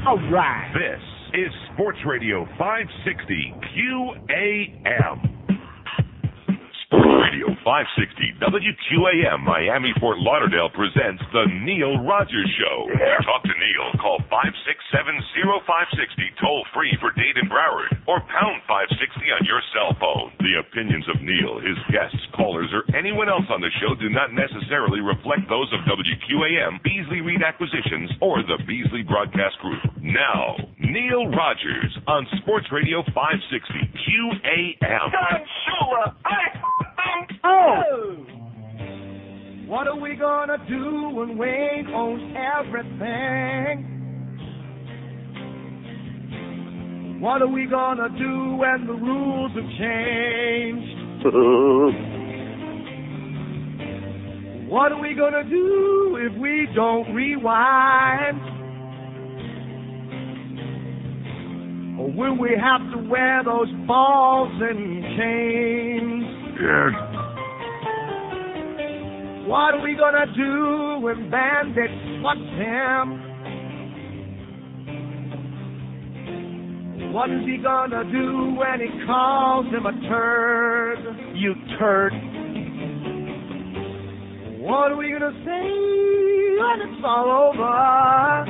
All right. This is Sports Radio 560 QAM. Sports Radio 560 WQAM Miami Fort Lauderdale presents The Neil Rogers Show. Talk to Neil. Call 567-0560 toll free for Dade and Broward or pound 560 on your cell phone. The opinions of Neil, his guests, callers, or anyone else on the show do not necessarily reflect those of WQAM, Beasley Reed Acquisitions, or the Beasley Broadcast Group. Now, Neil Rogers on Sports Radio 560 QAM. What are we gonna do when Wayne owns everything? What are we gonna do when the rules have changed? What are we gonna do if we don't rewind? Or will we have to wear those balls and chains? Yes. What are we gonna do when bandits want him? What is he gonna do when he calls him a turd? You turd. What are we gonna say when it's all over?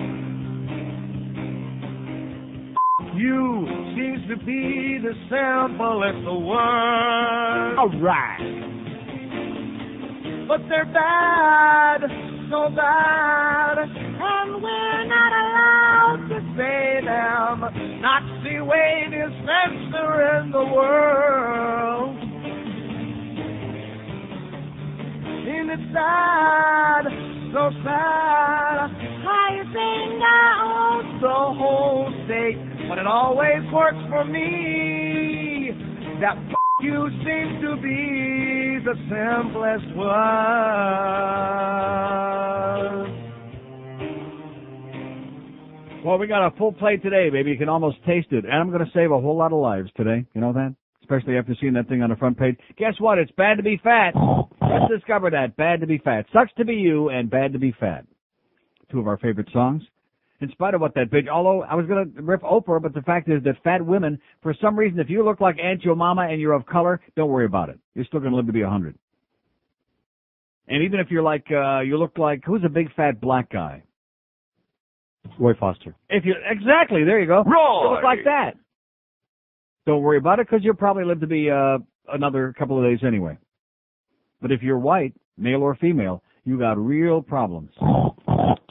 You seems to be the simplest of words. All right. But they're bad, so bad, and we're not allowed to say them. Nazi Wayne is censoring the world. And it's sad, so sad, how you think I own the whole state, but it always works for me. That you seem to be the simplest one. Well, we got a full plate today, baby. You can almost taste it. And I'm going to save a whole lot of lives today. You know that? Especially after seeing that thing on the front page. Guess what? It's bad to be fat. Let's discover that. Bad to be fat. Sucks to be you and bad to be fat. Two of our favorite songs. In spite of what that bitch, although I was going to rip Oprah, but the fact is that fat women, for some reason, if you look like Aunt Jemima and you're of color, don't worry about it. You're still going to live to be 100. And even if you're like, you look like, who's a big fat black guy? Roy Foster. Exactly, there you go. Roy! You look like that. Don't worry about it because you'll probably live to be another couple of days anyway. But if you're white, male or female, you got real problems.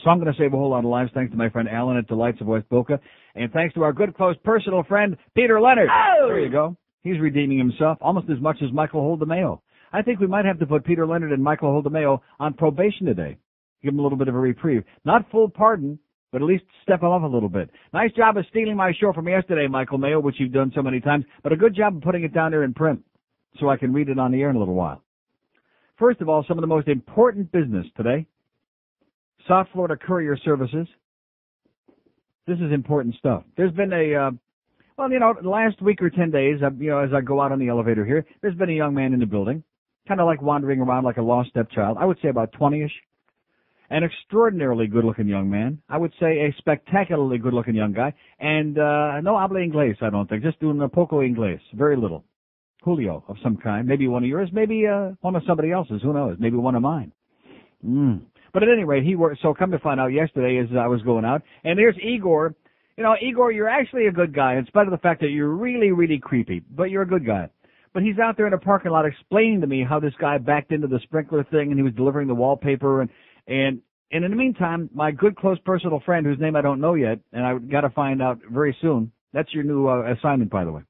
So I'm going to save a whole lot of lives thanks to my friend Alan at Delights of West Boca. And thanks to our good, close, personal friend, Peter Leonard. Oh! There you go. He's redeeming himself almost as much as Michael Holdemayo. I think we might have to put Peter Leonard and Michael Holdemayo on probation today. Give them a little bit of a reprieve. Not full pardon, but at least step them up a little bit. Nice job of stealing my show from yesterday, Michael Mayo, which you've done so many times, but a good job of putting it down there in print so I can read it on the air in a little while. First of all, some of the most important business today. South Florida Courier Services. This is important stuff. There's been the last week or 10 days, as I go out on the elevator here, there's been a young man in the building, kind of like wandering around like a lost stepchild. I would say about 20-ish. An extraordinarily good-looking young man. I would say a spectacularly good-looking young guy. And no habla inglés, I don't think. Just doing a poco inglés. Very little. Julio of some kind. Maybe one of yours. Maybe one of somebody else's. Who knows? Maybe one of mine. But at any rate, he worked. So come to find out yesterday as I was going out. And there's Igor. You know, Igor, you're actually a good guy in spite of the fact that you're really, really creepy. But you're a good guy. But he's out there in the parking lot explaining to me how this guy backed into the sprinkler thing and he was delivering the wallpaper and in the meantime, my good, close, personal friend, whose name I don't know yet, and I got to find out very soon. That's your new assignment, by the way,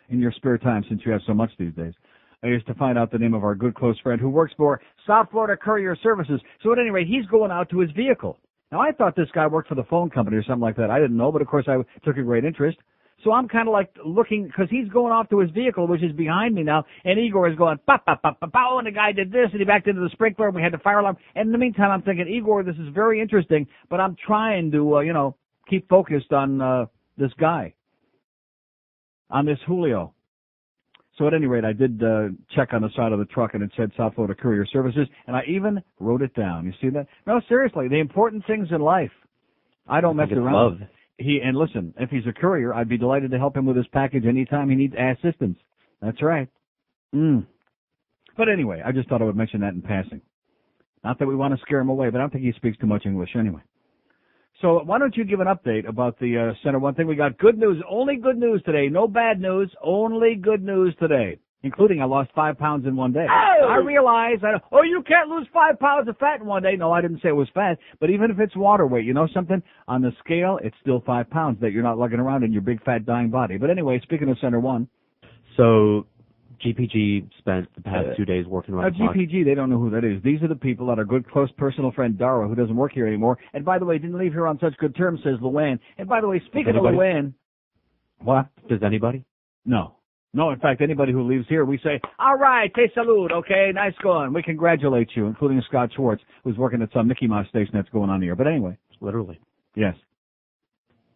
in your spare time, since you have so much these days, is to find out the name of our good, close friend who works for South Florida Courier Services. So at any rate, he's going out to his vehicle. Now, I thought this guy worked for the phone company or something like that. I didn't know, but of course I took a great interest. So I'm kind of like looking, because he's going off to his vehicle, which is behind me now, and Igor is going, pop, pop, pop, pop, pow, and the guy did this, and he backed into the sprinkler, and we had the fire alarm. And in the meantime, I'm thinking, Igor, this is very interesting, but I'm trying to, keep focused on this guy, on this Julio. So at any rate, I did check on the side of the truck, and it said South Florida Courier Services, and I even wrote it down. You see that? No, seriously, the important things in life. I don't mess around. Love. And listen, if he's a courier, I'd be delighted to help him with his package anytime he needs assistance. That's right. But anyway, I just thought I would mention that in passing. Not that we want to scare him away, but I don't think he speaks too much English anyway. So why don't you give an update about the Center One thing? We got good news, only good news today. No bad news, only good news today, including I lost 5 pounds in one day. Oh! I realize, you can't lose 5 pounds of fat in one day. No, I didn't say it was fat, but even if it's water weight, you know something? On the scale, it's still 5 pounds that you're not lugging around in your big, fat, dying body. But anyway, speaking of Center One. So GPG spent the past 2 days working around the clock. GPG, they don't know who that is. These are the people that are good, close personal friend Dara, who doesn't work here anymore. And by the way, didn't leave here on such good terms, says Luann. And by the way, speaking of Luann. What? Does anybody? No. No, in fact, anybody who leaves here, we say, all right, te salud, okay, nice going. We congratulate you, including Scott Schwartz, who's working at some Mickey Mouse station that's going on here. But anyway. Literally. Yes.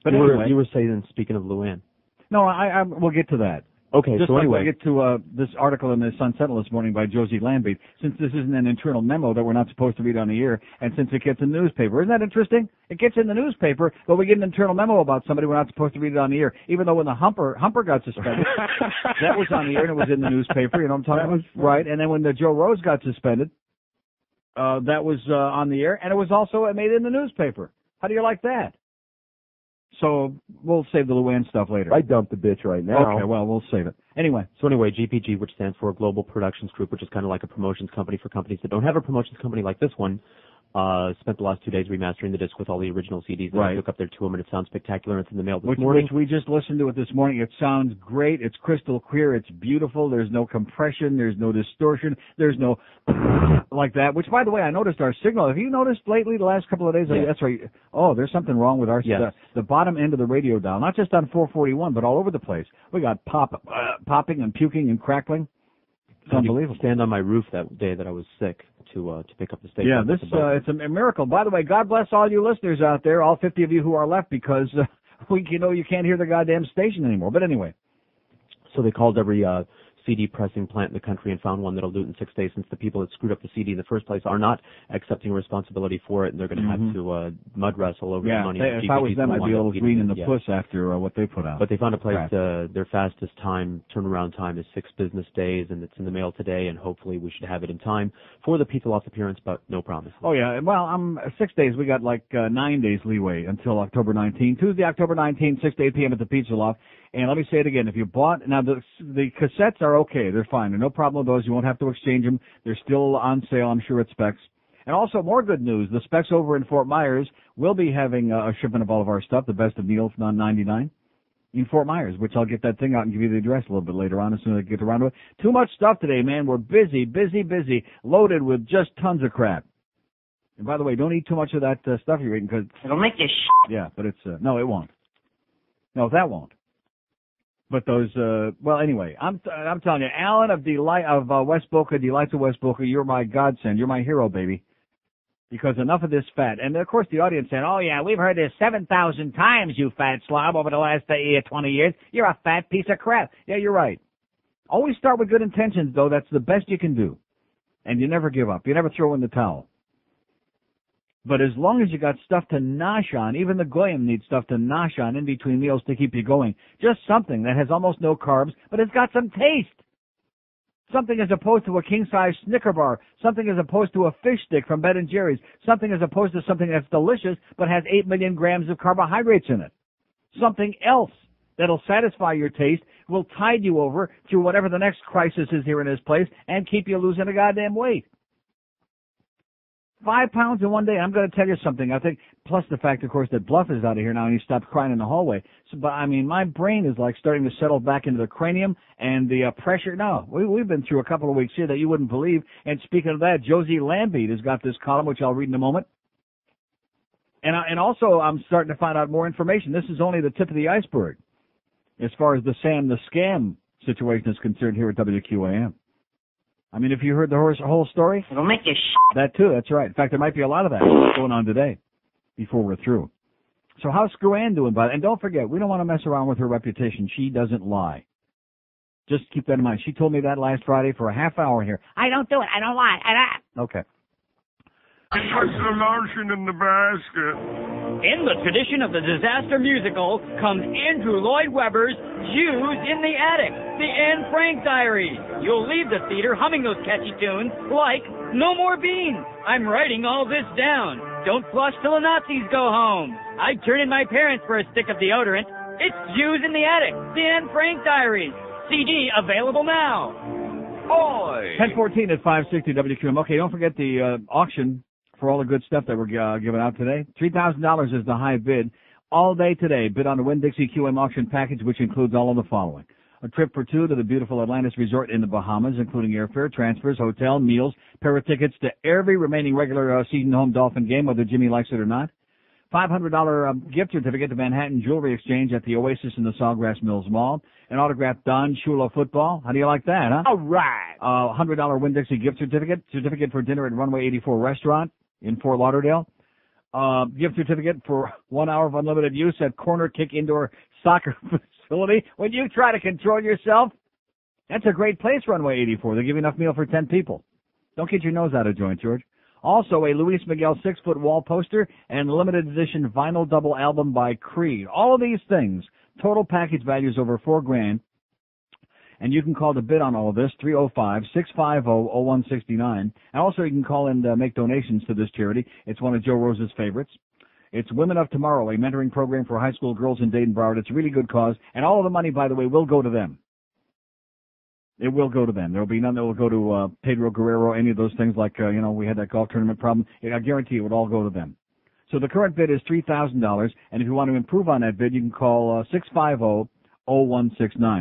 But you were saying, speaking of Luann. No, we'll get to that. Okay, just so anyway. Just like we'll get to this article in the Sun Sentinel this morning by Josie Lambeat, since this isn't an internal memo that we're not supposed to read on the air, and since it gets in the newspaper. Isn't that interesting? It gets in the newspaper, but we get an internal memo about somebody we're not supposed to read it on the air, even though when the Humper got suspended, that was on the air and it was in the newspaper, you know what I'm talking about? Right, and then when the Joe Rose got suspended, that was on the air, and it was also made in the newspaper. How do you like that? So we'll save the Luann stuff later. I dumped the bitch right now. Okay, well, we'll save it. Anyway, GPG, which stands for Global Productions Group, which is kind of like a promotions company for companies that don't have a promotions company like this one, spent the last 2 days remastering the disc with all the original CDs that I took up there to them, and it sounds spectacular. It's in the mail this morning. Which we just listened to it this morning. It sounds great. It's crystal clear. It's beautiful. There's no compression. There's no distortion. There's no like that, which, by the way, I noticed our signal. Have you noticed lately the last couple of days? Yes. That's right. Oh, there's something wrong with our the bottom end of the radio dial, not just on 441, but all over the place. We got popping and puking and crackling. It's unbelievable. Stand on my roof that day that I was sick to pick up the station. Yeah, it's a miracle. By the way, God bless all you listeners out there, all 50 of you who are left, because you can't hear the goddamn station anymore. But anyway. So they called every CD pressing plant in the country and found one that'll do it in 6 days, since the people that screwed up the CD in the first place are not accepting resposability for it, and they're going to have to mud wrestle over the money. If I was them, I'd be a little green in the puss after what they put out. But they found a place. Their fastest turnaround time is 6 business days, and it's in the mail today, and hopefully we should have it in time for the Pizza Loft appearance, but no promise. Oh, yeah. Well, 6 days. We got like 9 days leeway until October 19th. Tuesday, October 19th, 6 to 8 p.m. at the Pizza Loft. And let me say it again. If you bought, now the cassettes are okay. They're fine. There's no problem with those. You won't have to exchange them. They're still on sale, I'm sure, at Specs. And also, more good news. The Specs over in Fort Myers will be having a shipment of all of our stuff, the best of Neil from 99 in Fort Myers, which I'll get that thing out and give you the address a little bit later on as soon as I get around to it. Too much stuff today, man. We're busy, loaded with just tons of crap. And by the way, don't eat too much of that stuff you're eating, because it'll make you shit. Yeah, but it's no, it won't. No, that won't. But those, well, anyway, I'm telling you, Alan of West Boca, Delights of West Boca, you're my godsend. You're my hero, baby. Because enough of this fat. And, of course, the audience said, oh, yeah, we've heard this 7,000 times, you fat slob, over the last 20 years. You're a fat piece of crap. Yeah, you're right. Always start with good intentions, though. That's the best you can do. And you never give up. You never throw in the towel. But as long as you got stuff to nosh on, even the goyim need stuff to nosh on in between meals to keep you going. Just something that has almost no carbs, but it's got some taste. Something as opposed to a king-size Snicker bar. Something as opposed to a fish stick from Ben & Jerry's. Something as opposed to something that's delicious but has 8 million grams of carbohydrates in it. Something else that'll satisfy your taste, will tide you over through whatever the next crisis is here in this place, and keep you losing a goddamn weight. 5 pounds in one day. I'm going to tell you something. I think, plus the fact, of course, that Bluff is out of here now and he stopped crying in the hallway. So, but I mean, my brain is like starting to settle back into the cranium and the pressure. No, we've been through a couple of weeks here that you wouldn't believe. And speaking of that, Josie Lambeat has got this column, which I'll read in a moment. And also, I'm starting to find out more information. This is only the tip of the iceberg as far as the Sam the Scam situation is concerned here at WQAM. I mean, if you heard the whole story, it'll make you shit. That too, that's right. In fact, there might be a lot of that going on today before we're through. So how's Screw Ann doing? And don't forget, we don't want to mess around with her reputation. She doesn't lie. Just keep that in mind. She told me that last Friday for a half hour here. I don't do it. I don't lie. Okay. What's the lotion in the basket? In the tradition of the disaster musical comes Andrew Lloyd Webber's Jews in the Attic, the Anne Frank Diaries. You'll leave the theater humming those catchy tunes like No More Beans, I'm writing all this down, Don't Flush Till the Nazis Go Home, I'd turn in my parents for a stick of deodorant. It's Jews in the Attic, the Anne Frank Diaries. CD available now. Boy! 10:14 at 560 WQAM. Okay, don't forget the auction for all the good stuff that we're giving out today. $3,000 is the high bid. All day today, bid on the Winn-Dixie QM auction package, which includes all of the following. A trip for two to the beautiful Atlantis Resort in the Bahamas, including airfare, transfers, hotel, meals, pair of tickets to every remaining regular season home Dolphin game, whether Jimmy likes it or not. $500 gift certificate to Manhattan Jewelry Exchange at the Oasis in the Sawgrass Mills Mall. An autographed Don Shula football. How do you like that, huh? All right. $100 Winn-Dixie gift certificate for dinner at Runway 84 Restaurant in Fort Lauderdale. Gift certificate for 1 hour of unlimited use at Corner Kick Indoor Soccer Facility. When you try to control yourself, that's a great place, Runway 84. They give you enough meal for 10 people. Don't get your nose out of joint, George. Also, a Luis Miguel 6-foot wall poster and limited edition vinyl double album by Creed. All of these things, total package values over $4,000. And you can call to bid on all of this, 305-650-0169. And also you can call and make donations to this charity. It's one of Joe Rose's favorites. It's Women of Tomorrow, a mentoring program for high school girls in Dayton Broward. It's a really good cause. And all of the money, by the way, will go to them. It will go to them. There will be none that will go to Pedro Guerrero, any of those things like, we had that golf tournament problem. I guarantee it would all go to them. So the current bid is $3,000. And if you want to improve on that bid, you can call 650-0169.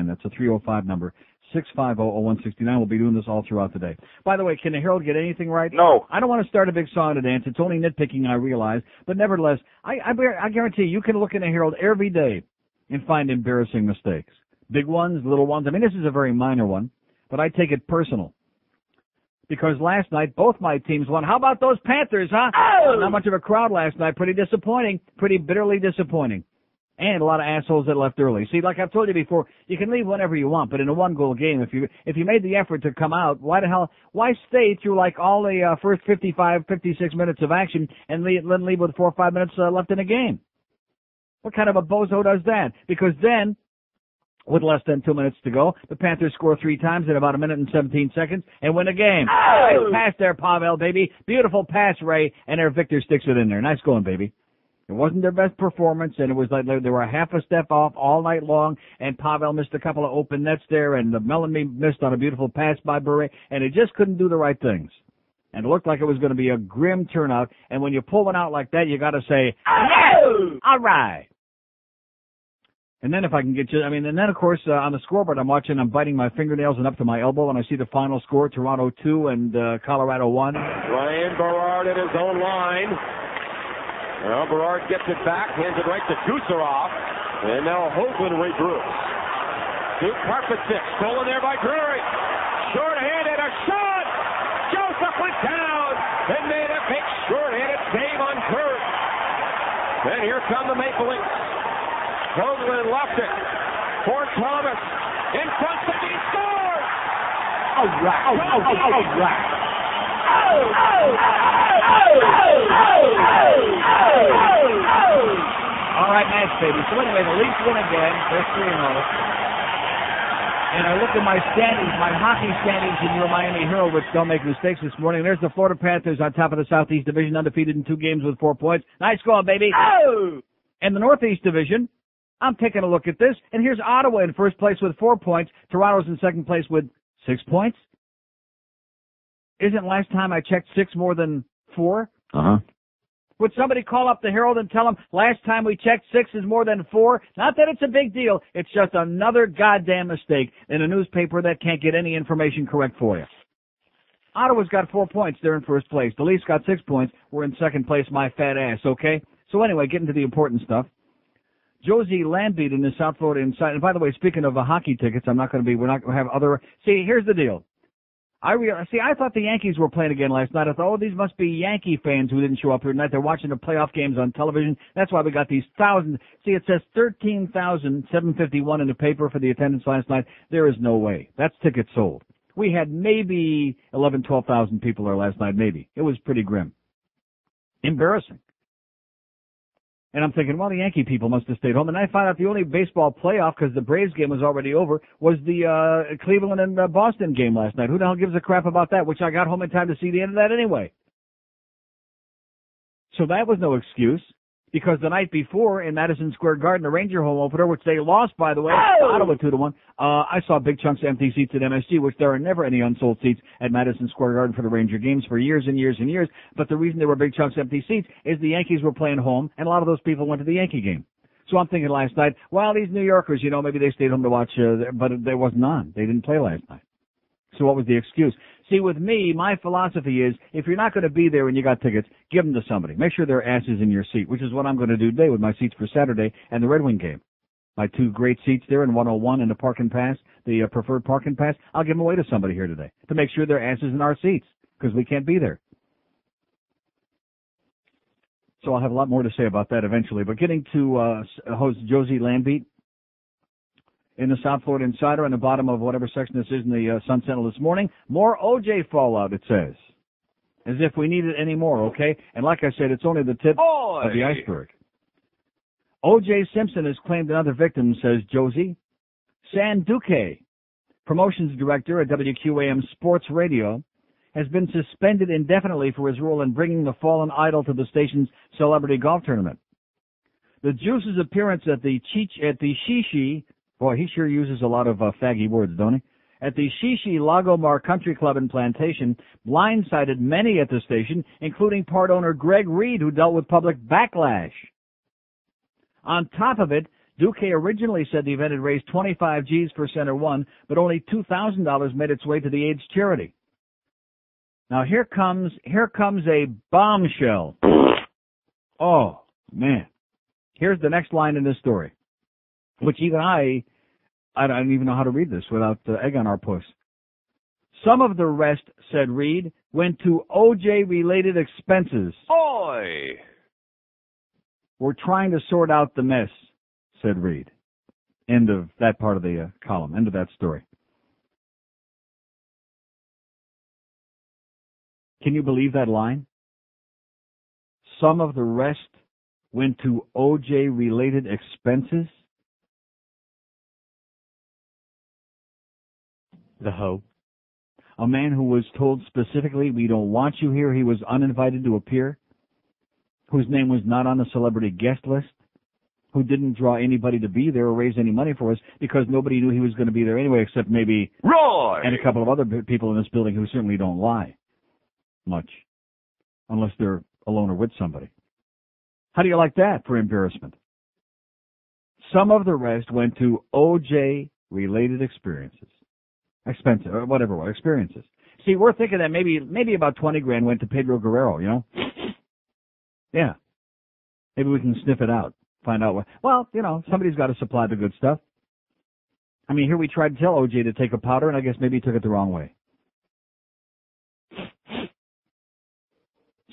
That's a 305 number. 650-0169. We'll be doing this all throughout the day. By the way, can the Herald get anything right? No. I don't want to start a big song and dance. It's only nitpicking, I realize. But nevertheless, I guarantee you can look in the Herald every day and find embarrassing mistakes. Big ones, little ones. I mean, this is a very minor one, but I take it personal. Because last night, both my teams won. How about those Panthers, huh? Oh! Not much of a crowd last night. Pretty disappointing. Pretty bitterly disappointing. And a lot of assholes that left early. See, like I've told you before, you can leave whenever you want, but in a one-goal game, if you made the effort to come out, why stay through like all the first 55, 56 minutes of action and then leave with 4 or 5 minutes left in the game? What kind of a bozo does that? Because then, with less than 2 minutes to go, the Panthers score 3 times in about 1 minute and 17 seconds and win a game. Oh! Nice pass there, Pavel, baby. Beautiful pass, Ray, and their Victor sticks it in there. Nice going, baby. It wasn't their best performance, and it was like they were a half a step off all night long, and Pavel missed a couple of open nets there, and Melanie missed on a beautiful pass by Bure, and it just couldn't do the right things. And it looked like it was going to be a grim turnout, and when you pull one out like that, you got to say, Oh! all right. And then if I can get you, and then of course on the scoreboard I'm biting my fingernails and up to my elbow when I see the final score, Toronto 2 and Colorado 1. Ryan Berard at his own line. Well, Berard gets it back, hands it right to Gusarov, and now Hoagland regroups. Duke carpet six, stolen there by Drury. Short-handed, a shot! Joseph went down and made a big short-handed save on Kurt. Then here come the Maple Leafs. Hoagland left it for Thomas. In front, he scores! All right. All right, nice, baby. So anyway, the Leafs win again. They're 3-0. And I looked at my standings, my hockey standings in your Miami Herald, which don't make mistakes this morning. There's the Florida Panthers on top of the Southeast Division, undefeated in 2 games with 4 points. Nice going, baby. Oh! And the Northeast Division, I'm taking a look at this, and here's Ottawa in first place with 4 points. Toronto's in second place with 6 points. Isn't last time I checked 6 more than 4? Uh-huh. Would somebody call up the Herald and tell them last time we checked 6 is more than 4? Not that it's a big deal. It's just another goddamn mistake in a newspaper that can't get any information correct for you. Ottawa's got 4 points. They're in first place. The Leafs got 6 points. We're in second place, my fat ass, okay? So anyway, getting to the important stuff. Josie Lambeat in the South Florida Inside. And by the way, speaking of hockey tickets, we're not going to have other. See, here's the deal. I thought the Yankees were playing again last night. I thought, these must be Yankee fans who didn't show up here tonight. They're watching the playoff games on television. That's why we got these thousands. See, it says 13,751 in the paper for the attendance last night. There is no way. That's tickets sold. We had maybe 11, 12,000 people there last night, maybe. It was pretty grim. Embarrassing. And I'm thinking, well, the Yankee people must have stayed home. And I found out the only baseball playoff, because the Braves game was already over, was the Cleveland and Boston game last night. Who the hell gives a crap about that, which I got home in time to see the end of that anyway. So that was no excuse, because the night before in Madison Square Garden, the Ranger home opener, which they lost, by the way, Ottawa 2-1, I saw big chunks of empty seats at MSG, which there are never any unsold seats at Madison Square Garden for the Ranger games for years and years and years. But the reason there were big chunks of empty seats is the Yankees were playing home, and a lot of those people went to the Yankee game. So I'm thinking last night, well, these New Yorkers, maybe they stayed home to watch, but there wasn't on. They didn't play last night. So what was the excuse? See, with me, my philosophy is, if you're not going to be there and you got tickets, give them to somebody. Make sure their ass is in your seat, which is what I'm going to do today with my seats for Saturday and the Red Wing game. My two great seats there in 101 and the Park and Pass, the preferred Park and Pass, I'll give them away to somebody here today to make sure their ass is in our seats, because we can't be there. So I'll have a lot more to say about that eventually. But getting to host Josie Landbeat in the South Florida Insider on the bottom of whatever section this is in the Sun Sentinel this morning. More OJ fallout, it says. As if we need it any more, okay? And like I said, it's only the tip of the iceberg. OJ Simpson has claimed another victim, says Josie. San Duckey, promotions director at WQAM Sports Radio, has been suspended indefinitely for his role in bringing the fallen idol to the station's celebrity golf tournament. The Juice's appearance at the Shishi, boy, he sure uses a lot of faggy words, don't he? At the Shishi Lagomar Country Club and Plantation blindsided many at the station, including part owner Greg Reed, who dealt with public backlash. On top of it, Duque originally said the event had raised 25 G's for Center One, but only $2,000 made its way to the AIDS charity. Now here comes a bombshell. Oh, man. Here's the next line in this story, which even I don't even know how to read this without egg on our puss. Some of the rest, said Reed, went to OJ-related expenses. Oi! We're trying to sort out the mess, said Reed. End of that part of the column, end of that story. Can you believe that line? Some of the rest went to OJ-related expenses? The hoe. A man who was told specifically, we don't want you here, he was uninvited to appear, whose name was not on the celebrity guest list, who didn't draw anybody to be there or raise any money for us because nobody knew he was going to be there anyway, except maybe Roy and a couple of other people in this building who certainly don't lie much, unless they're alone or with somebody. How do you like that for embarrassment? Some of the rest went to OJ-related experiences. Expensive, or whatever, experiences. See, we're thinking that maybe about 20 grand went to Pedro Guerrero, you know? Yeah. Maybe we can sniff it out, find out what. Well, you know, somebody's got to supply the good stuff. I mean, here we tried to tell OJ to take a powder, and I guess maybe he took it the wrong way.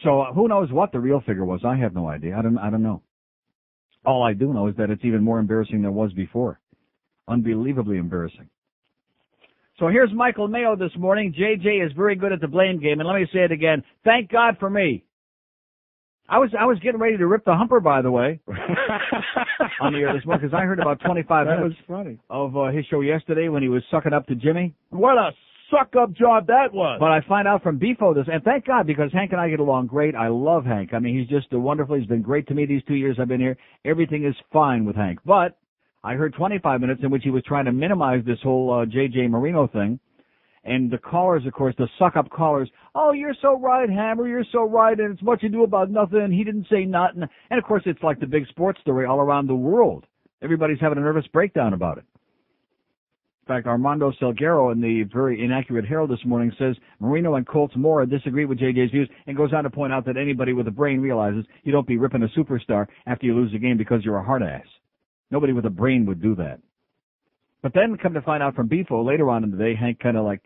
So who knows what the real figure was? I have no idea. I don't know. All I do know is that it's even more embarrassing than it was before. Unbelievably embarrassing. So here's Michael Mayo this morning. JJ is very good at the blame game, and let me say it again. Thank God for me. I was getting ready to rip the humper, by the way, on the air this morning, because I heard about 25 minutes that was funny. of his show yesterday when he was sucking up to Jimmy. What a suck-up job that was. But I find out from Beefo this, and thank God, because Hank and I get along great. I love Hank. I mean, he's just wonderful. He's been great to me these 2 years I've been here. Everything is fine with Hank. But I heard 25 minutes in which he was trying to minimize this whole J.J. Marino thing. And the callers, of course, the suck-up callers, oh, you're so right, Hammer, you're so right, and it's what you do about nothing, he didn't say nothing. And, of course, it's like the big sports story all around the world. Everybody's having a nervous breakdown about it. In fact, Armando Salguero in the very inaccurate Herald this morning says Marino and Colts Moore disagree with JJ's views and goes on to point out that anybody with a brain realizes you don't be ripping a superstar after you lose a game because you're a hard ass. Nobody with a brain would do that. But then come to find out from Beefo later on in the day, Hank kind of like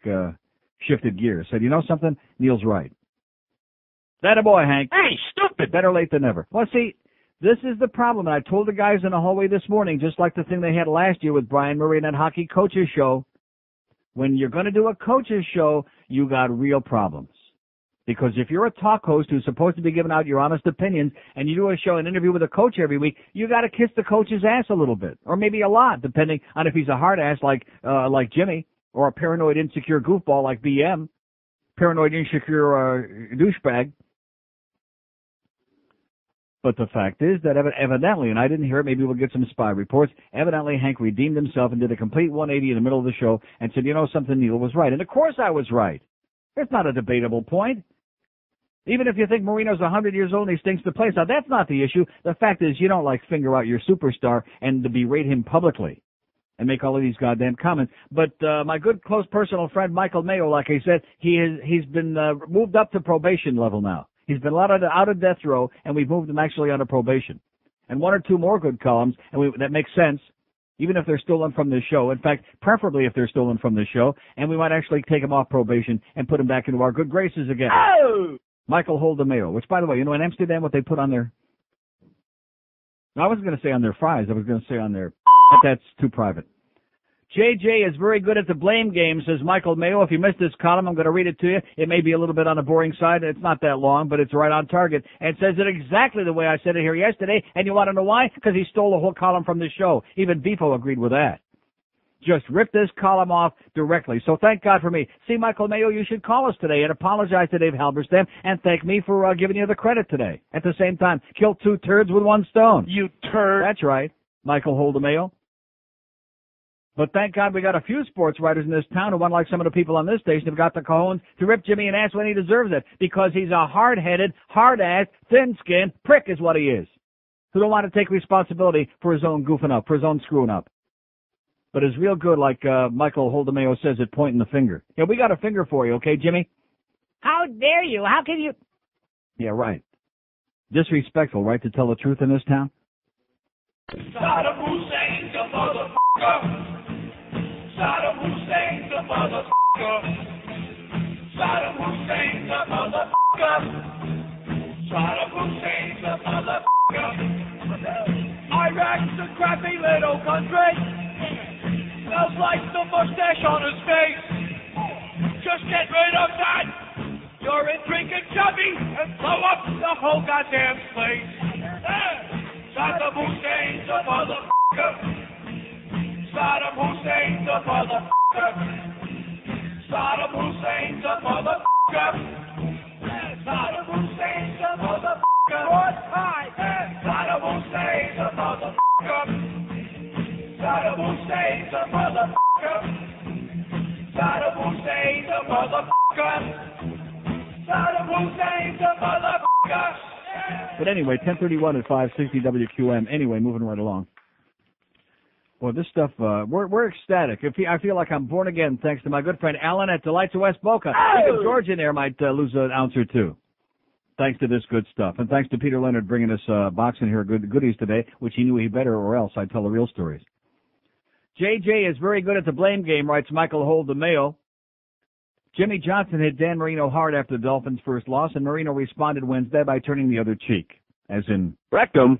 shifted gears. Said, you know something? Neil's right. That a boy, Hank. Hey, stupid! Better late than never. Well, see, this is the problem. And I told the guys in the hallway this morning, just like the thing they had last year with Brian Murray and that hockey coaches show, when you're going to do a coaches show, you got real problems. Because if you're a talk host who's supposed to be giving out your honest opinions and you do a show, an interview with a coach every week, you got to kiss the coach's ass a little bit, or maybe a lot, depending on if he's a hard ass like Jimmy, or a paranoid, insecure goofball like BM, paranoid, insecure douchebag. But the fact is that evidently, and I didn't hear it, maybe we'll get some spy reports, evidently Hank redeemed himself and did a complete 180 in the middle of the show and said, you know something, Neil was right. And of course I was right. It's not a debatable point. Even if you think Marino's 100 years old and he stinks the place out, that's not the issue. The fact is you don't finger out your superstar and to berate him publicly and make all of these goddamn comments. But my good, close personal friend Michael Mayo, like I said, he's been moved up to probation level now. He's been out of death row, and we've moved him actually onto probation. And one or two more good columns, and that makes sense, even if they're stolen from this show. In fact, preferably if they're stolen from this show, and we might actually take him off probation and put him back into our good graces again. Oh! Michael Holdemayo, which, by the way, in Amsterdam, what they put on their... No, I wasn't going to say on their fries. I was going to say on their... But that's too private. JJ is very good at the blame game, says Michael Mayo. If you missed this column, I'm going to read it to you. It may be a little bit on the boring side. It's not that long, but it's right on target. And it says it exactly the way I said it here yesterday. And you want to know why? Because he stole the whole column from this show. Even Bifo agreed with that. Just rip this column off directly. So thank God for me. See, Michael Mayo, you should call us today and apologize to Dave Halberstam and thank me for giving you the credit today. At the same time, kill two turds with one stone. You turd. That's right, Michael Holdemayo. But thank God we got a few sports writers in this town who, unlike some of the people on this station, have got the cojones to rip Jimmy an ass when he deserves it, because he's a hard-headed, hard-ass, thin-skinned prick is what he is, who don't want to take responsibility for his own goofing up, for his own screwing up. But is real good, like Michael Holdemayo says, at pointing the finger. Yeah, we got a finger for you, okay, Jimmy? How dare you? How can you? Yeah, right. Disrespectful, right, to tell the truth in this town? Saddam Hussein's a motherfucker. Saddam Hussein's a motherfucker. Saddam Hussein's a motherfucker. Saddam Hussein's a motherfucker. Iraq's a crappy little country. Smells like the mustache on his face. Just get rid of that. You're in drinking chubby and blow up the whole goddamn place. Saddam Hussein's a motherfucker. Saddam Hussein's a motherfucker. Saddam Hussein's a motherfucker. Saddam Hussein's a motherfucker. Saddam Hussein's a motherfucker. Saddam Hussein's a motherfucker. Saddam Hussein's a motherfucker. Saddam Hussein's a motherfucker. But anyway, 1031 at 560 WQAM. Anyway, moving right along. Well, this stuff, we're ecstatic. I feel like I'm born again thanks to my good friend Alan at Delights of West Boca. Even George in there might lose an ounce or two. Thanks to this good stuff. And thanks to Peter Leonard bringing us a box in here of goodies today, which he knew he better, or else I'd tell the real stories. JJ is very good at the blame game, writes Michael Holdemayo. Jimmy Johnson hit Dan Marino hard after the Dolphins' first loss, and Marino responded Wednesday by turning the other cheek, as in rectum.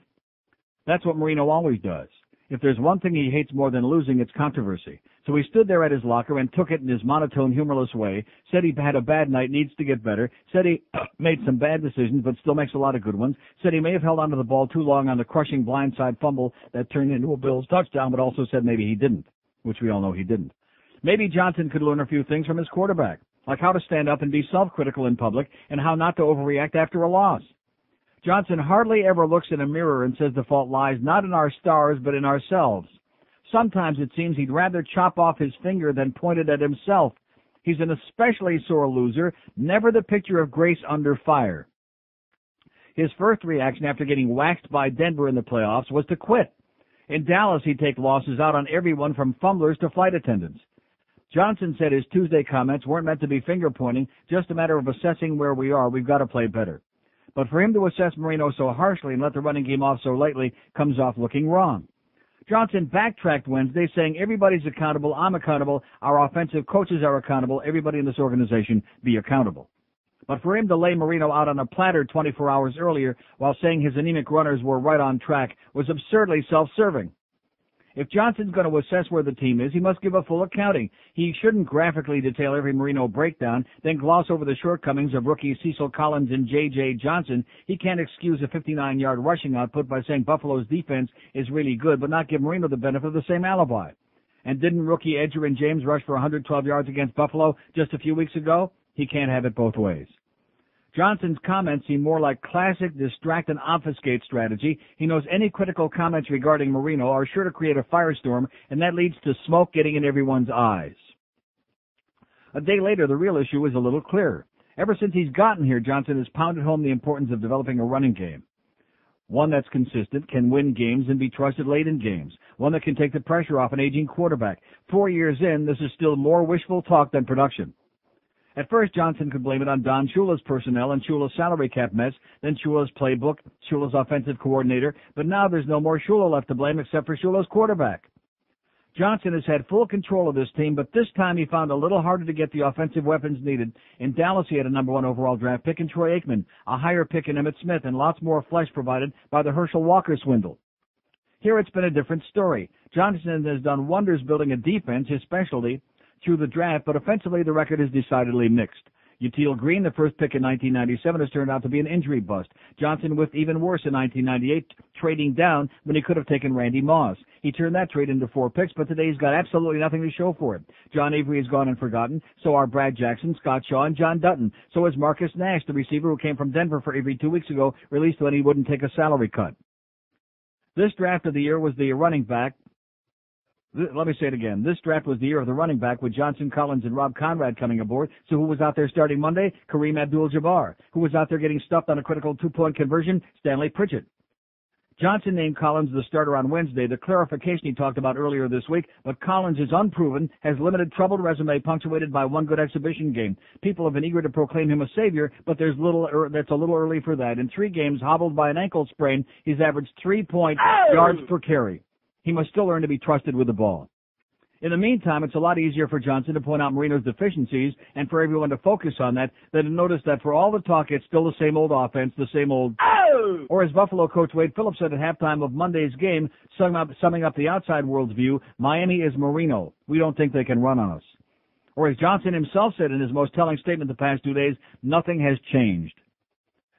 That's what Marino always does. If there's one thing he hates more than losing, it's controversy. So he stood there at his locker and took it in his monotone, humorless way, said he had a bad night, needs to get better, said he made some bad decisions but still makes a lot of good ones, said he may have held onto the ball too long on the crushing blindside fumble that turned into a Bills touchdown, but also said maybe he didn't, which we all know he didn't. Maybe Johnson could learn a few things from his quarterback, like how to stand up and be self-critical in public and how not to overreact after a loss. Johnson hardly ever looks in a mirror and says the fault lies not in our stars but in ourselves. Sometimes it seems he'd rather chop off his finger than point it at himself. He's an especially sore loser, never the picture of grace under fire. His first reaction after getting waxed by Denver in the playoffs was to quit. In Dallas, he'd take losses out on everyone from fumblers to flight attendants. Johnson said his Tuesday comments weren't meant to be finger-pointing, just a matter of assessing where we are. We've got to play better. But for him to assess Marino so harshly and let the running game off so lightly comes off looking wrong. Johnson backtracked Wednesday, saying everybody's accountable, I'm accountable, our offensive coaches are accountable, everybody in this organization be accountable. But for him to lay Marino out on a platter 24 hours earlier while saying his anemic runners were right on track was absurdly self-serving. If Johnson's going to assess where the team is, he must give a full accounting. He shouldn't graphically detail every Marino breakdown, then gloss over the shortcomings of rookies Cecil Collins and J.J. Johnson. He can't excuse a 59-yard rushing output by saying Buffalo's defense is really good, but not give Marino the benefit of the same alibi. And didn't rookie Edgerrin James rush for 112 yards against Buffalo just a few weeks ago? He can't have it both ways. Johnson's comments seem more like classic distract and obfuscate strategy. He knows any critical comments regarding Marino are sure to create a firestorm, and that leads to smoke getting in everyone's eyes. A day later, the real issue is a little clearer. Ever since he's gotten here, Johnson has pounded home the importance of developing a running game. One that's consistent, can win games, and be trusted late in games. One that can take the pressure off an aging quarterback. 4 years in, this is still more wishful talk than production. At first, Johnson could blame it on Don Shula's personnel and Shula's salary cap mess, then Shula's playbook, Shula's offensive coordinator, but now there's no more Shula left to blame except for Shula's quarterback. Johnson has had full control of this team, but this time he found a little harder to get the offensive weapons needed. In Dallas, he had a number 1 overall draft pick in Troy Aikman, a higher pick in Emmitt Smith, and lots more flesh provided by the Herschel Walker swindle. Here it's been a different story. Johnson has done wonders building a defense, his specialty, through the draft, but offensively the record is decidedly mixed. Util Green, the first pick in 1997, has turned out to be an injury bust. Johnson with even worse in 1998, trading down when he could have taken Randy Moss. He turned that trade into 4 picks, but today he's got absolutely nothing to show for it. John Avery is gone and forgotten. So are Brad Jackson, Scott Shaw, and John Dutton. So is Marcus Nash, the receiver who came from Denver for Avery 2 weeks ago, released when he wouldn't take a salary cut. This draft of the year was the running back. Let me say it again. This draft was the year of the running back with Johnson, Collins, and Rob Conrad coming aboard. So who was out there starting Monday? Kareem Abdul-Jabbar. Who was out there getting stuffed on a critical 2-point conversion? Stanley Pritchett. Johnson named Collins the starter on Wednesday, the clarification he talked about earlier this week, but Collins is unproven, has limited troubled resume punctuated by 1 good exhibition game. People have been eager to proclaim him a savior, but that's a little early for that. In 3 games, hobbled by an ankle sprain, he's averaged 3 yards per carry. He must still learn to be trusted with the ball. In the meantime, it's a lot easier for Johnson to point out Marino's deficiencies and for everyone to focus on that than to notice that for all the talk, it's still the same old offense, the same old... Or as Buffalo coach Wade Phillips said at halftime of Monday's game, summing up the outside world's view, Miami is Marino. We don't think they can run on us. Or as Johnson himself said in his most telling statement the past 2 days, nothing has changed.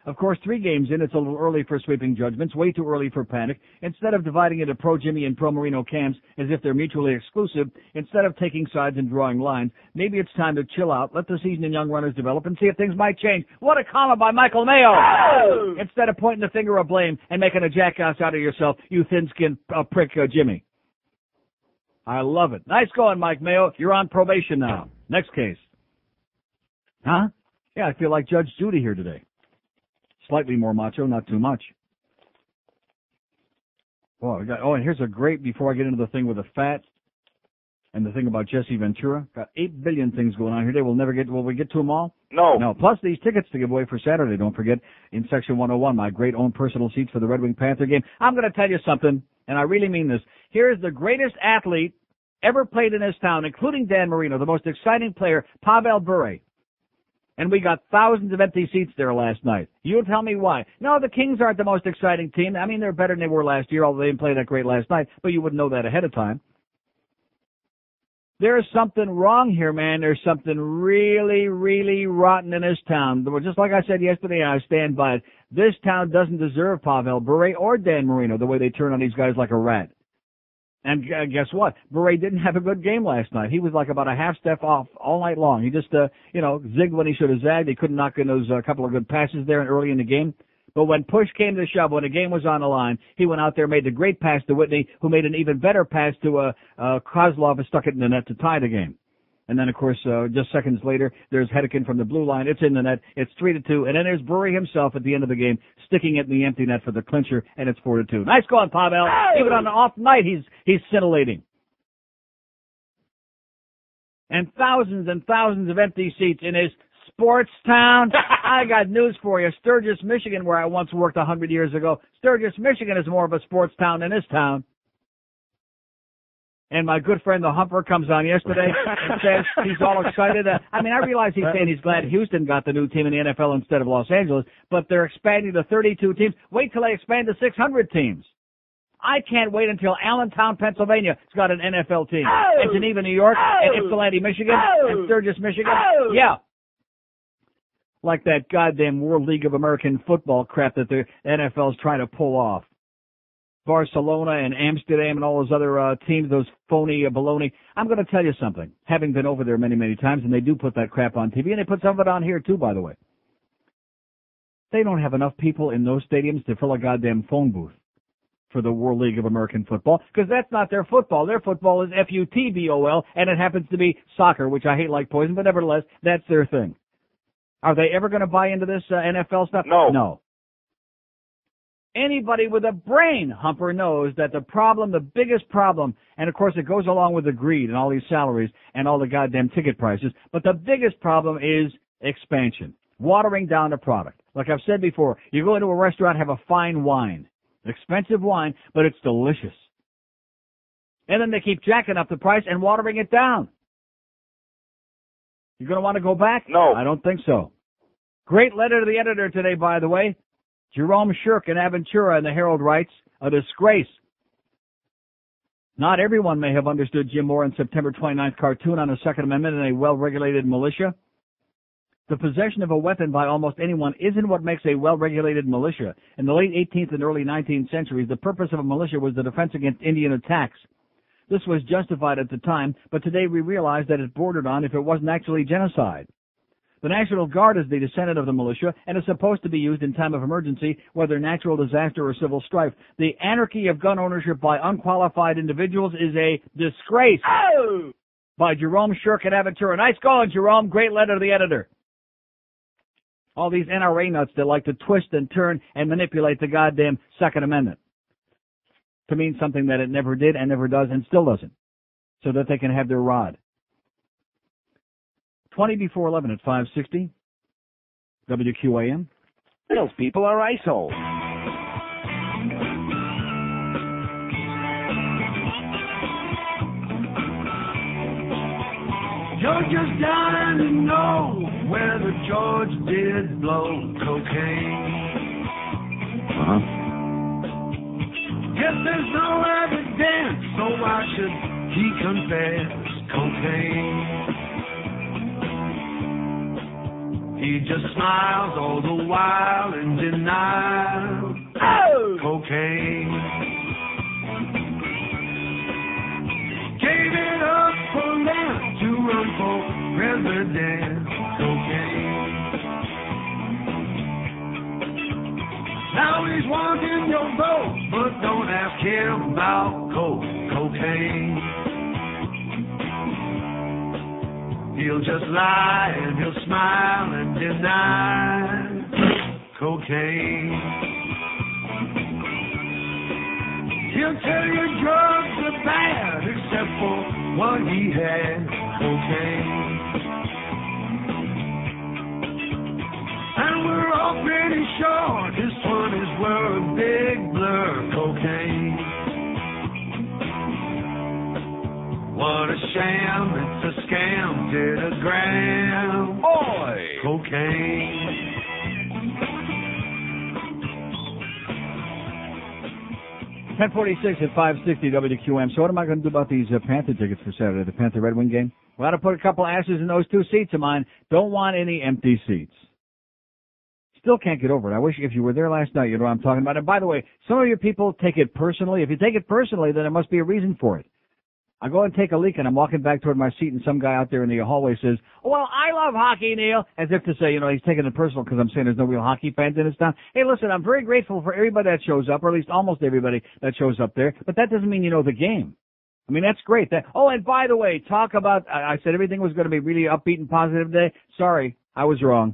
Of course, 3 games in, it's a little early for sweeping judgments, way too early for panic. Instead of dividing into pro-Jimmy and pro-Marino camps as if they're mutually exclusive, instead of taking sides and drawing lines, maybe it's time to chill out, let the season and young runners develop, and see if things might change. What a comment by Michael Mayo! Oh! Instead of pointing the finger of blame and making a jackass out of yourself, you thin-skinned prick Jimmy. I love it. Nice going, Mike Mayo. You're on probation now. Next case. Huh? Yeah, I feel like Judge Judy here today. Slightly more macho, not too much. And here's a great, before I get into the thing with the fat and the thing about Jesse Ventura. Got 8 billion things going on here today. Will we get to them all? No. Plus these tickets to give away for Saturday, don't forget, in Section 101, my great own personal seats for the Red Wing Panther game. I'm going to tell you something, and I really mean this. Here is the greatest athlete ever played in this town, including Dan Marino, the most exciting player, Pavel Bure. And we got thousands of empty seats there last night. You tell me why. No, the Kings aren't the most exciting team. I mean, they're better than they were last year, although they didn't play that great last night, but you wouldn't know that ahead of time. There's something wrong here, man. There's something really, really rotten in this town. Just like I said yesterday, and I stand by it. This town doesn't deserve Pavel Bure or Dan Marino the way they turn on these guys like a rat. And guess what? Bure didn't have a good game last night. He was like about a half step off all night long. He just, zigged when he should have zagged. He couldn't knock in those couple of good passes there early in the game. But when push came to shove, when the game was on the line, he went out there, made the great pass to Whitney, who made an even better pass to Kozlov and stuck it in the net to tie the game. And then, of course, just seconds later, there's Hedekin from the blue line. It's in the net. It's 3-2. And then there's Bure himself at the end of the game, sticking it in the empty net for the clincher, and it's 4-2. Nice going, Pavel. Hey! Even on an off night, he's scintillating. And thousands of empty seats in his sports town. I got news for you. Sturgis, Michigan, where I once worked 100 years ago. Sturgis, Michigan is more of a sports town than this town. And my good friend, the Humper, comes on yesterday and says he's all excited. I realize he's saying he's glad Houston got the new team in the NFL instead of Los Angeles, but they're expanding to 32 teams. Wait till they expand to 600 teams. I can't wait until Allentown, Pennsylvania has got an NFL team. And Geneva, New York, and Ypsilanti, Michigan, and Sturgis, Michigan. Yeah. Like that goddamn World League of American Football crap that the NFL's trying to pull off. Barcelona and Amsterdam and all those other teams, those phony baloney. I'm going to tell you something, having been over there many, many times, and they do put that crap on TV, and they put some of it on here too, by the way. They don't have enough people in those stadiums to fill a goddamn phone booth for the World League of American Football, because that's not their football. Their football is F-U-T-B-O-L, and it happens to be soccer, which I hate like poison, but nevertheless, that's their thing. Are they ever going to buy into this NFL stuff? No. Anybody with a brain, Humper, knows that the problem, the biggest problem, and of course it goes along with the greed and all these salaries and all the goddamn ticket prices, but the biggest problem is expansion, watering down the product. Like I've said before, you go into a restaurant, have a fine wine, expensive wine, but it's delicious. And then they keep jacking up the price and watering it down. You're going to want to go back? No. I don't think so. Great letter to the editor today, by the way. Jerome Shirk in Aventura in the Herald writes, a disgrace. Not everyone may have understood Jim Moore in September 29th cartoon on the Second Amendment in a well-regulated militia. The possession of a weapon by almost anyone isn't what makes a well-regulated militia. In the late 18th and early 19th centuries, the purpose of a militia was the defense against Indian attacks. This was justified at the time, but today we realize that it bordered on if it wasn't actually genocide. The National Guard is the descendant of the militia and is supposed to be used in time of emergency, whether natural disaster or civil strife. The anarchy of gun ownership by unqualified individuals is a disgrace. Oh! By Jerome Shirk at Aventura. Nice going, Jerome. Great letter to the editor. All these NRA nuts that like to twist and turn and manipulate the goddamn Second Amendment to mean something that it never did and never does and still doesn't, so that they can have their rod. 20 before 11 at 560. WQAM. Those people are ISO. Georgia's dying to know whether George did blow cocaine. Yes, there's no evidence, so why should he confess cocaine? He just smiles all the while and denies cocaine. Gave it up for them to run for president. Cocaine. Now he's wanting your vote, but don't ask him about cocaine. He'll just lie and he'll smile and deny cocaine. He'll tell you drugs are bad except for what he had, cocaine. And we're all pretty sure this one is worth a big blur, cocaine. What a sham, it's a scam, did a gram. Oi! Cocaine. .1046 at 560 WQAM. So what am I going to do about these Panther tickets for Saturday, the Panther-Red Wing game? Well, I got to put a couple asses in those two seats of mine. Don't want any empty seats. Still can't get over it. I wish if you were there last night, you know what I'm talking about. And by the way, some of you people take it personally. If you take it personally, then there must be a reason for it. I go and take a leak, and I'm walking back toward my seat, and some guy out there in the hallway says, well, I love hockey, Neil, as if to say, you know, he's taking it personal because I'm saying there's no real hockey fans in this town. Hey, listen, I'm very grateful for everybody that shows up, or at least almost everybody that shows up there, but that doesn't mean you know the game. I mean, that's great. And by the way, talk about, I said everything was going to be really upbeat and positive today. Sorry, I was wrong.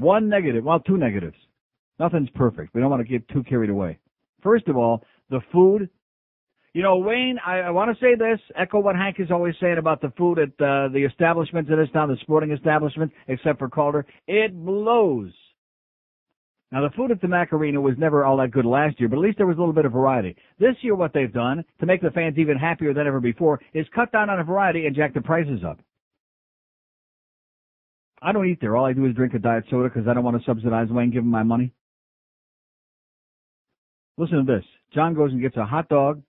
One negative, well, two negatives. Nothing's perfect. We don't want to get too carried away. First of all, the food. You know, Wayne, I want to say this, echo what Hank is always saying about the food at the establishments in this town, the sporting establishments, except for Calder. It blows. Now, the food at the Macarena was never all that good last year, but at least there was a little bit of variety. This year, what they've done, to make the fans even happier than ever before, is cut down on a variety and jack the prices up. I don't eat there. All I do is drink a diet soda because I don't want to subsidize Wayne, give him my money. Listen to this. John goes and gets a hot dog,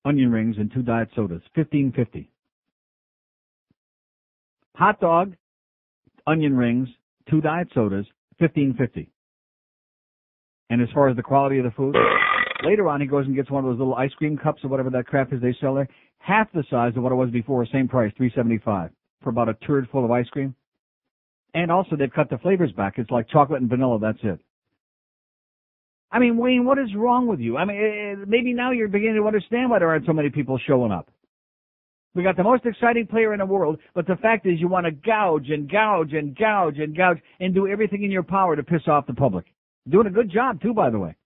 onion rings, and 2 diet sodas. $15.50. Hot dog, onion rings, 2 diet sodas, $15.50. And as far as the quality of the food, later on he goes and gets one of those little ice cream cups or whatever that crap is they sell there. Half the size of what it was before, same price, $3.75 for about a turd full of ice cream. And also they've cut the flavors back. It's like chocolate and vanilla, that's it. I mean, Wayne, what is wrong with you? I mean, maybe now you're beginning to understand why there aren't so many people showing up. We got the most exciting player in the world, but the fact is you want to gouge and gouge and gouge and gouge and do everything in your power to piss off the public. Doing a good job, too, by the way.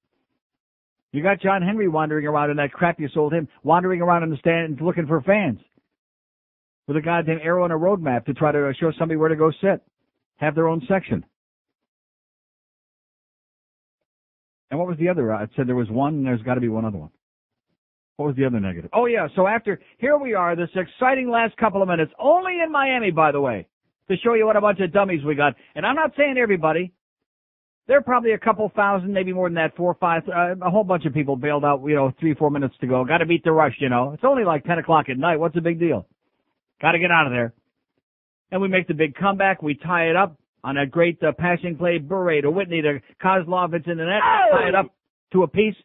You got John Henry wandering around in that crap you sold him, wandering around in the stands looking for fans with a goddamn arrow and a road map to try to show somebody where to go sit, have their own section. And what was the other? It said there was one, and there's got to be one other one. What was the other negative? Oh, yeah, so here we are, this exciting last couple of minutes, only in Miami, by the way, to show you what a bunch of dummies we got. And I'm not saying everybody. There are probably a couple thousand, maybe more than that, 4 or 5, a whole bunch of people bailed out, 3 or 4 minutes to go. Got to beat the rush, It's only like 10 o'clock at night. What's the big deal? Got to get out of there. And we make the big comeback. We tie it up on a great passing play. Bure to Whitney to Kozlov. It's in the net. Tie it up to a piece.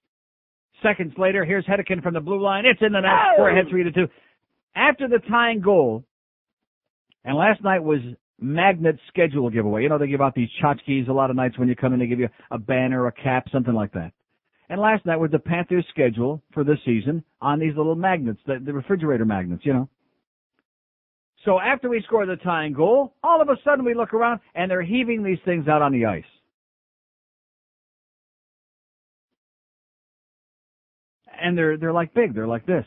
Seconds later, here's Hedeken from the blue line. It's in the net. We're ahead 3-2. After the tying goal, and last night was magnet schedule giveaway. They give out these tchotchkes a lot of nights when you come in. They give you a banner, a cap, something like that. And last night was the Panthers schedule for this season on these little magnets, the refrigerator magnets, So after we score the tying goal, all of a sudden we look around and they're heaving these things out on the ice. And they're like big. They're like this.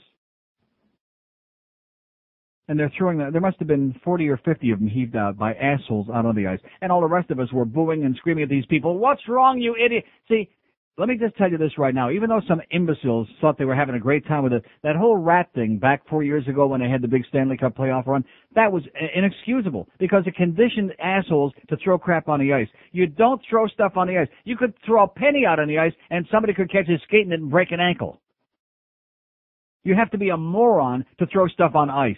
And they're throwing there must have been 40 or 50 of them heaved out by assholes out on the ice. And all the rest of us were booing and screaming at these people. What's wrong, you idiot? See, let me just tell you this right now. Even though some imbeciles thought they were having a great time with it, that whole rat thing back 4 years ago when they had the big Stanley Cup playoff run, that was inexcusable because it conditioned assholes to throw crap on the ice. You don't throw stuff on the ice. You could throw a penny out on the ice and somebody could catch his skating it and break an ankle. You have to be a moron to throw stuff on ice.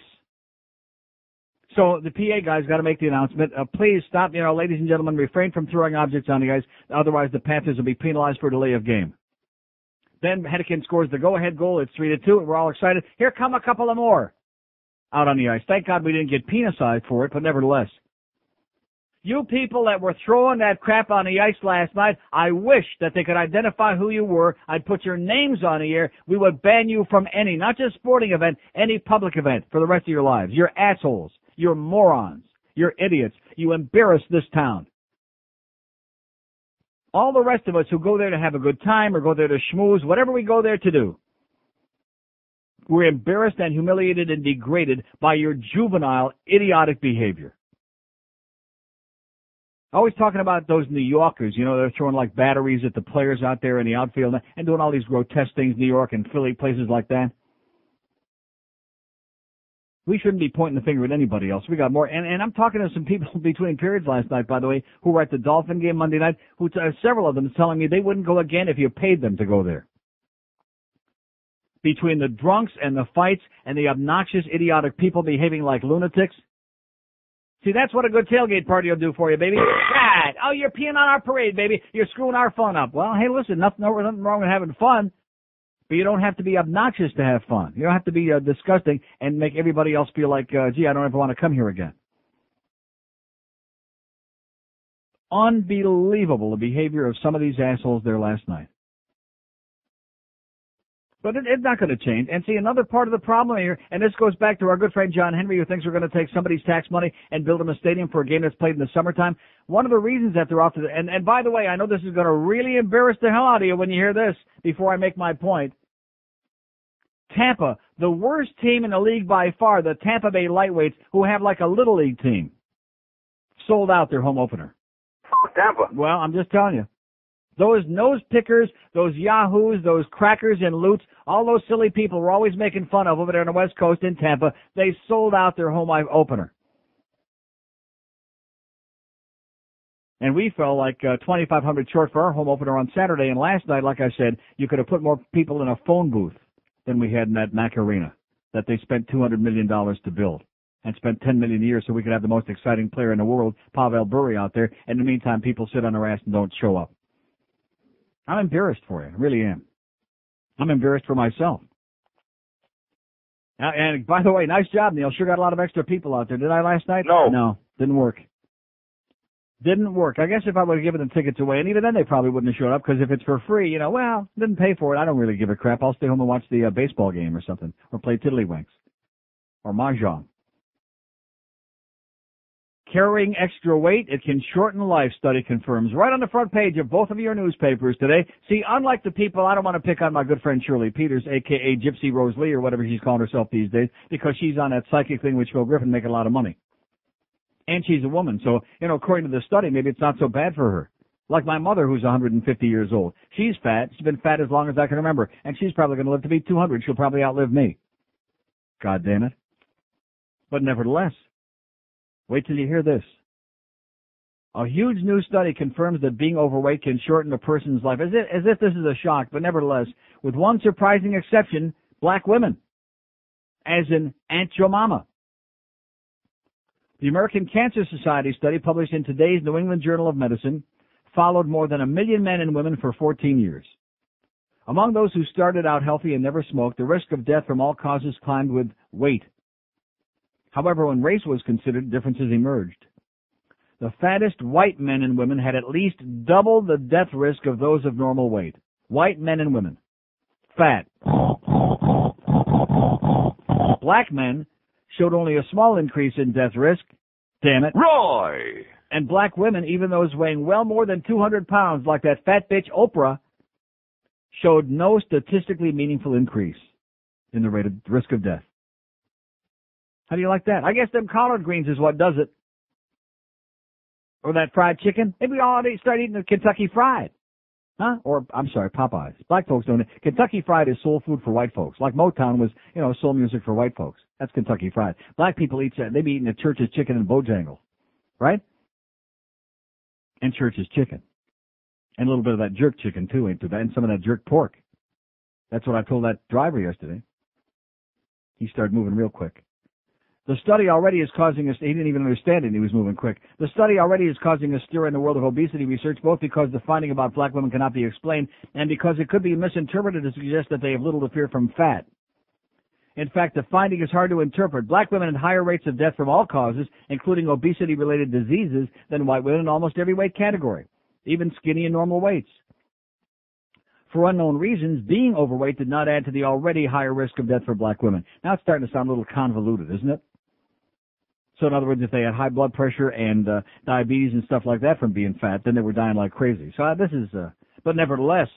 So the PA guy's got to make the announcement. Please stop, ladies and gentlemen, refrain from throwing objects on the ice. Otherwise, the Panthers will be penalized for delay of game. Then Hedeken scores the go-ahead goal. It's 3-2, and we're all excited. Here come a couple of more out on the ice. Thank God we didn't get penalized for it, but nevertheless. You people that were throwing that crap on the ice last night, I wish that they could identify who you were. I'd put your names on the air. We would ban you from any, not just sporting event, any public event for the rest of your lives. You're assholes. You're morons. You're idiots. You embarrass this town. All the rest of us who go there to have a good time or go there to schmooze, whatever we go there to do, we're embarrassed and humiliated and degraded by your juvenile, idiotic behavior. Always talking about those New Yorkers, they're throwing like batteries at the players out there in the outfield and doing all these grotesque things, New York and Philly, places like that. We shouldn't be pointing the finger at anybody else. We got more. And I'm talking to some people between periods last night, by the way, who were at the Dolphin game Monday night, several of them telling me they wouldn't go again if you paid them to go there. Between the drunks and the fights and the obnoxious, idiotic people behaving like lunatics. See, that's what a good tailgate party will do for you, baby. Right. Oh, you're peeing on our parade, baby. You're screwing our fun up. Well, hey, listen, nothing wrong with having fun. But you don't have to be obnoxious to have fun. You don't have to be disgusting and make everybody else feel like, gee, I don't ever want to come here again. Unbelievable, the behavior of some of these assholes there last night. But it's not going to change. And see, another part of the problem here, and this goes back to our good friend John Henry, who thinks we're going to take somebody's tax money and build him a stadium for a game that's played in the summertime. One of the reasons that they're off to and by the way, I know this is going to really embarrass the hell out of you when you hear this before I make my point. Tampa, the worst team in the league by far, the Tampa Bay Lightweights, who have like a little league team, sold out their home opener. Tampa. Well, I'm just telling you. Those nose pickers, those yahoos, those crackers and loots, all those silly people we're always making fun of over there on the West Coast in Tampa, they sold out their home opener. And we fell like 2,500 short for our home opener on Saturday. And last night, like I said, you could have put more people in a phone booth than we had in that Mac Arena that they spent $200 million to build and spent $10 million a year so we could have the most exciting player in the world, Pavel Bure, out there. And in the meantime, people sit on their ass and don't show up. I'm embarrassed for you. I really am. I'm embarrassed for myself. And by the way, nice job, Neil. Sure got a lot of extra people out there. Did I last night? No, didn't work. Didn't work. I guess if I would have given them tickets away, and even then they probably wouldn't have showed up, because if it's for free, didn't pay for it. I don't really give a crap. I'll stay home and watch the baseball game or something, or play tiddlywinks, or mahjong. Carrying extra weight, it can shorten life, study confirms. Right on the front page of both of your newspapers today. See, unlike the people, I don't want to pick on my good friend Shirley Peters, a.k.a. Gypsy Rose Lee, or whatever she's calling herself these days, because she's on that psychic thing with Joe Griffin making a lot of money. And she's a woman, so, according to the study, maybe it's not so bad for her. Like my mother, who's 150 years old. She's fat. She's been fat as long as I can remember. And she's probably going to live to be 200. She'll probably outlive me. God damn it. But nevertheless, wait till you hear this. A huge new study confirms that being overweight can shorten a person's life. As if this is a shock, but nevertheless, with one surprising exception, black women. As in Aunt Your Mama. The American Cancer Society study, published in today's New England Journal of Medicine, followed more than 1 million men and women for 14 years. Among those who started out healthy and never smoked, the risk of death from all causes climbed with weight. However, when race was considered, differences emerged. The fattest white men and women had at least double the death risk of those of normal weight. White men and women. Fat. Black men showed only a small increase in death risk. Damn it. Roy! And black women, even those weighing well more than 200 pounds, like that fat bitch Oprah, showed no statistically meaningful increase in the rate of risk of death. How do you like that? I guess them collard greens is what does it. Or that fried chicken. Maybe we all start eating the Kentucky Fried. Huh? Or, I'm sorry, Popeyes. Black folks don't. Kentucky Fried is soul food for white folks. Like Motown was, soul music for white folks. That's Kentucky Fried. Black people eat that. They be eating the Church's chicken and Bojangles. Right? And Church's chicken. And a little bit of that jerk chicken, too, ain't too bad. And some of that jerk pork. That's what I told that driver yesterday. He started moving real quick. The study already is causing us, he didn't even understand it, he was moving quick. The study already is causing a stir in the world of obesity research, both because the finding about black women cannot be explained, and because it could be misinterpreted to suggest that they have little to fear from fat. In fact, the finding is hard to interpret. Black women had higher rates of death from all causes, including obesity-related diseases, than white women in almost every weight category, even skinny and normal weights. For unknown reasons, being overweight did not add to the already higher risk of death for black women. Now it's starting to sound a little convoluted, isn't it? So in other words, if they had high blood pressure and diabetes and stuff like that from being fat, then they were dying like crazy. So this is, but nevertheless,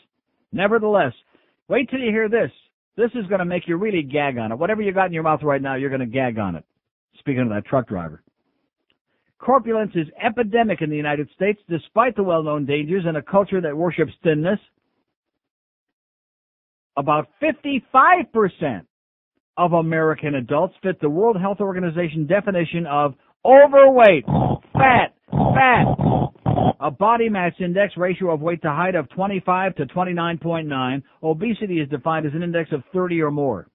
wait till you hear this. This is going to make you really gag on it. Whatever you got in your mouth right now, you're going to gag on it. Speaking of that truck driver. Corpulence is epidemic in the United States, despite the well-known dangers and a culture that worships thinness. About 55% of American adults fit the World Health Organization definition of overweight, fat, a body mass index ratio of weight to height of 25 to 29.9. Obesity is defined as an index of 30 or more.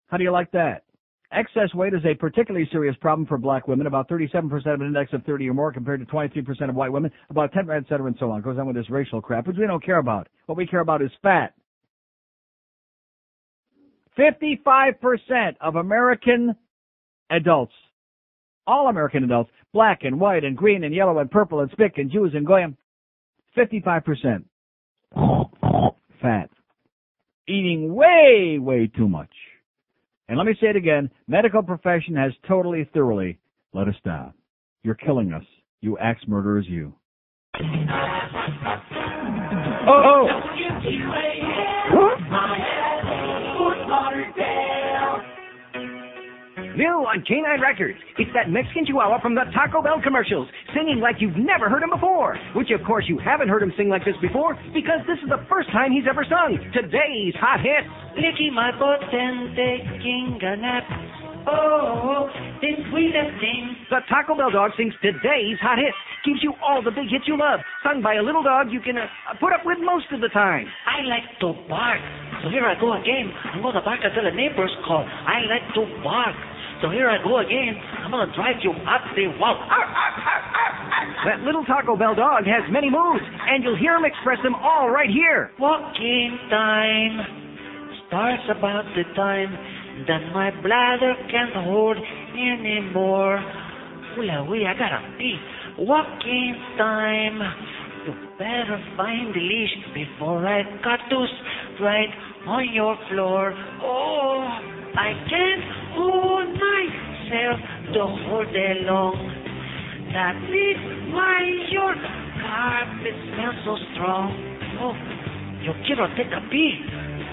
How do you like that? Excess weight is a particularly serious problem for black women, about 37% of an index of 30 or more compared to 23% of white women, about 10%, et cetera, and so on. It goes on with this racial crap, which we don't care about. What we care about is fat. 55% of American adults, all American adults, black and white and green and yellow and purple and spick and Jews and Goyim, 55% fat. Eating way, way too much. And let me say it again, medical profession has totally, thoroughly let us down. You're killing us. You axe murderers, you. Oh! New on K9 Records. It's that Mexican Chihuahua from the Taco Bell commercials, singing like you've never heard him before. Which, of course, you haven't heard him sing like this before, because this is the first time he's ever sung today's hot hit. Licky my potente king a nap. Oh, the sweetest thing. The Taco Bell dog sings today's hot hits. Gives you all the big hits you love. Sung by a little dog you can put up with most of the time. I like to bark. So here I go again. I'm going to bark until the neighbors call. I like to bark. So here I go again. I'm going to drive you up the wall. That little Taco Bell dog has many moods, and you'll hear him express them all right here. Walking time starts about the time that my bladder can't hold anymore. Hula-wee, I gotta pee. Walking time. You better find the leash before I cactus right on your floor. Oh, I can't hold myself the whole day long. That is why your carpet smells so strong. Oh, you quiero take a pee.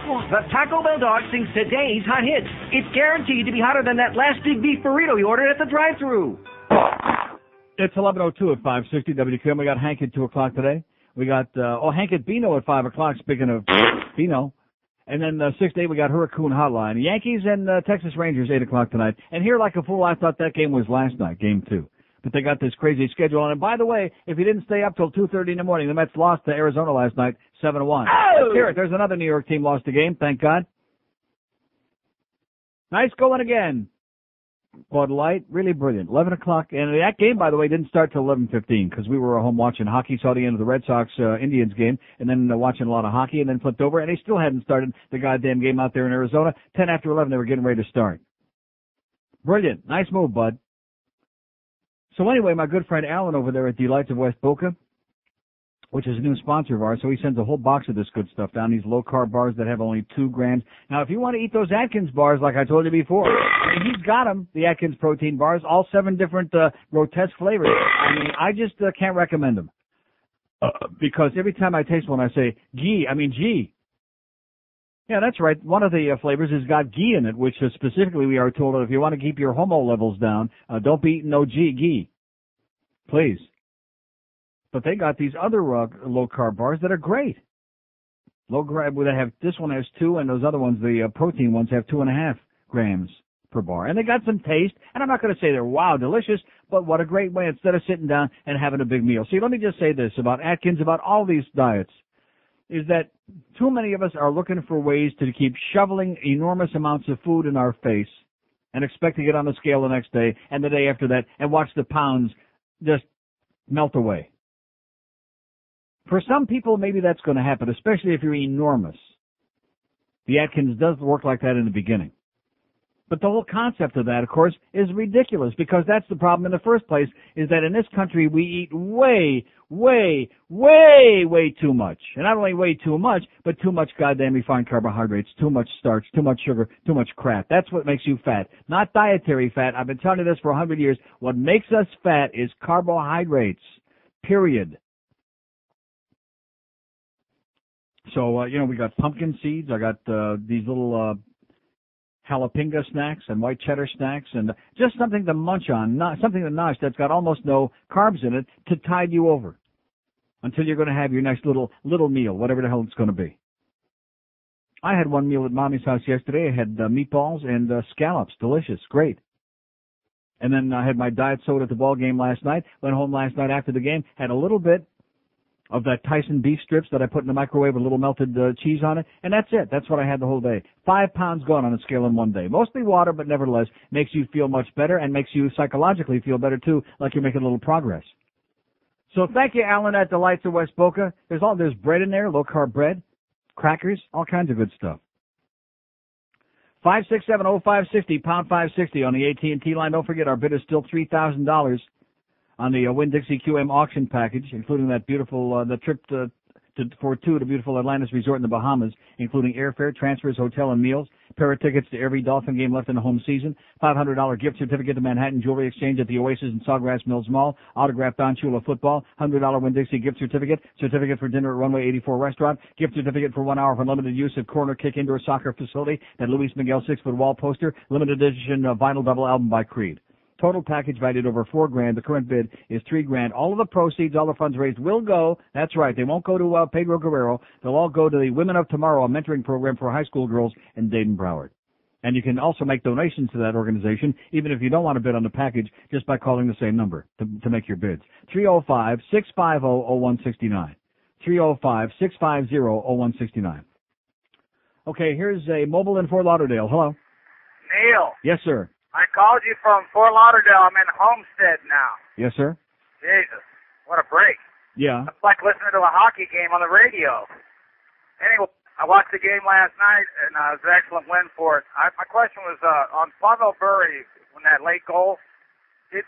The Taco Bell dog sings today's hot hits. It's guaranteed to be hotter than that last big beef burrito you ordered at the drive-thru. It's 11:02 at 560 WQAM. We got Hank at 2 o'clock today. We got, Hank at Beano at 5 o'clock, speaking of Beano. And then 6 to 8, we got Hurricane Hotline. Yankees and Texas Rangers, 8 o'clock tonight. And here, like a fool, I thought that game was last night, game 2. But they got this crazy schedule on. And by the way, if you didn't stay up till 2:30 in the morning, the Mets lost to Arizona last night, 7-1. Let's hear it. There's another New York team lost the game, thank God. Nice going again. Bud Light, really brilliant. 11 o'clock. And that game, by the way, didn't start till 11:15 because we were home watching hockey, saw the end of the Red Sox-Indians game, and then watching a lot of hockey, and then flipped over, and they still hadn't started the goddamn game out there in Arizona. 10 after 11, they were getting ready to start. Brilliant. Nice move, Bud. So anyway, my good friend Alan over there at Delights of West Boca, which is a new sponsor of ours, so he sends a whole box of this good stuff down, these low-carb bars that have only 2 grams. Now, if you want to eat those Atkins bars, like I told you before, I mean, he's got them, the Atkins protein bars, all 7 different grotesque flavors. I mean, I just can't recommend them. Because every time I taste one, I say, gee. Yeah, that's right. One of the flavors has got ghee in it, which specifically we are told that if you want to keep your homo levels down, don't be eating no ghee. Please. But they got these other low-carb bars that are great. This one has 2, and those other ones, the protein ones, have 2.5 grams per bar. And they got some taste, and I'm not going to say they're wow, delicious, but what a great way instead of sitting down and having a big meal. See, let me just say this about Atkins, about all these diets, is that too many of us are looking for ways to keep shoveling enormous amounts of food in our face and expect to get on the scale the next day and the day after that and watch the pounds just melt away. For some people, maybe that's going to happen, especially if you're enormous. The Atkins does work like that in the beginning. But the whole concept of that, of course, is ridiculous because that's the problem in the first place, is that in this country we eat way too much. And not only way too much, but too much goddamn refined carbohydrates, too much starch, too much sugar, too much crap. That's what makes you fat. Not dietary fat. I've been telling you this for 100 years. What makes us fat is carbohydrates. Period. So, we got pumpkin seeds. I got these little jalapeno snacks and white cheddar snacks and just something to munch on, something to nosh that's got almost no carbs in it to tide you over until you're going to have your next little meal, whatever the hell it's going to be. I had one meal at Mommy's house yesterday. I had meatballs and scallops. Delicious. Great. And then I had my diet soda at the ball game last night. Went home last night after the game, had a little bit of that Tyson beef strips that I put in the microwave with a little melted cheese on it, and that's it. That's what I had the whole day. 5 pounds gone on a scale in one day. Mostly water, but nevertheless makes you feel much better and makes you psychologically feel better, too, like you're making a little progress. So thank you, Alan, at Delights of West Boca. There's bread in there, low-carb bread, crackers, all kinds of good stuff. 5670560, pound 560 on the AT&T line. Don't forget, our bid is still $3,000. On the Winn-Dixie QM auction package, including that beautiful, the trip for 2 to beautiful Atlantis Resort in the Bahamas, including airfare, transfers, hotel, and meals, pair of tickets to every Dolphin game left in the home season, $500 gift certificate to Manhattan Jewelry Exchange at the Oasis in Sawgrass Mills Mall, autographed Don Shula football, $100 Winn-Dixie gift certificate for dinner at Runway 84 Restaurant, gift certificate for 1 hour for limited use at Corner Kick Indoor Soccer Facility, that Luis Miguel 6-foot wall poster, limited edition vinyl double album by Creed. Total package valued over $4,000. The current bid is $3,000. All of the proceeds, all the funds raised will go. That's right. They won't go to Pedro Guerrero. They'll all go to the Women of Tomorrow, a mentoring program for high school girls in Dayton, Broward. And you can also make donations to that organization, even if you don't want to bid on the package, just by calling the same number to make your bids. 305-650-0169. 305-650-0169. Okay, here's a mobile in Fort Lauderdale. Hello. Neil. Yes, sir. I called you from Fort Lauderdale. I'm in Homestead now. Yes, sir. Jesus, what a break. Yeah. It's like listening to a hockey game on the radio. Anyway, I watched the game last night, and it was an excellent win for us. My question was on Pavel Bure, when that late goal, they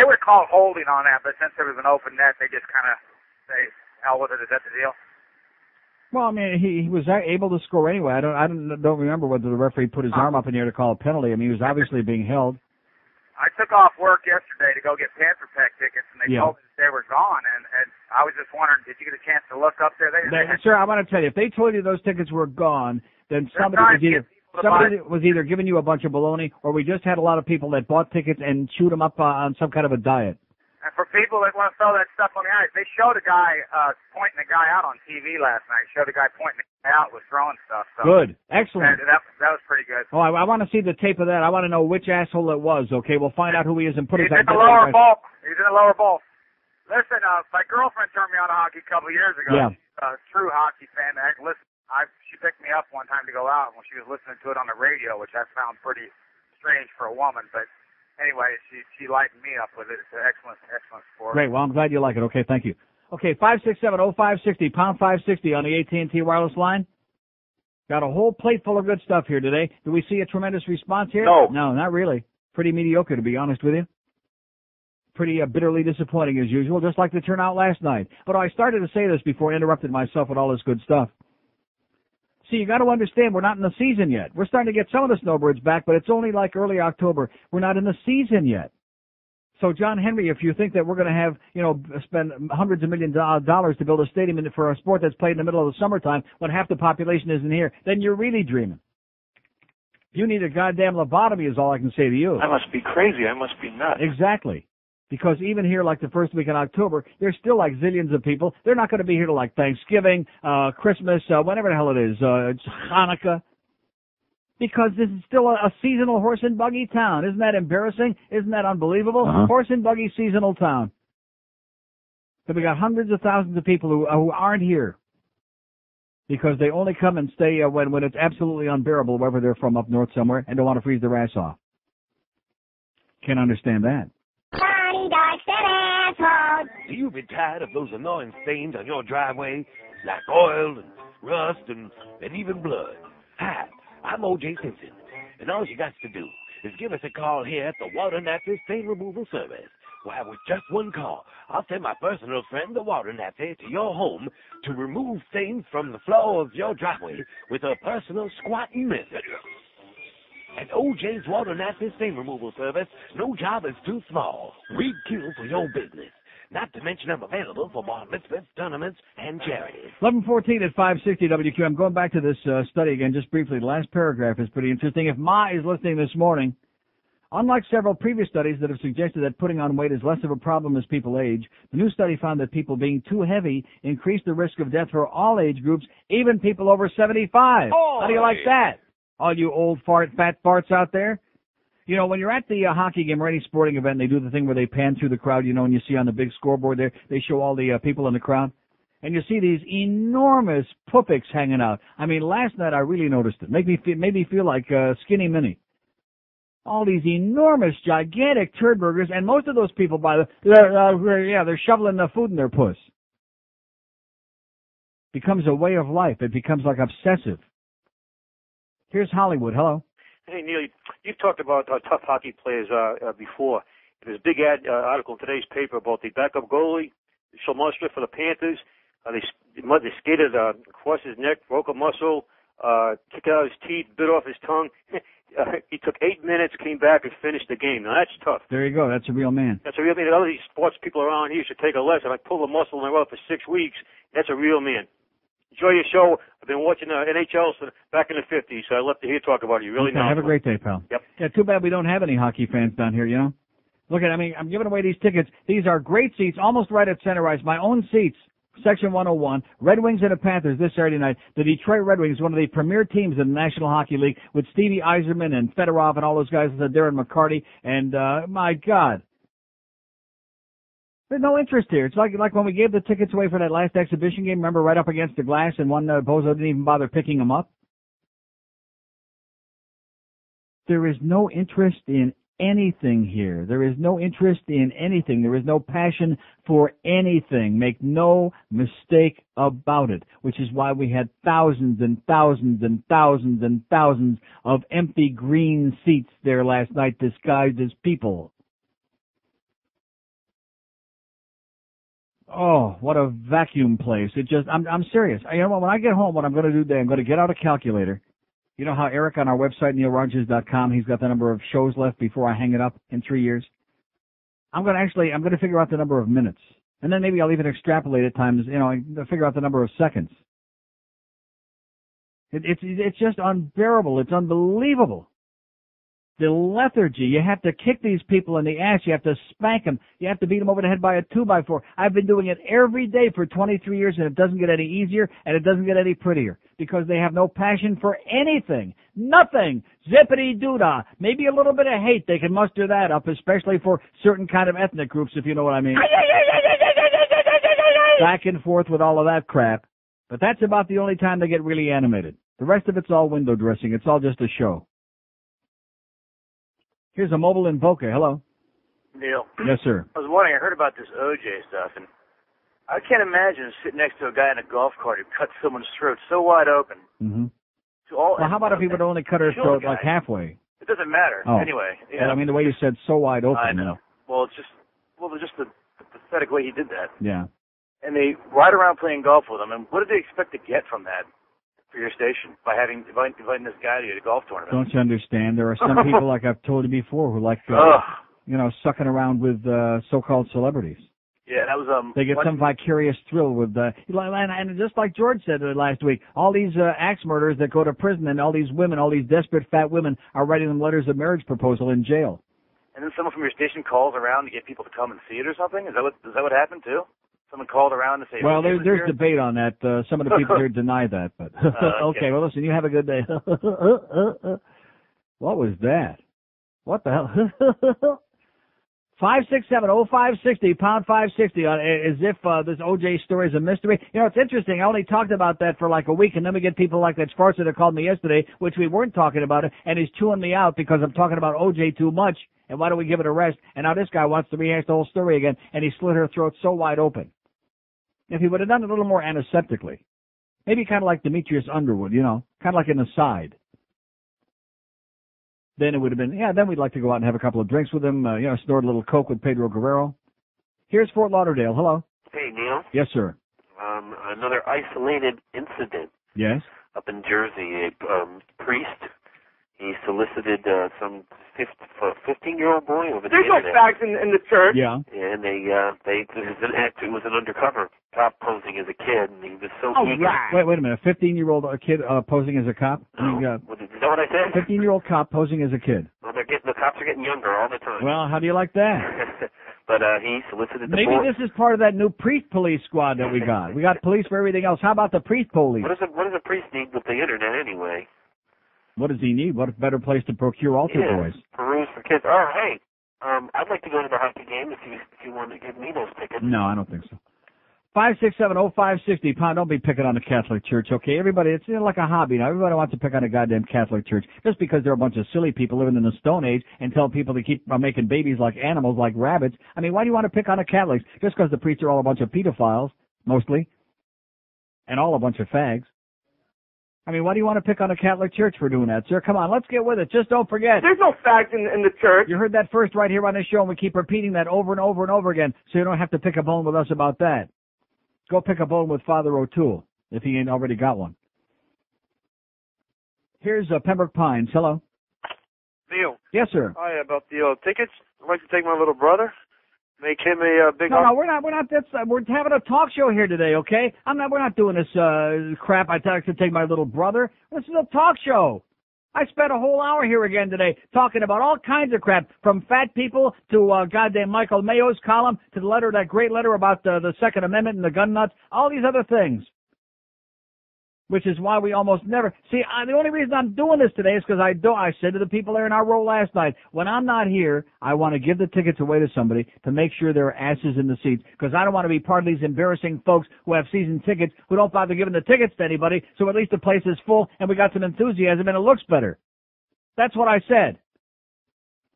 would call holding on that, but since there was an open net, they just kind of say, hell with it, is that the deal? Well, I mean, he was able to score anyway. I don't remember whether the referee put his arm up in the air to call a penalty. I mean, he was obviously being held. I took off work yesterday to go get Panther Pack tickets, and they told me that they were gone. And I was just wondering, did you get a chance to look up there? Sir, I want to tell you, if they told you those tickets were gone, then somebody was either giving you a bunch of baloney, or we just had a lot of people that bought tickets and chewed them up on some kind of a diet. And for people that want to throw that stuff on the ice, they showed a guy pointing a guy out on TV last night. Showed a guy pointing a guy out with throwing stuff. So good. Excellent. That was pretty good. Oh, I want to see the tape of that. I want to know which asshole it was, okay? We'll find out who he is and put He's his... in the lower bowl. He's in the lower bowl. Listen, my girlfriend turned me on to hockey a couple of years ago. Yeah. She's a true hockey fan. She picked me up one time to go out when she was listening to it on the radio, which I found pretty strange for a woman, but... Anyway, she lightened me up with it. It's an excellent sport. Great. Well, I'm glad you like it. Okay, thank you. Okay, 567-0560, pound 560 on the AT&T wireless line. Got a whole plate full of good stuff here today. Do we see a tremendous response here? No. No, not really. Pretty mediocre, to be honest with you. Pretty bitterly disappointing as usual, just like the turnout last night. But I started to say this before I interrupted myself with all this good stuff. See, you got to understand, we're not in the season yet. We're starting to get some of the snowbirds back, but it's only like early October. We're not in the season yet. So, John Henry, if you think that we're going to have, spend hundreds of millions of dollars to build a stadium for a sport that's played in the middle of the summertime when half the population isn't here, then you're really dreaming. You need a goddamn lobotomy is all I can say to you. I must be crazy. I must be nuts. Exactly. Because even here, like the first week in October, there's still like zillions of people. They're not going to be here till like Thanksgiving, Christmas, whatever the hell it is, it's Hanukkah. Because this is still a seasonal horse and buggy town. Isn't that embarrassing? Isn't that unbelievable? Uh-huh. Horse and buggy seasonal town. But we got hundreds of thousands of people who aren't here. Because they only come and stay when it's absolutely unbearable, wherever they're from up north somewhere, and don't want to freeze their ass off. Can't understand that. Do you be tired of those annoying stains on your driveway, like oil and rust and even blood? Hi, I'm O.J. Simpson, and all you got to do is give us a call here at the Water Nazi Stain Removal Service. Why, with just one call, I'll send my personal friend, the Water Nazi, to your home to remove stains from the floor of your driveway with a personal squatting method. At OJ's Water Nazi Stain Removal Service, no job is too small. We'd kill for your business. Not to mention I'm available for bar mitzvahs, tournaments, and charities. 11:14 at 560 WQAM. Going back to this study again, just briefly. The last paragraph is pretty interesting. If Ma is listening this morning, unlike several previous studies that have suggested that putting on weight is less of a problem as people age, the new study found that people being too heavy increased the risk of death for all age groups, even people over 75. Oh, how do you like that? All you old fat farts out there. You know, when you're at the hockey game or any sporting event, they do the thing where they pan through the crowd, and you see on the big scoreboard there, they show all the people in the crowd. And you see these enormous puppiks hanging out. I mean, last night I really noticed it. Made me feel like Skinny Minnie. All these enormous, gigantic turd burgers, and most of those people, they're shoveling the food in their puss. Becomes a way of life. It becomes like obsessive. Here's Hollywood. Hello. Hey, Neil, you've talked about tough hockey players before. There's a big article in today's paper about the backup goalie, Shalmustra for the Panthers. They skated across his neck, broke a muscle, kicked out his teeth, bit off his tongue. He took 8 minutes, came back, and finished the game. Now, that's tough. There you go. That's a real man. That's a real man. All these sports people around here should take a lesson. I pulled a muscle in my rub for 6 weeks. That's a real man. Enjoy your show. I've been watching NHL back in the 50s, so I love to hear talk about you. Really nice. Have a great day, pal. Yep. Yeah, too bad we don't have any hockey fans down here, Look at, I'm giving away these tickets. These are great seats, almost right at center ice. My own seats. Section 101, Red Wings and the Panthers this Saturday night. The Detroit Red Wings, one of the premier teams in the National Hockey League, with Stevie Yzerman and Fedorov and all those guys, Darren McCarty, and my God. There's no interest here. It's like when we gave the tickets away for that last exhibition game, remember, right up against the glass, and one bozo didn't even bother picking them up. There is no interest in anything here. There is no interest in anything. There is no passion for anything. Make no mistake about it, which is why we had thousands and thousands and thousands and thousands of empty green seats there last night disguised as people. Oh, what a vacuum place. I'm serious. You know what, when I get home, what I'm going to do today, I'm going to get out a calculator. You know how Eric on our website, neilrogers.com, he's got the number of shows left before I hang it up in 3 years? I'm going to figure out the number of minutes. And then maybe I'll even extrapolate it times, figure out the number of seconds. It's just unbearable. It's unbelievable. The lethargy. You have to kick these people in the ass. You have to spank them. You have to beat them over the head by a 2x4. I've been doing it every day for 23 years, and it doesn't get any easier, and it doesn't get any prettier, because they have no passion for anything. Nothing. Zippity-doo-dah. Maybe a little bit of hate. They can muster that up, especially for certain kind of ethnic groups, if you know what I mean. Back and forth with all of that crap. But that's about the only time they get really animated. The rest of it's all window dressing. It's all just a show. Here's a mobile in Boca. Hello. Neil. Yes, sir. I was wondering, I heard about this OJ stuff, and I can't imagine sitting next to a guy in a golf cart who cut someone's throat so wide open. Mm-hmm. Well, how about if he would only cut her throat like halfway? It doesn't matter. Oh. Anyway. I mean, the way you said so wide open. I know. Well, it's just the pathetic way he did that. Yeah. And they ride around playing golf with him, and what did they expect to get from that for your station by inviting this guy to a golf tournament? Don't you understand? There are some people, like I've told you before, who like, sucking around with so-called celebrities. Yeah, that was They get some vicarious thrill with and just like George said last week, all these axe murderers that go to prison, and all these women, all these desperate fat women, are writing them letters of marriage proposal in jail. And then someone from your station calls around to get people to come and see it or something? Is that what happened too? Someone called around to say, well, there's debate on that. Some of the people here deny that, but okay. Well, listen, you have a good day. What was that? What the hell? 567-0560, pound 560, as if this OJ story is a mystery. You know, it's interesting. I only talked about that for like a week, and then we get people like that sparse that called me yesterday, which we weren't talking about it, and he's chewing me out because I'm talking about OJ too much, and why don't we give it a rest? And now this guy wants to rehash the whole story again, and he slit her throat so wide open. If he would have done it a little more antiseptically, maybe kind of like Demetrius Underwood, kind of like an aside, then it would have been, then we'd like to go out and have a couple of drinks with him, snort a little Coke with Pedro Guerrero. Here's Fort Lauderdale. Hello. Hey, Neil. Yes, sir. Another isolated incident. Yes. Up in Jersey, a priest, he solicited some 15-year-old boy over the There's internet. no facts in the church. Yeah. And it was an undercover cop posing as a kid, and he was so eager. Right. Wait a minute. A 15-year-old kid posing as a cop? Is that what I said? 15-year-old cop posing as a kid. Well, the cops are getting younger all the time. Well, how do you like that? But he solicited the Maybe boy. this is part of that new priest police squad that we got. We got police for everything else. How about the priest police? What does a priest need with the internet anyway? What does he need? What a better place to procure altar boys? Peruse for kids. Oh, hey, I'd like to go to the hockey game if you want to give me those tickets. No, I don't think so. 567-0560, pound. Don't be picking on the Catholic Church, okay? Everybody, it's like a hobby now. Everybody wants to pick on a goddamn Catholic Church just because they're a bunch of silly people living in the Stone Age and tell people to keep making babies like animals, like rabbits. I mean, why do you want to pick on the Catholics? Just because the priests are all a bunch of pedophiles, mostly, and all a bunch of fags. I mean, why do you want to pick on the Catholic Church for doing that, sir? Come on, let's get with it. Just don't forget. There's no facts in the church. You heard that first right here on this show, and we keep repeating that over and over and over again, so you don't have to pick a bone with us about that. Go pick a bone with Father O'Toole, if he ain't already got one. Here's Pembroke Pines. Hello. Neil. Yes, sir. Hi, about the tickets. I'd like to take my little brother, make him a big... No, we're not. We're having a talk show here today, okay? We're not doing this crap. I like to take my little brother. This is a talk show. I spent a whole hour here again today talking about all kinds of crap, from fat people to goddamn Michael Mayo's column to the letter, that great letter about the Second Amendment and the gun nuts, all these other things. Which is why we almost never see. The only reason I'm doing this today is because I said to the people there in our row last night, when I'm not here, I want to give the tickets away to somebody to make sure there are asses in the seats, because I don't want to be part of these embarrassing folks who have season tickets who don't bother giving the tickets to anybody. So at least the place is full and we got some enthusiasm and it looks better. That's what I said.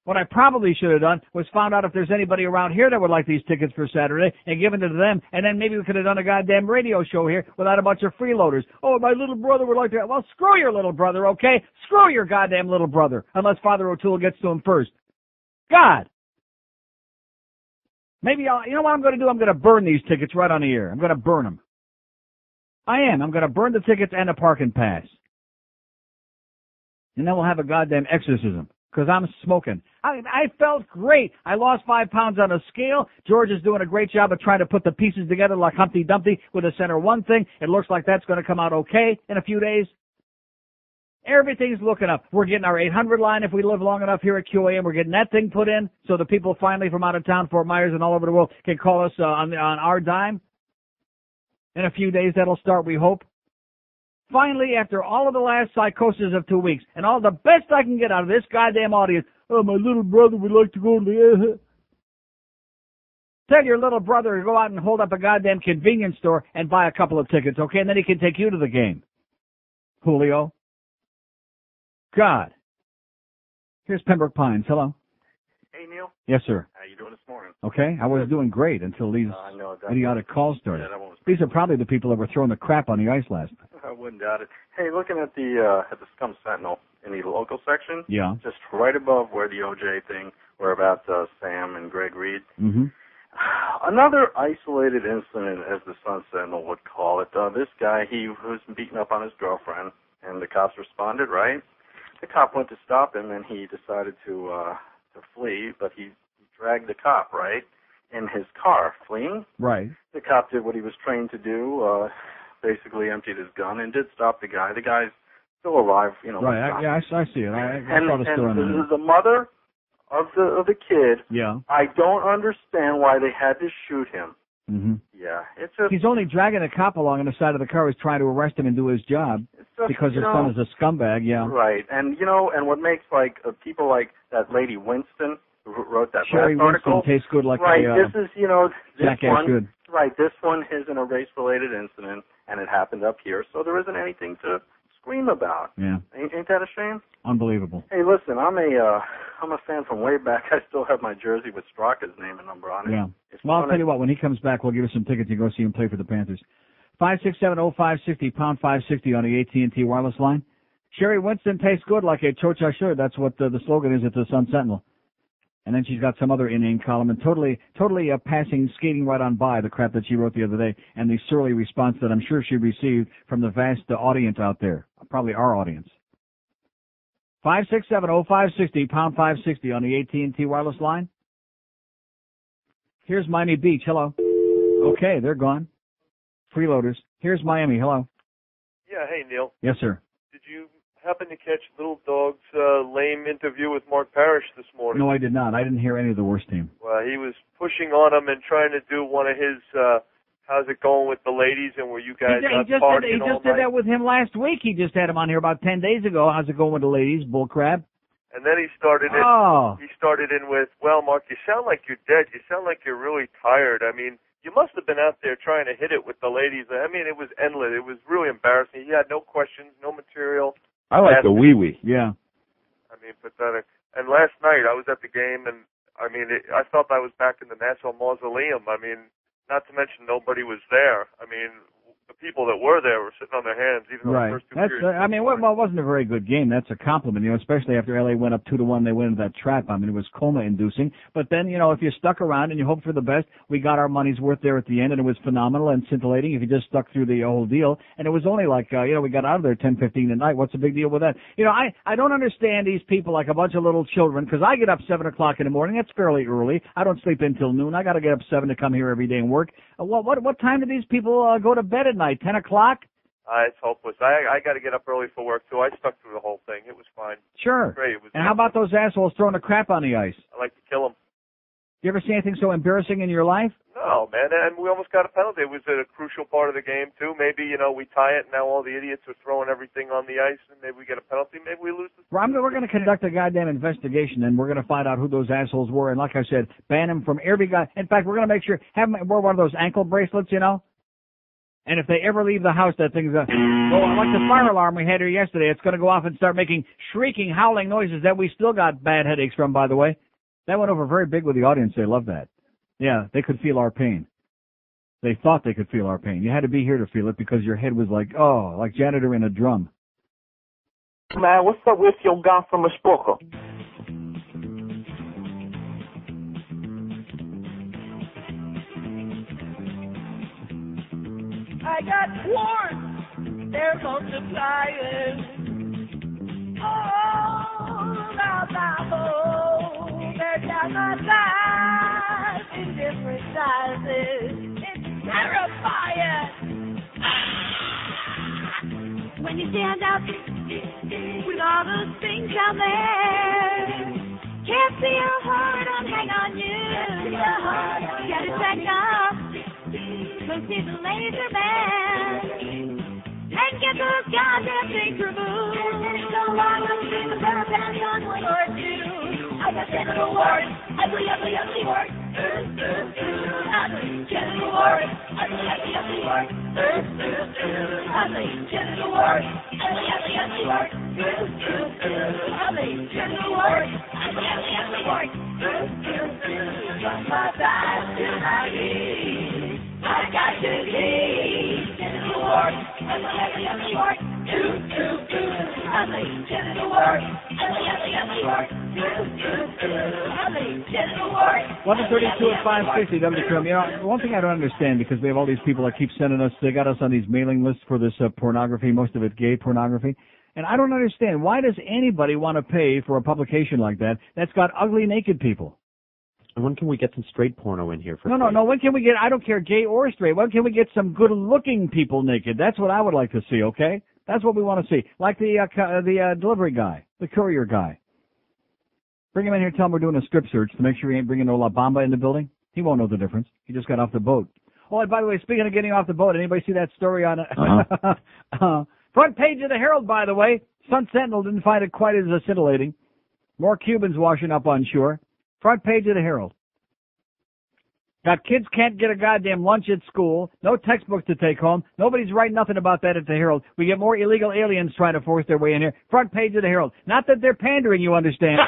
What I probably should have done was found out if there's anybody around here that would like these tickets for Saturday and given it to them, and then maybe we could have done a goddamn radio show here without a bunch of freeloaders. Oh, my little brother would like to. Well, screw your little brother, okay? Screw your goddamn little brother, unless Father O'Toole gets to him first. God. Maybe you know what I'm going to do? I'm going to burn these tickets right on the air. I'm going to burn them. I am. I'm going to burn the tickets and the parking pass. And then we'll have a goddamn exorcism. Because I'm smoking. I felt great. I lost 5 pounds on a scale. George is doing a great job of trying to put the pieces together like Humpty Dumpty with a center one thing. It looks like that's going to come out okay in a few days. Everything's looking up. We're getting our 800 line if we live long enough here at QAM. We're getting that thing put in so the people finally from out of town, Fort Myers and all over the world, can call us on our dime. In a few days that'll start, we hope. Finally, after all of the last psychosis of 2 weeks, and all the best I can get out of this goddamn audience, oh, my little brother would like to go to the... Tell your little brother to go out and hold up a goddamn convenience store and buy a couple of tickets, okay? And then he can take you to the game. Julio. God. Here's Pembroke Pines. Hello. Hey, Neil. Yes, sir. How you doing this morning? Okay. I was doing great until these idiotic calls started. These are probably the people that were throwing the crap on the ice last night. I wouldn't doubt it. Hey, looking at the Scum Sentinel in the local section, yeah, just right above where the OJ thing, where about Sam and Greg Reed. Mm-hmm. Another isolated incident, as the Sun Sentinel would call it. This guy, he was beaten up on his girlfriend, and the cops responded, right? The cop went to stop him, and he decided to flee, but he dragged the cop, right, in his car, fleeing. Right. The cop did what he was trained to do, basically emptied his gun and did stop the guy. The guy's still alive, you know. Right, I see it. I saw the story on the mother of the kid, yeah, I don't understand why they had to shoot him. Mm-hmm. Yeah, it's just... He's only dragging a cop along on the side of the car who's trying to arrest him and do his job because his son is a scumbag, yeah. Right, and and what makes, people like that lady Winston, who wrote that Sherry last article... Winston tastes good like right, a... this is, this jackass one... good. Right, this one isn't a race-related incident, and it happened up here, so there isn't anything to scream about. Yeah. Ain't that a shame? Unbelievable. Hey, listen, I'm a fan from way back. I still have my jersey with Straka's name and number on it. Yeah. Well, I'll tell you what, when he comes back, we'll give you some tickets to go see him play for the Panthers. 567-0560, pound 560 on the AT&T wireless line. Sherry Winston tastes good like a chocha should. That's what the slogan is at the Sun Sentinel. And then she's got some other inane column and totally passing, skating right on by the crap that she wrote the other day and the surly response that I'm sure she received from the vast audience out there, probably our audience. 567-0560, pound 560 on the AT&T wireless line. Here's Miami Beach. Hello. Okay, they're gone. Freeloaders. Here's Miami. Hello. Yeah, hey, Neil. Yes, sir. Did you happen to catch Little Dog's lame interview with Mark Parrish this morning? No, I did not. I didn't hear any of the worst team. Well, he was pushing on him and trying to do one of his, how's it going with the ladies and were you guys He just did that with him last week. He just had him on here about 10 days ago. How's it going with the ladies? Bull crap. And then he started in with, well, Mark, you sound like you're dead. You sound like you're really tired. I mean, you must have been out there trying to hit it with the ladies. I mean, it was endless. It was really embarrassing. He had no questions, no material. I like the wee-wee. Yeah. I mean, pathetic. And last night I was at the game, and I mean, I felt I was back in the National Mausoleum. I mean, not to mention nobody was there. I mean, the people that were there were sitting on their hands, even though the first two periods. I mean, well, it wasn't a very good game. That's a compliment, especially after LA went up 2-1. They went into that trap. I mean, it was coma-inducing. But then, if you stuck around and you hoped for the best, we got our money's worth there at the end, and it was phenomenal and scintillating if you just stuck through the whole deal. And it was only like, we got out of there 10:15 at night. What's the big deal with that? I don't understand these people like a bunch of little children, because I get up 7 o'clock in the morning. That's fairly early. I don't sleep until noon. I got to get up 7 to come here every day and work. What time do these people go to bed at night? 10 o'clock? It's hopeless. I got to get up early for work, too. I stuck through the whole thing. It was fine. Sure. Great. It was and how about those assholes throwing the crap on the ice? I like to kill them. You ever see anything so embarrassing in your life? No, man, and we almost got a penalty. It was a crucial part of the game, too. Maybe, we tie it, and now all the idiots are throwing everything on the ice, and maybe we get a penalty. Maybe we lose. We're going to conduct a goddamn investigation, and we're going to find out who those assholes were. And like I said, ban them from every guy. In fact, we're going to make sure, have them wear one of those ankle bracelets, And if they ever leave the house, that thing's like the fire alarm we had here yesterday. It's going to go off and start making shrieking, howling noises that we still got bad headaches from, by the way. That went over very big with the audience. They loved that. Yeah, they could feel our pain. They thought they could feel our pain. You had to be here to feel it because your head was like janitor in a drum. Man, what's up with your guy from a spoker? I got warts, they're multiplying. Oh, they're down my thighs in different sizes. It's terrifying. When you stand up with all those things out there, can't see a heart on hang on you. Get it checked up. Go see the laser man and get those goddamn things removed. So long, I'm seeing the better bounty on 1 or 2. I got genital warts, ugly warts. Ugly genital warts, ugly warts. Ugly genital warts, ugly warts. Ugly genital warts, ugly warts. From my thighs to my knees, I got to keep genital warts, ugly warts. Ugly genital warts, ugly warts. Ugly genital warts. 132 at 560 WQAM. One thing I don't understand, because we have all these people that keep sending us, they got us on these mailing lists for this pornography, most of it gay pornography. And I don't understand, why does anybody want to pay for a publication like that that's got ugly naked people? And when can we get some straight porno in here? No. When can we get, I don't care, gay or straight, when can we get some good-looking people naked? That's what I would like to see, okay? That's what we want to see. Like the delivery guy, the courier guy. Bring him in here, tell him we're doing a strip search to make sure he ain't bringing no La Bamba in the building. He won't know the difference. He just got off the boat. Oh, and by the way, speaking of getting off the boat, anybody see that story on front page of the Herald, by the way? Sun Sentinel didn't find it quite as scintillating. More Cubans washing up on shore. Front page of the Herald. Got kids can't get a goddamn lunch at school. No textbooks to take home. Nobody's writing nothing about that at the Herald. We get more illegal aliens trying to force their way in here. Front page of the Herald. Not that they're pandering, you understand.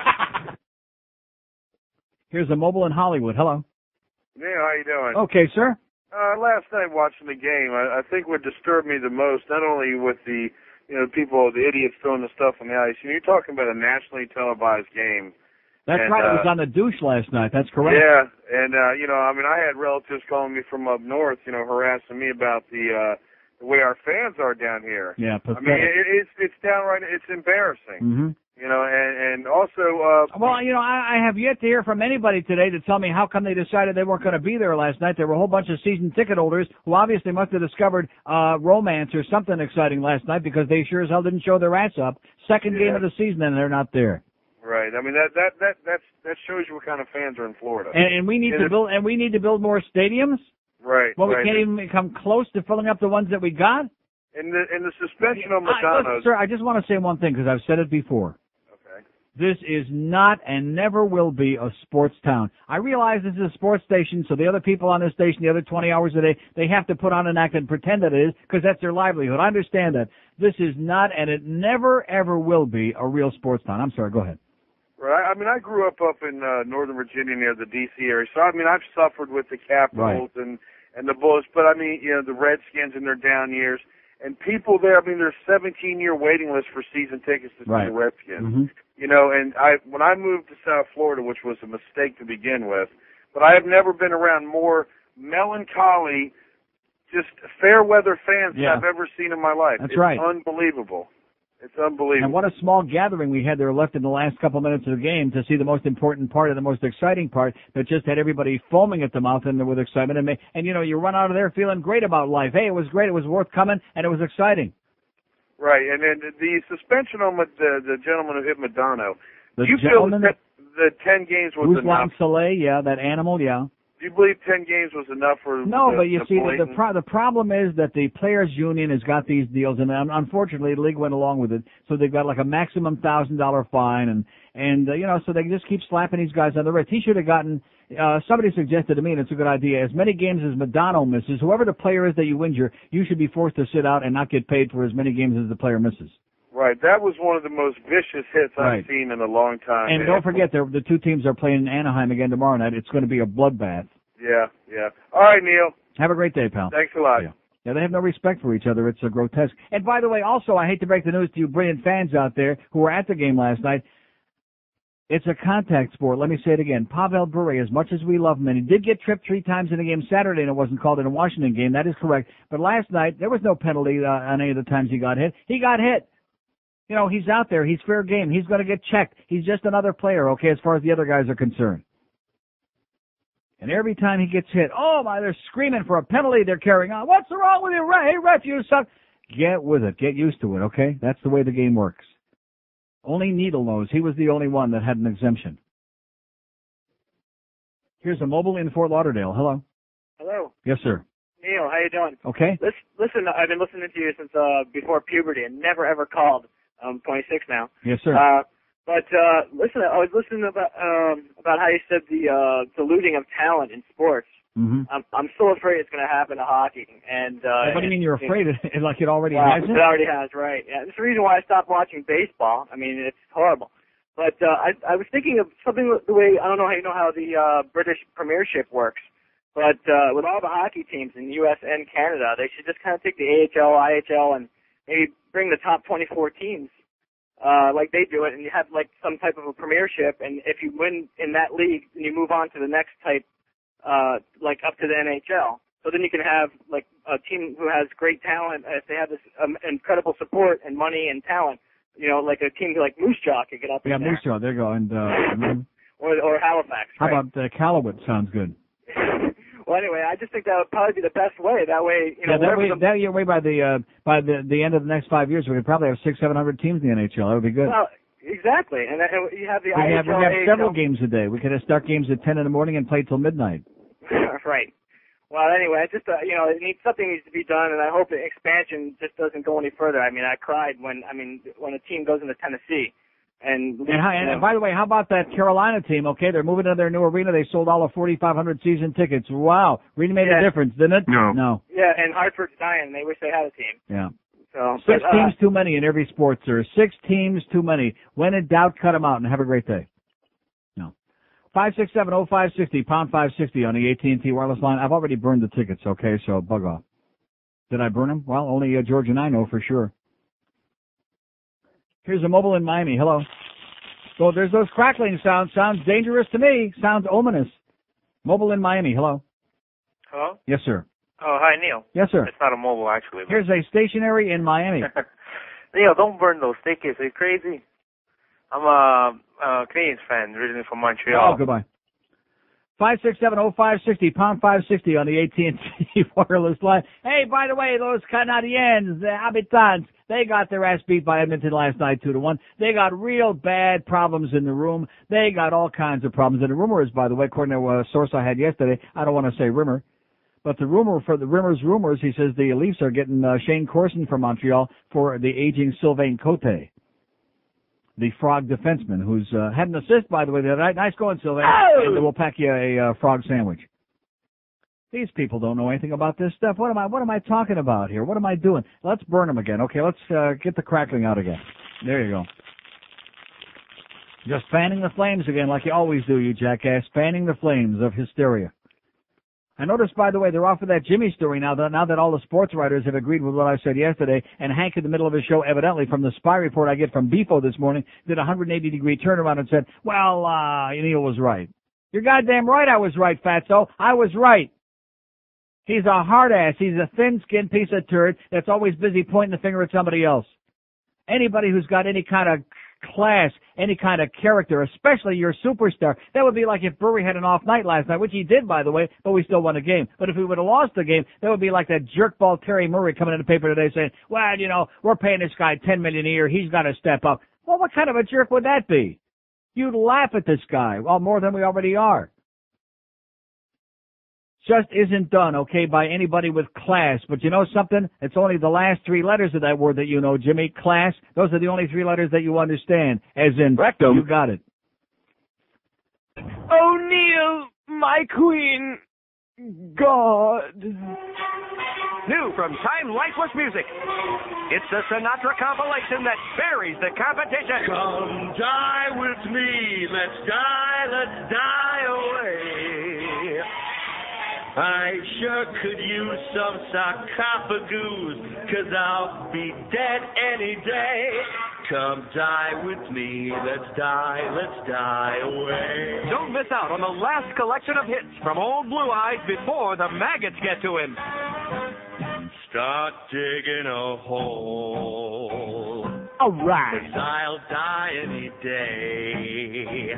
Here's a mobile in Hollywood. Hello. Neil, how you doing? Okay, sir. Last night watching the game, I think what disturbed me the most, not only with the people, the idiots throwing the stuff on the ice. You're talking about a nationally televised game. That's right. It was on the douche last night. That's correct. Yeah, and I had relatives calling me from up north, harassing me about the way our fans are down here. Yeah, pathetic. I mean, it's downright, it's embarrassing. Mm-hmm. And also. Well, I have yet to hear from anybody today to tell me how come they decided they weren't going to be there last night. There were a whole bunch of season ticket holders who obviously must have discovered romance or something exciting last night, because they sure as hell didn't show their ass up. Second game of the season, and they're not there. Right. I mean, that shows you what kind of fans are in Florida. And we need to build more stadiums. Right. Well, right. We can't even come close to filling up the ones that we got. And the suspension on Madonna. Sir, I just want to say one thing, because I've said it before. Okay. This is not and never will be a sports town. I realize this is a sports station, so the other people on this station, the other 20 hours a day, they have to put on an act and pretend that it is, because that's their livelihood. I understand that. This is not, and it never, ever will be, a real sports town. I'm sorry, go ahead. Right. I mean, I grew up in Northern Virginia near the D.C. area, so I mean, I've suffered with the Capitals and the Bulls, but I mean, the Redskins in their down years, and people there. I mean, there's 17-year waiting list for season tickets to see the Redskins. Mm-hmm. And when I moved to South Florida, which was a mistake to begin with, but I have never been around more melancholy, just fair weather fans than I've ever seen in my life. That's it's right. Unbelievable. It's unbelievable. And what a small gathering we had there left in the last couple minutes of the game to see the most important part and the most exciting part that just had everybody foaming at the mouth and with excitement. And you run out of there feeling great about life. Hey, it was great. It was worth coming, and it was exciting. Right, and then the suspension on the gentleman who hit Madonna. The you gentleman feel that the 10 games was enough? Soleil, yeah, that animal, yeah. Do you believe 10 games was enough for? No, but you see, blatant... the problem is that the players' union has got these deals, and unfortunately, the league went along with it. So they've got like a maximum $1,000 fine, and so they just keep slapping these guys on the wrist. He should have gotten. Somebody suggested to me, and it's a good idea, as many games as Madonna misses, whoever the player is that you injure, you should be forced to sit out and not get paid for as many games as the player misses. Right, that was one of the most vicious hits I've seen in a long time. And don't forget, the two teams are playing in Anaheim again tomorrow night. It's going to be a bloodbath. Yeah. All right, Neil. Have a great day, pal. Thanks a lot. Yeah, they have no respect for each other. It's grotesque. And by the way, also, I hate to break the news to you brilliant fans out there who were at the game last night. It's a contact sport. Let me say it again. Pavel Bure, as much as we love him, and he did get tripped 3 times in the game Saturday, and it wasn't called in a Washington game. That is correct. But last night, there was no penalty on any of the times he got hit. He got hit. He's out there. He's fair game. He's going to get checked. He's just another player, okay, as far as the other guys are concerned. And every time he gets hit, oh my, they're screaming for a penalty. They're carrying on. What's wrong with you? Hey, ref, you suck. Get with it. Get used to it, okay? That's the way the game works. Only Needle knows. He was the only one that had an exemption. Here's a mobile in Fort Lauderdale. Hello. Hello. Yes, sir. Neil, how you doing? Okay. Listen, I've been listening to you since before puberty and never ever called. I'm 26 now. Yes, sir. But listen, I was listening about how you said the diluting of talent in sports. Mm-hmm. I'm still afraid it's going to happen to hockey. And what do you mean you're afraid? Like it already well, has? It already has, right? Yeah, it's the reason why I stopped watching baseball. I mean, it's horrible. But I was thinking of something the way I don't know how the British Premiership works. But with all the hockey teams in the U.S. and Canada, they should just kind of take the AHL, IHL, and maybe bring the top 24 teams like they do it, and you have like some type of a premiership, and if you win in that league, then you move on to the next type, like up to the NHL. So then you can have like a team who has great talent, if they have this incredible support and money and talent, like a team like Moose Jaw could get up in there. Moose Jaw, there you go. And or Halifax. How right? about Callowit? Sounds good. Well, anyway, I just think that would probably be the best way. That way, that way by the end of the next 5 years, we could probably have 600-700 teams in the NHL. That would be good. Well, exactly, and you have the we IHL. have several games a day. We could start games at 10 in the morning and play till midnight. Right. Well, anyway, I just something needs to be done, and I hope the expansion just doesn't go any further. I mean, I cried when a team goes into Tennessee. And by the way, how about that Carolina team? Okay, they're moving to their new arena. They sold all of 4,500 season tickets. Wow, really made a difference, didn't it? No. Yeah, and Hartford's dying. They wish they had a team. Yeah. So 6 teams too many in every sport, sir. 6 teams too many. When in doubt, cut them out and have a great day. No. 567-0560, pound 560 on the AT&T wireless line. I've already burned the tickets. Okay, so bug off. Did I burn them? Well, only George and I know for sure. Here's a mobile in Miami. Hello. So there's those crackling sounds. Sounds dangerous to me. Sounds ominous. Mobile in Miami. Hello. Hello? Yes, sir. Oh, hi, Neil. Yes, sir. It's not a mobile, actually. But... Here's a stationary in Miami. Neil, don't burn those tickets. Are you crazy? I'm a Canadians fan, originally from Montreal. Oh, goodbye. 567-0560, pound 560 on the AT&T wireless line. Hey, by the way, those Canadiens, the Habitants, they got their ass beat by Edmonton last night 2-1. They got real bad problems in the room. They got all kinds of problems. And the rumor is, by the way, according to a source I had yesterday, I don't want to say rumor, but the rumor for the rumors, he says the Leafs are getting Shane Corson from Montreal for the aging Sylvain Cote, the Frog defenseman, who's had an assist, by the way, the other night. Nice going, Sylvain. Oh! And we'll pack you a Frog sandwich. These people don't know anything about this stuff. What am I talking about here? What am I doing? Let's burn them again. Okay, let's get the crackling out again. There you go. Just fanning the flames again like you always do, you jackass. Fanning the flames of hysteria. I noticed, by the way, they're off of that Jimmy story now that all the sports writers have agreed with what I said yesterday, and Hank in the middle of his show, evidently from the spy report I get from Bifo this morning, did a 180-degree turnaround and said, well, Neil was right. You're goddamn right I was right, fatso. I was right. He's a hard ass. He's a thin-skinned piece of turd that's always busy pointing the finger at somebody else. Anybody who's got any kind of class, any kind of character, especially your superstar. That would be like if Brewery had an off night last night, which he did, by the way, but we still won the game. But if we would have lost the game, that would be like that jerkball Terry Murray coming in the paper today saying, well, you know, we're paying this guy $10 million a year. He's got to step up. Well, what kind of a jerk would that be? You'd laugh at this guy. Well, more than we already are. Just isn't done, okay, by anybody with class. But you know something? It's only the last three letters of that word that you know, Jimmy. Class. Those are the only three letters that you understand. As in, rectum. You got it. Oh, Neil, my queen. God. New from Time Lifeless Music. It's the Sinatra compilation that buries the competition. Come die with me. Let's die away. I sure could use some sarcophagus, 'cause I'll be dead any day. Come die with me, let's die away. Don't miss out on the last collection of hits from Old Blue Eyes before the maggots get to him. Start digging a hole. All right. 'Cause I'll die any day.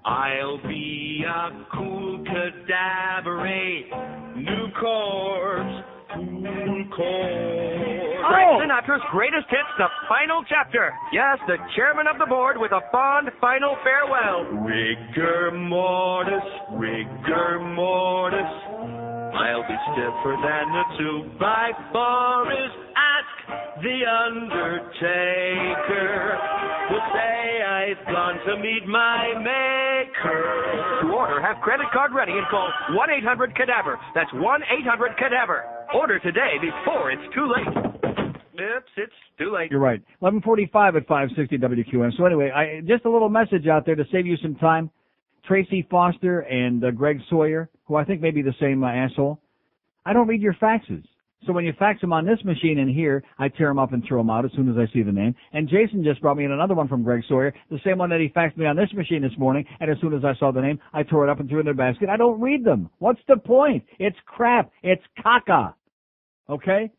I'll be a cool cadaverate, new corpse, cool corpse. Frank Sinatra's greatest hits, the final chapter. Yes, the chairman of the board with a fond final farewell. Rigor mortis, rigor mortis. I'll be stiffer than the 2x4 is. Ask the Undertaker. Will say I've gone to meet my maker. To order, have credit card ready and call 1-800-CADAVER. That's 1-800-CADAVER. Order today before it's too late. Oops, it's too late. You're right. 11:45 at 560 WQAM. So anyway, just a little message out there to save you some time. Tracy Foster and Greg Sawyer, who I think may be the same asshole. I don't read your faxes. So when you fax them on this machine in here, I tear them up and throw them out as soon as I see the name. And Jason just brought me in another one from Greg Sawyer, the same one that he faxed me on this machine this morning, and as soon as I saw the name, I tore it up and threw it in the basket. I don't read them. What's the point? It's crap. It's caca. Okay?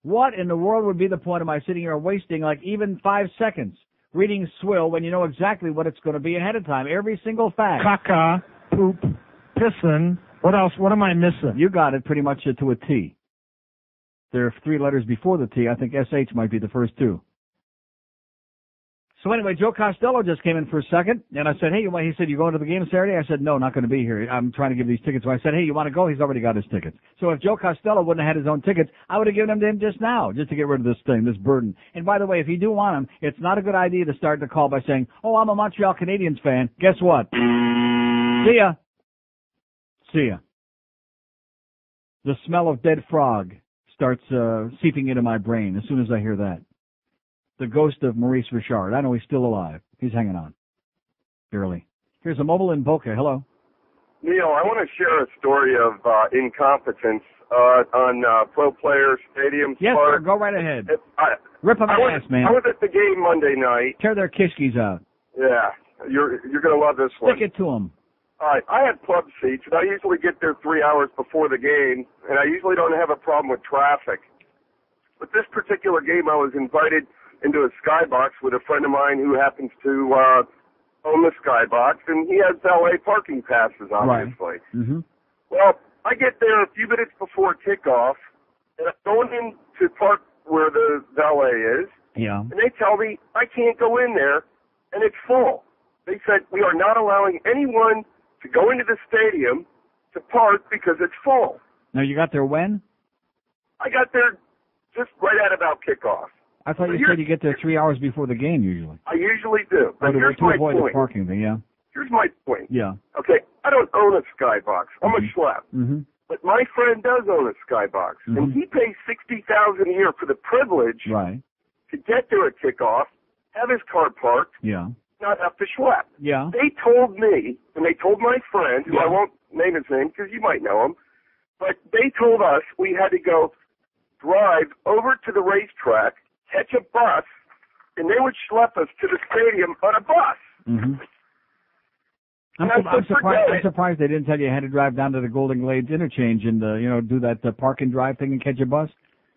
What in the world would be the point of my sitting here wasting like even 5 seconds reading swill when you know exactly what it's going to be ahead of time? Every single fact. Caca, poop, pissin'. What else? What am I missing? You got it pretty much to a T. There are 3 letters before the T. I think SH might be the first 2. So anyway, Joe Costello just came in for a second, and I said, hey, he said, you going to the game Saturday? I said, no, not going to be here. I'm trying to give these tickets. So I said, hey, you want to go? He's already got his tickets. So if Joe Costello wouldn't have had his own tickets, I would have given them to him just now, just to get rid of this thing, this burden. And by the way, if you do want them, it's not a good idea to start the call by saying, oh, I'm a Montreal Canadiens fan. Guess what? See ya. See ya. The smell of dead frog starts seeping into my brain as soon as I hear that. The ghost of Maurice Richard. I know he's still alive. He's hanging on. Barely. Here's a mobile in Boca. Hello. Neil, I want to share a story of incompetence on pro players' stadiums. Yes, sir. Go right ahead. Rip them ass, man. I was at the game Monday night. Tear their kishkis out. Yeah. You're going to love this one. Stick it to them. All right. I had club seats, and I usually get there 3 hours before the game, and I usually don't have a problem with traffic. But this particular game, I was invited into a skybox with a friend of mine who happens to own the skybox, and he has valet parking passes, obviously. Right. Mm-hmm. Well, I get there a few minutes before kickoff, and I'm going in to park where the valet is, yeah. And they tell me I can't go in there, and it's full. They said, we are not allowing anyone to go into the stadium to park because it's full. Now, you got there when? I got there just right at about kickoff. I thought you said you get there 3 hours before the game usually. I usually do. But here's to my avoid point. the parking thing, yeah. Here's my point. Yeah. Okay, I don't own a skybox. I'm a schlep. Mm-hmm. But my friend does own a skybox, and he pays $60,000 a year for the privilege to get there at kickoff, have his car parked, not have to schlep. Yeah. They told me, and they told my friend, who I won't name his name because you might know him, but they told us we had to go drive over to the racetrack, catch a bus, and they would schlep us to the stadium on a bus. Mm-hmm. I'm surprised they didn't tell you you had to drive down to the Golden Glades interchange and do that park and drive thing and catch a bus.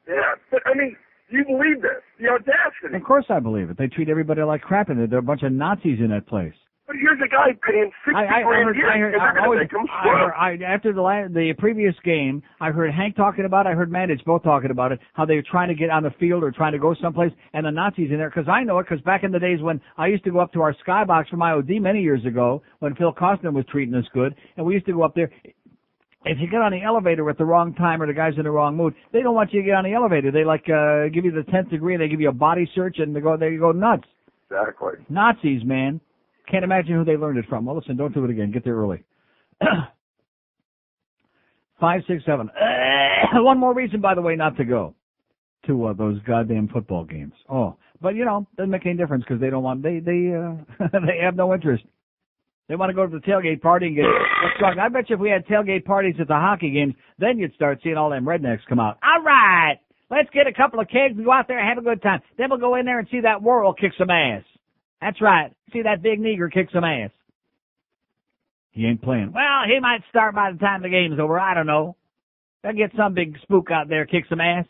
Yeah, but I mean, Do you believe this? The audacity. Of course I believe it. They treat everybody like crap, and there are a bunch of Nazis in that place. But here's a guy paying $60 grand a year. After the previous game, I heard Hank talking about it, I heard Mandich both talking about it, how they were trying to get on the field or trying to go someplace, and the Nazis in there, because I know it, because back in the days when I used to go up to our skybox from IOD many years ago, when Phil Costner was treating us good, and we used to go up there. If you get on the elevator at the wrong time or the guy's in the wrong mood, they don't want you to get on the elevator. They give you the 10th degree, and they give you a body search, and you go nuts. Exactly. Nazis, man. Can't imagine who they learned it from. Well, listen, don't do it again. Get there early. 567. One more reason, by the way, not to go to those goddamn football games. Oh, but doesn't make any difference because they don't want. They have no interest. They want to go to the tailgate party and get drunk. I bet you if we had tailgate parties at the hockey games, then you'd start seeing all them rednecks come out. All right, let's get a couple of kegs and go out there and have a good time. Then we'll go in there and see that Worrell kick some ass. That's right. See that big nigger kick some ass. He ain't playing. Well, he might start by the time the game's over. I don't know. They'll get some big spook out there, kick some ass.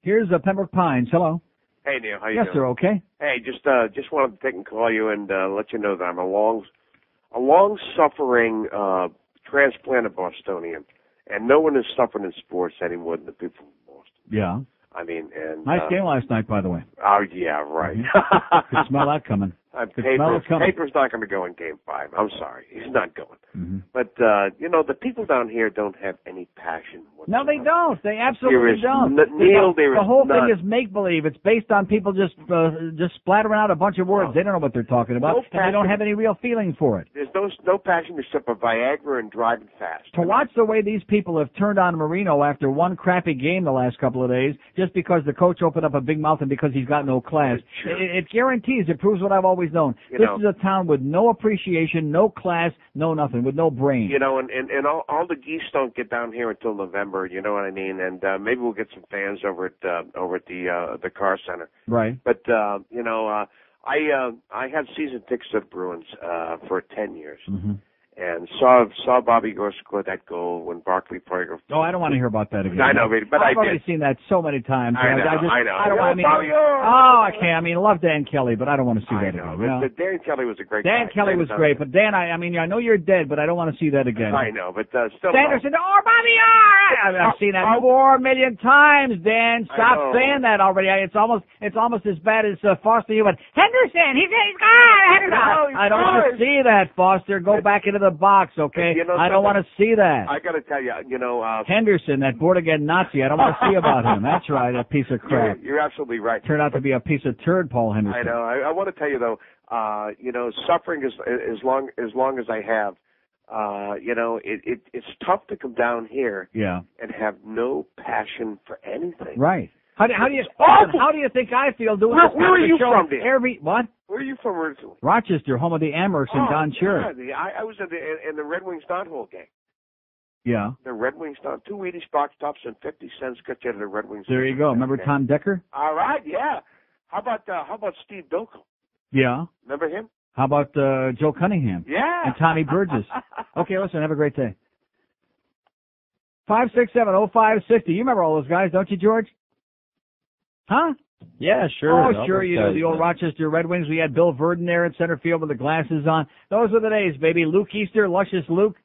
Here's Pembroke Pines. Hello. Hey, Neil. How you yes, doing? sir. Okay. Hey, just wanted to take and call you and let you know that I'm a long-suffering transplanted Bostonian, and no one is suffering in sports any more than the people from Boston. Yeah. I mean, and nice game last night, by the way. Oh yeah, right. Could smell that coming. Paper's not going to go in Game 5. I'm sorry, he's not going. Mm-hmm. But the people down here don't have any passion whatsoever. No, they don't. They absolutely don't. Neil, the whole thing is make believe. It's based on people just splattering out a bunch of words. They don't know what they're talking about, and they don't have any real feeling for it. There's no passion except for Viagra and driving fast. To watch the way these people have turned on Marino after one crappy game the last couple of days, just because the coach opened up a big mouth and because he's got no class, it guarantees, it proves what I've always known. This is a town with no appreciation, no class, no nothing, with no brain. And all the geese don't get down here until November. You know what I mean? And maybe we'll get some fans over at the Car Center. Right. But I had season tickets at Bruins for 10 years. Mm-hmm. And saw Bobby Gore score that goal when Barkley Prager. Oh, I don't want to hear about that again. I know, but I've I already did. seen that so many times. I know. I don't want I can't. I mean, I love Dan Kelly, but I don't want to see that again. But Dan Kelly was a great guy. Dan Kelly was great, but Dan, I know you're dead, but I don't want to see that again. I know, but still. Sanderson, Bobby R! I've seen that 4 million times, Dan. Stop saying that already. It's almost as bad as Foster. You went, Henderson, he's gone. Henderson. I don't want to see that, Foster. Go back into the box, okay? I don't want to see that. I got to tell you, Henderson, that born-again Nazi, I don't want to see about him. That's right, that piece of crap. You're absolutely right. Turned out to be a piece of turd, Paul Henderson. I know. I want to tell you, though, suffering as long as I have, it's tough to come down here and have no passion for anything. Right. How do you think I feel doing this? Where are you from, dear? What? Where are you from originally? Rochester, home of the Amherst and Don Cherry. I was in the Red Wings Don-Hole game. Yeah. The Red Wings Don, 2 Wheaties box tops and 50 cents got you to the Red Wings. There you go. Remember Tom Decker? All right, yeah. How about Steve Dokel? Yeah. Remember him? How about Joe Cunningham? Yeah. And Tommy Burgess. Okay, listen, have a great day. 5670560. You remember all those guys, don't you, George? Huh? Yeah, sure. Oh, sure you do. The old Rochester Red Wings. We had Bill Verdon there in center field with the glasses on. Those were the days, baby. Luke Easter, Luscious Luke.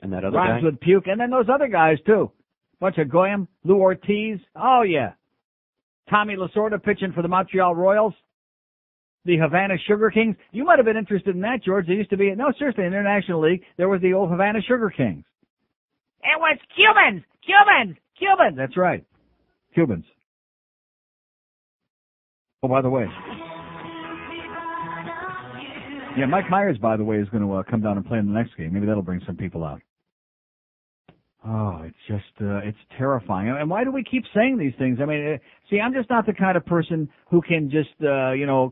And that other Rhymes guy. with puke. And then those other guys, too. Bunch of Goyam, Lou Ortiz. Oh, yeah. Tommy Lasorda pitching for the Montreal Royals. The Havana Sugar Kings. You might have been interested in that, George. There used to be, no, seriously, in the International League, there was the old Havana Sugar Kings. It was Cubans! Cubans! Cubans! That's right. Cubans. Oh, by the way. Yeah, Mike Myers, by the way, is going to come down and play in the next game. Maybe that'll bring some people out. Oh, it's just, it's terrifying. And why do we keep saying these things? I mean, see, I'm just not the kind of person who can just,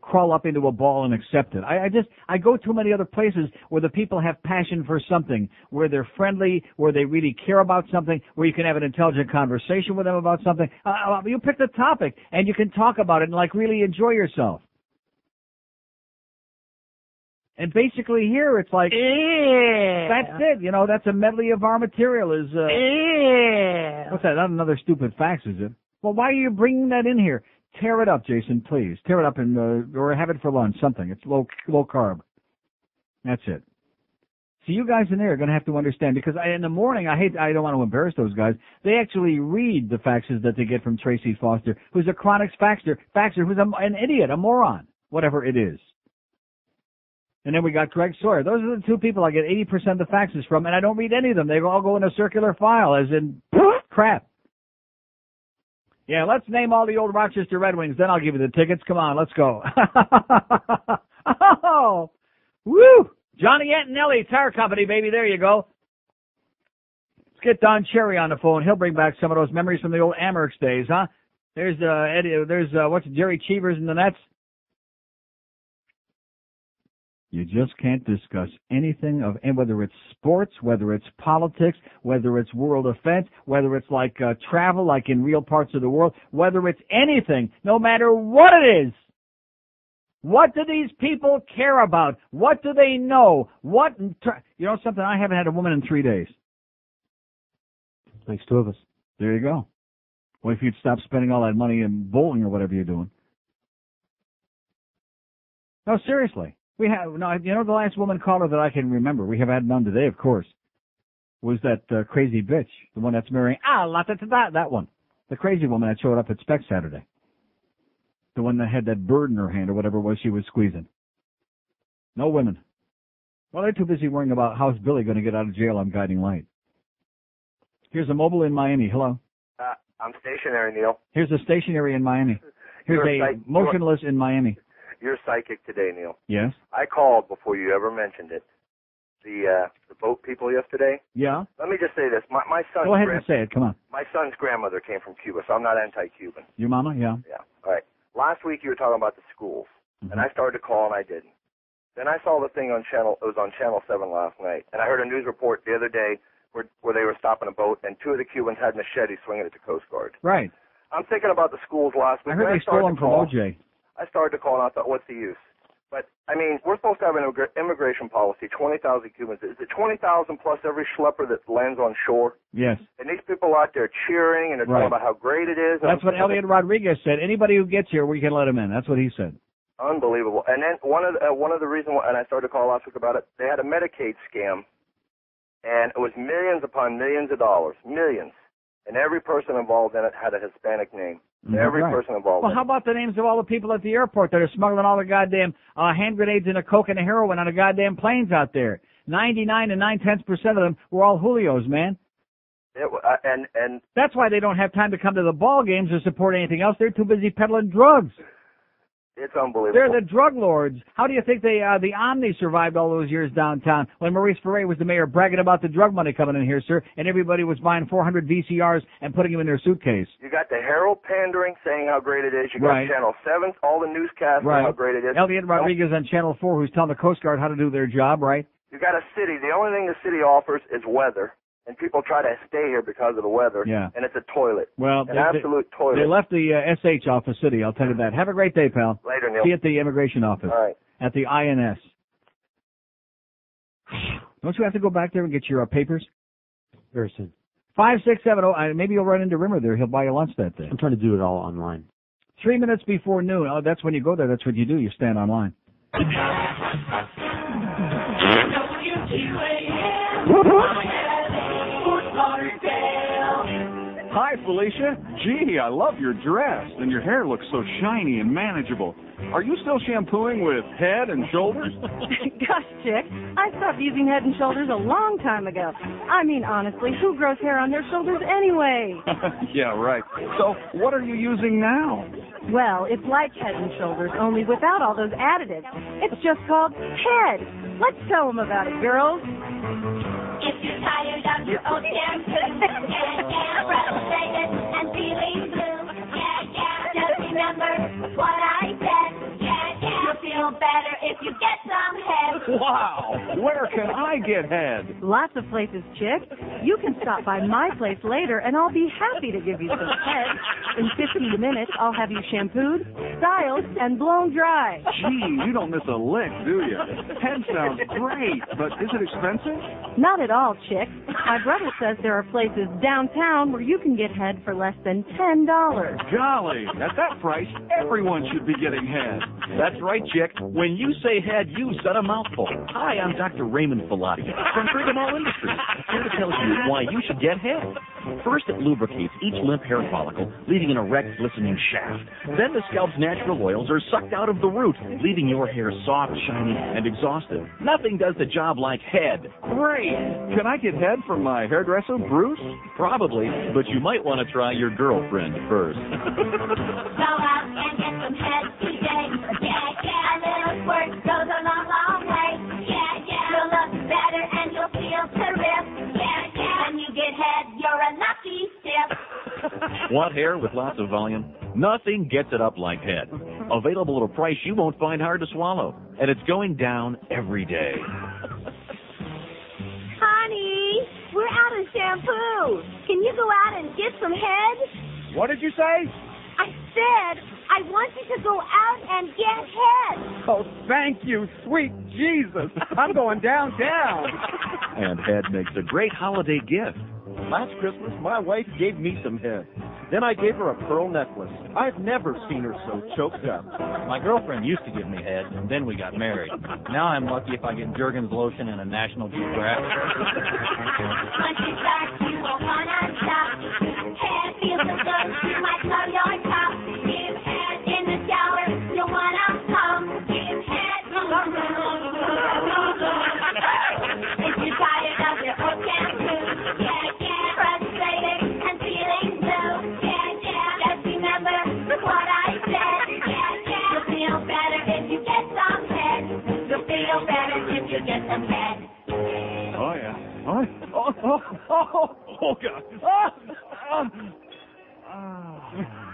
crawl up into a ball and accept it. I go too many other places where the people have passion for something, where they're friendly, where they really care about something, where you can have an intelligent conversation with them about something. You pick the topic and you can talk about it and really enjoy yourself. And basically here it's like, that's it, that's a medley of our material is, what's that, not another stupid fax, is it? Well, why are you bringing that in here? Tear it up, Jason, please. Tear it up and or have it for lunch, something. It's low carb. That's it. So you guys in there are going to have to understand, because in the morning, I don't want to embarrass those guys. They actually read the faxes that they get from Tracy Foster, who's a chronic faxer who's an idiot, a moron, whatever it is. And then we got Greg Sawyer. Those are the two people I get 80% of the faxes from, and I don't read any of them. They all go in a circular file, as in crap. Yeah, let's name all the old Rochester Red Wings, then I'll give you the tickets. Come on, let's go. Oh, woo! Johnny Antonelli Tire Company, baby. There you go. Let's get Don Cherry on the phone. He'll bring back some of those memories from the old Amerks days, huh? There's Jerry Cheevers in the Nets. You just can't discuss anything of, and whether it's sports, whether it's politics, whether it's world events, whether it's like travel, like in real parts of the world, whether it's anything, no matter what it is. What do these people care about? What do they know? You know something? I haven't had a woman in 3 days. Makes two of us. There you go. Well, if you'd stop spending all that money in bowling or whatever you're doing. No, seriously. We have, the last woman caller that I can remember, we have had none today, of course, was that crazy bitch, the one that's marrying, that one. The crazy woman that showed up at Spec Saturday. The one that had that bird in her hand or whatever it was she was squeezing. No women. Well, they're too busy worrying about how's Billy going to get out of jail on Guiding Light. Here's a mobile in Miami. Hello. I'm stationary, Neil. Here's a stationary in Miami. Here's a motionless in Miami. You're psychic today, Neil. Yes? I called before you ever mentioned it. The boat people yesterday. Yeah? Let me just say this. My son's Go ahead and say it. Come on. My son's grandmother came from Cuba, so I'm not anti-Cuban. Your mama? Yeah. Yeah. All right. Last week you were talking about the schools, and I started to call and I didn't. Then I saw the thing on Channel 7 last night, and I heard a news report the other day where they were stopping a boat, and two of the Cubans had machetes swinging at the Coast Guard. Right. I'm thinking about the schools last week. I heard they stole them from OJ. I started to call and I thought, what's the use? But, I mean, we're supposed to have an immigration policy, 20,000 Cubans. Is it 20,000 plus every schlepper that lands on shore? Yes. And these people out there cheering and they're talking about how great it is. That's what Elliot Rodriguez said. Anybody who gets here, we can let him in. That's what he said. Unbelievable. And then one of the reasons, and I started to call last week about it, they had a Medicaid scam, and it was millions upon millions of dollars, millions. And every person involved in it had a Hispanic name. Every person involved. Well, how about the names of all the people at the airport that are smuggling all the goddamn hand grenades and the coke and the heroin on the goddamn planes out there? 99 and 9/10% of them were all Julios, man. And that's why they don't have time to come to the ball games or support anything else. They're too busy peddling drugs. It's unbelievable. They're the drug lords. How do you think the Omni survived all those years downtown when Maurice Ferre was the mayor bragging about the drug money coming in here, sir, and everybody was buying 400 VCRs and putting them in their suitcase? You got the Herald pandering, saying how great it is. You got Channel 7, all the newscasts, how great it is. Elliot Rodriguez on Channel 4, who's telling the Coast Guard how to do their job, right? You got a city. The only thing the city offers is weather. And people try to stay here because of the weather. Yeah. And it's a toilet. Well, absolute toilet. They left the SH off the city, I'll tell you that. Have a great day, pal. Later, Neil. See you at the immigration office. All right. At the INS. Don't you have to go back there and get your papers? Very soon. 5670. Maybe you'll run into Rimmer there. He'll buy you lunch that day. I'm trying to do it all online. 3 minutes before noon. Oh, that's when you go there. That's what you do. You stand online. Hi, Felicia. Gee, I love your dress, and your hair looks so shiny and manageable. Are you still shampooing with Head and Shoulders? Gosh, Chick, I stopped using Head and Shoulders a long time ago. I mean, honestly, who grows hair on their shoulders anyway? Yeah, right. So, what are you using now? Well, it's like Head and Shoulders, only without all those additives. It's just called Head. Let's tell them about it, girls. If you're tired of your old shampoo, frustrated and feeling blue, just remember what I said. You'll feel feel better if you get some head. Wow! Where can I get head? Lots of places, chick. You can stop by my place later, and I'll be happy to give you some head. In 15 minutes, I'll have you shampooed, styled, and blown dry. Gee, you don't miss a lick, do you? Head sounds great, but is it expensive? Not at all, chick. My brother says there are places downtown where you can get head for less than $10. Golly, at that price, everyone should be getting head. That's right, chick. When you say head, you said a mouthful. Hi, I'm Dr. Raymond Filati from Bergamot Industries, here to tell you why you should get head. First, it lubricates each limp hair follicle, leaving an erect, glistening shaft. Then the scalp's natural oils are sucked out of the root, leaving your hair soft, shiny, and exhausted. Nothing does the job like head. Great! Can I get head from my hairdresser, Bruce? Probably, but you might want to try your girlfriend first. Go out and get some head today. Yeah, a little squirt goes a long, long way. Yeah, you'll look better and you'll feel terrific. Yeah, when you get head, you're a lucky stiff. Want hair with lots of volume? Nothing gets it up like head. Available at a price you won't find hard to swallow. And it's going down every day. Honey, we're out of shampoo. Can you go out and get some head? What did you say? I said I want you to go out and get head. Oh, thank you, sweet Jesus. I'm going downtown. And head makes a great holiday gift. Last Christmas, my wife gave me some head. Then I gave her a pearl necklace. I've never seen her so choked up. My girlfriend used to give me head, and then we got married. Now I'm lucky if I get Jergens lotion and a National Geographic. Once you start, you won't wanna stop. Head feels so good, you might blow your top. Give head in the shower, you'll wanna come. Give head. If you're tired of your old shampoo, frustrated and feeling blue, just remember what I said. You'll feel better if you get some head. You'll feel better if you get some head. Oh, yeah. Oh, God.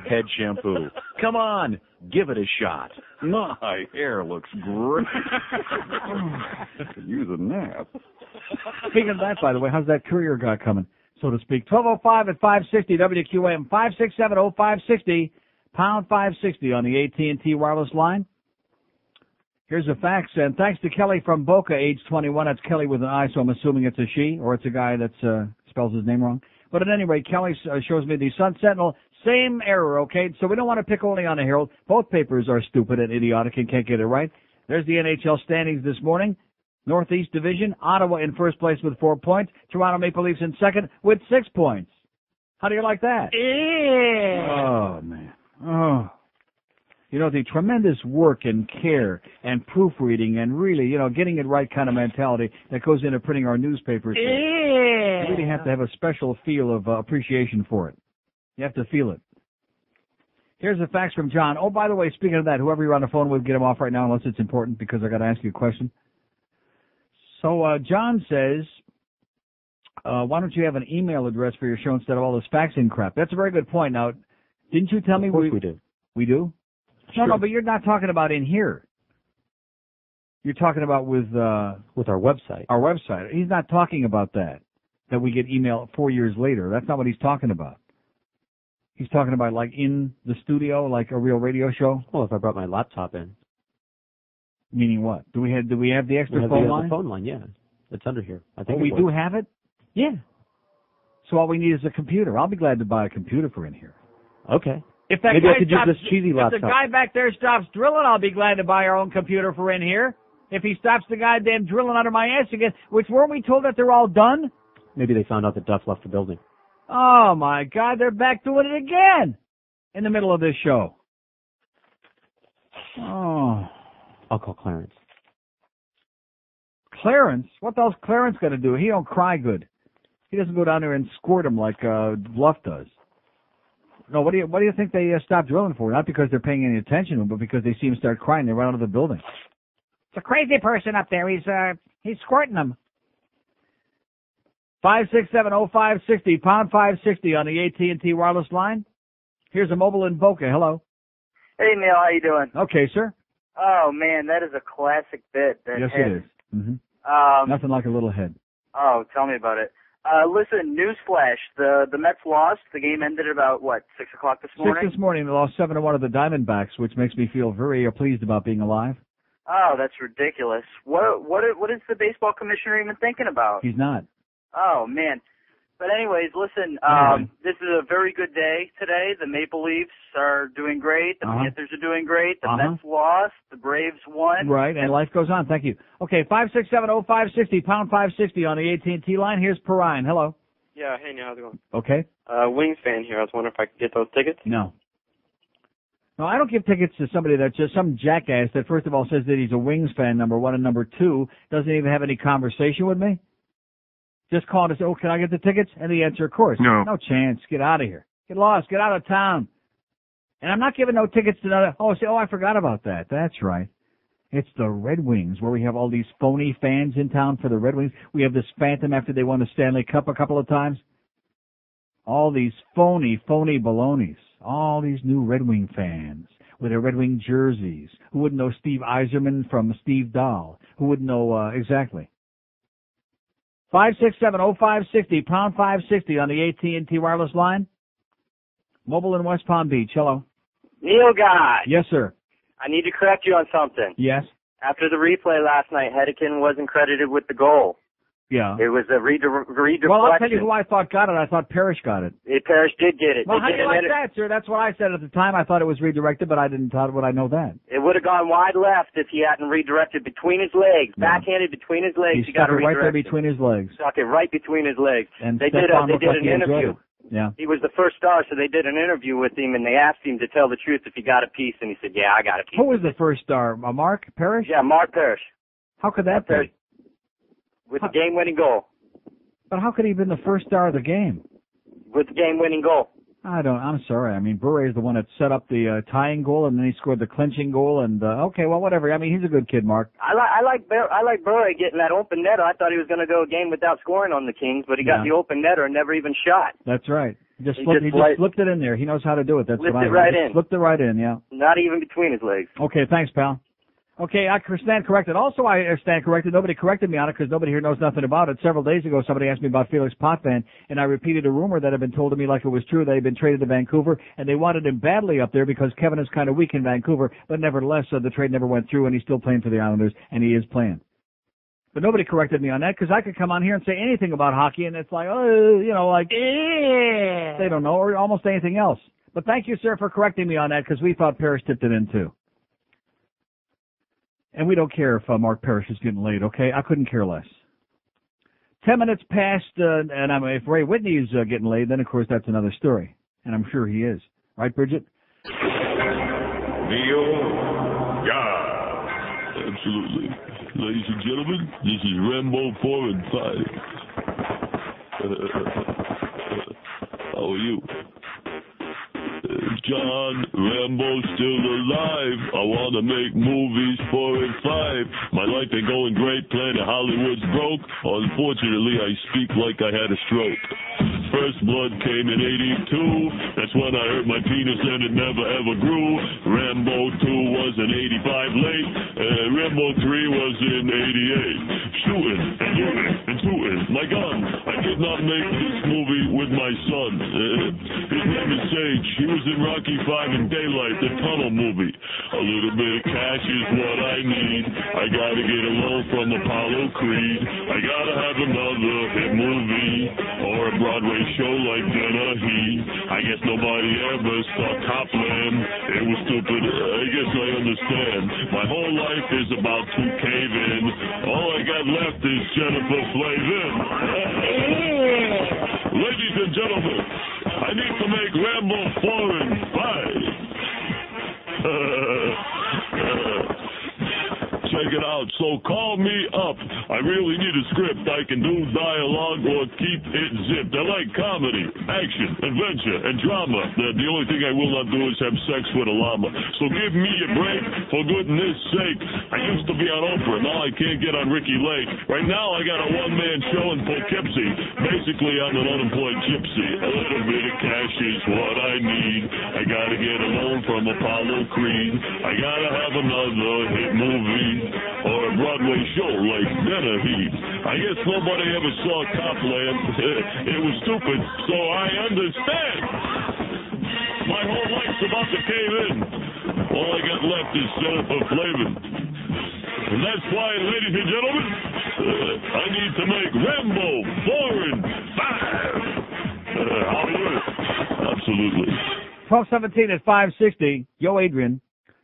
Head shampoo. Come on, give it a shot. My hair looks great. Use a nap. Speaking of that, by the way, how's that Courier guy coming, so to speak? 1205 at 560 WQAM 5670560 pound 560 on the AT&T wireless line. Here's a fax, and thanks to Kelly from Boca, age 21. That's Kelly with an I, so I'm assuming it's a she, or it's a guy that spells his name wrong. But at any rate, Kelly shows me the Sun Sentinel. Same error, okay? So we don't want to pick only on the Herald. Both papers are stupid and idiotic and can't get it right. There's the NHL standings this morning. Northeast Division, Ottawa in first place with 4 points. Toronto Maple Leafs in second with 6 points. How do you like that? Yeah. Oh, man. Oh. You know, the tremendous work and care and proofreading and really, you know, getting it right kind of mentality that goes into printing our newspapers. Yeah. You really have to have a special feel of appreciation for it. You have to feel it. Here's a fax from John. Oh, by the way, speaking of that, whoever you're on the phone with, get him off right now unless it's important because I got to ask you a question. So John says, why don't you have an email address for your show instead of all this faxing crap? That's a very good point. Now, didn't you tell me Of course we do. We do? Sure. No, but you're not talking about in here. You're talking about with our website. Our website. He's not talking about that we get email 4 years later. That's not what he's talking about. He's talking about like in the studio, like a real radio show. Well, if I brought my laptop in. Meaning what? Do we have the extra We have phone the line? phone line, yeah. It's under here. I think we it do works. have it? Yeah. So all we need is a computer. I'll be glad to buy a computer for in here. Okay. If that Maybe guy I could use stops, this cheesy if laptop. the guy back there stops drilling, I'll be glad to buy our own computer for in here. If he stops the goddamn drilling under my ass again, which weren't we told that they're all done? Maybe they found out that Duff left the building. Oh my God, they're back doing it again in the middle of this show. Oh. I'll call Clarence. Clarence? What the hell's Clarence going to do? He don't cry good. He doesn't go down there and squirt him like Bluff does. No, what do you think they stopped drilling for? Not because they're paying any attention to him, but because they see him start crying. They run out of the building. It's a crazy person up there. He's squirting them. 5670560 pound 560 on the AT&T wireless line. Here's a mobile in Boca. Hello. Hey, Neil. How you doing? Okay, sir. Oh, man, that is a classic bit. That Yes, head. it is. Mm-hmm. Nothing like a little head. Oh, tell me about it. Listen, newsflash. The Mets lost. The game ended about, 6 o'clock this morning? 6 this morning, they lost 7-1 of the Diamondbacks, which makes me feel very pleased about being alive. Oh, that's ridiculous. What is the baseball commissioner even thinking about? He's not. Oh, man. But anyways, listen, this is a very good day today. The Maple Leafs are doing great. The Panthers are doing great. The Mets lost. The Braves won. Right, and life goes on. Thank you. Okay, 5670560, pound 560 on the AT&T line. Here's Perrine. Hello. Yeah, hey, now how's it going? Okay. Wings fan here. I was wondering if I could get those tickets. No, I don't give tickets to somebody that's just some jackass that first of all says that he's a Wings fan, number one, and number two, doesn't even have any conversation with me. Just call and say, oh, can I get the tickets? And the answer, of course. No. No chance. Get out of here. Get lost. Get out of town. And I'm not giving no tickets to another. I forgot about that. That's right. It's the Red Wings, where we have all these phony fans in town for the Red Wings. We have this phantom after they won the Stanley Cup a couple of times. All these phony balonies. All these new Red Wing fans with their Red Wing jerseys. Who wouldn't know Steve Yzerman from Steve Dahl? Who wouldn't know exactly? 5670560, pound 560 on the AT&T wireless line. Mobile in West Palm Beach. Hello. Neil Guy. Yes, sir. I need to correct you on something. Yes. After the replay last night, Atkins wasn't credited with the goal. Yeah. It was a redirection. Well, I'll tell you who I thought got it. I thought Parrish got it. Parrish did get it. Well, how do you like that, sir? That's what I said at the time. I thought it was redirected, but I didn't thought would I know that. It would have gone wide left if he hadn't redirected between his legs, backhanded between his legs. He got stuck to it right redirect there between his legs. Stuck it right between his legs. And they did an interview. Yeah. He was the first star, so they did an interview with him, and they asked him to tell the truth if he got a piece, and he said, "Yeah, I got a piece." Who was the first star? Mark Parrish? Yeah, Mark Parrish. How could that be? With the game-winning goal. But how could he have been the first star of the game? With the game-winning goal. I'm sorry. I mean, Bure is the one that set up the tying goal, and then he scored the clinching goal. And okay, well, whatever. I mean, he's a good kid, Mark. I like Bure getting that open netter. I thought he was going to go a game without scoring on the Kings, but he got the open netter and never even shot. That's right. He just slipped it in there. He knows how to do it. That's what I slipped it right in. Yeah. Not even between his legs. Okay, thanks, pal. Okay, I stand corrected. Also, I stand corrected. Nobody corrected me on it because nobody here knows nothing about it. Several days ago, somebody asked me about Felix Potvin, and I repeated a rumor that had been told to me like it was true. They had been traded to Vancouver, and they wanted him badly up there because Kevin is kind of weak in Vancouver. But nevertheless, the trade never went through, and he's still playing for the Islanders, and he is playing. But nobody corrected me on that because I could come on here and say anything about hockey, and it's like, they don't know, or almost anything else. But thank you, sir, for correcting me on that because we thought Parrish tipped it in, too. And we don't care if Mark Parrish is getting laid, okay? I couldn't care less. 10 minutes past, and if Ray Whitney is getting laid, then, of course, that's another story. And I'm sure he is. Right, Bridget? Neil? Yeah. Absolutely. Ladies and gentlemen, this is Rambo 4 and 5. How are you? John Rambo's still alive. I want to make movies 4 and 5. My life ain't going great. Planet Hollywood's broke. Unfortunately, I speak like I had a stroke. First blood came in 82. That's when I hurt my penis and it never ever grew. Rambo 2 was in 85 late. And Rambo 3 was in 88. Shooting and looting and tooting. My gun. I did not make this movie with my son. His name is Sage. He was in Rocky 5 and Daylight, the tunnel movie. A little bit of cash is what I need. I gotta get a loan from Apollo Creed. I gotta have another hit movie or a Broadway show like Dennehy. I guess nobody ever saw Copland. It was stupid. I guess I understand. My whole life is about to cave in. All I got left is Jennifer Flavin. Ladies and gentlemen, I need to make Rambo 4 and 5. Check it out, So call me up. I really need a script. I can do dialogue or keep it zipped. I like comedy, action, adventure, and drama. The only thing I will not do is have sex with a llama. So give me a break, for goodness sake. I used to be on Oprah. Now I can't get on Ricky Lake. Right now I got a one-man show in Poughkeepsie. Basically, I'm an unemployed gypsy. A little bit of cash is what I need. I gotta get a loan from Apollo Creed. I gotta have another hit movie or a Broadway show like Dinner Heat. I guess nobody ever saw Copland. It was stupid, so I understand. My whole life's about to cave in. All I got left is Jennifer Flavin. And that's why, ladies and gentlemen, I need to make Rambo 4 and 5. Hollywood. Absolutely. 12:17 at 560. Yo, Adrian.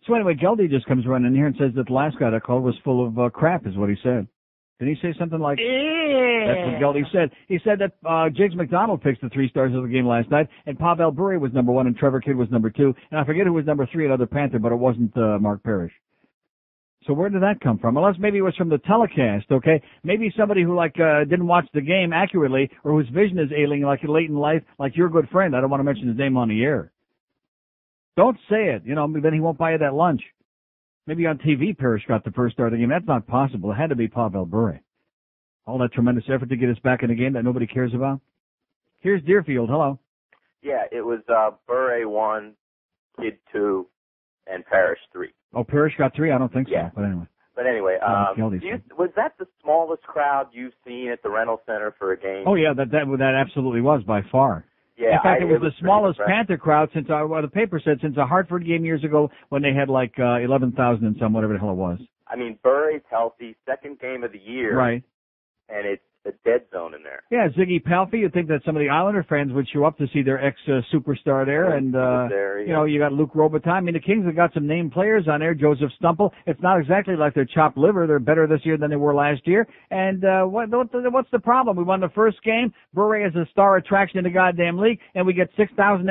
So anyway, Geldy just comes running here and says that the last guy that called was full of crap, is what he said. Did he say something like, That's what Geldy said. He said that Jiggs McDonald picks the 3 stars of the game last night, and Pavel Bure was number 1, and Trevor Kidd was number 2, and I forget who was number 3, another Panther, but it wasn't Mark Parrish. So where did that come from? Unless maybe it was from the telecast, okay? Maybe somebody who, didn't watch the game accurately, or whose vision is ailing, late in life, like your good friend. I don't want to mention his name on the air. Don't say it, then he won't buy you that lunch. Maybe on TV, Parrish got the first star of the game. That's not possible. It had to be Pavel Bure. All that tremendous effort to get us back in the game that nobody cares about. Here's Deerfield. Hello. Yeah, it was Bure 1, Kidd 2, and Parrish 3. Oh, Parrish got 3? I don't think so. Yeah. But anyway. Was that the smallest crowd you've seen at the Reynolds Center for a game? Oh, yeah, that absolutely was by far. Yeah, in fact, it was the smallest Panther crowd since the paper said since a Hartford game years ago when they had 11,000 and some, whatever the hell it was. I mean, Bure's healthy, second game of the year. Right. And it's a dead zone in there. Yeah, Ziggy Palfy, you'd think that some of the Islander fans would show up to see their ex-superstar there. And, you got Luke Robitaille. I mean, the Kings have got some named players on there. Joseph Stumple. It's not exactly like they're chopped liver. They're better this year than they were last year. And what's the problem? We won the first game. Bure is a star attraction in the goddamn league. And we get 6,000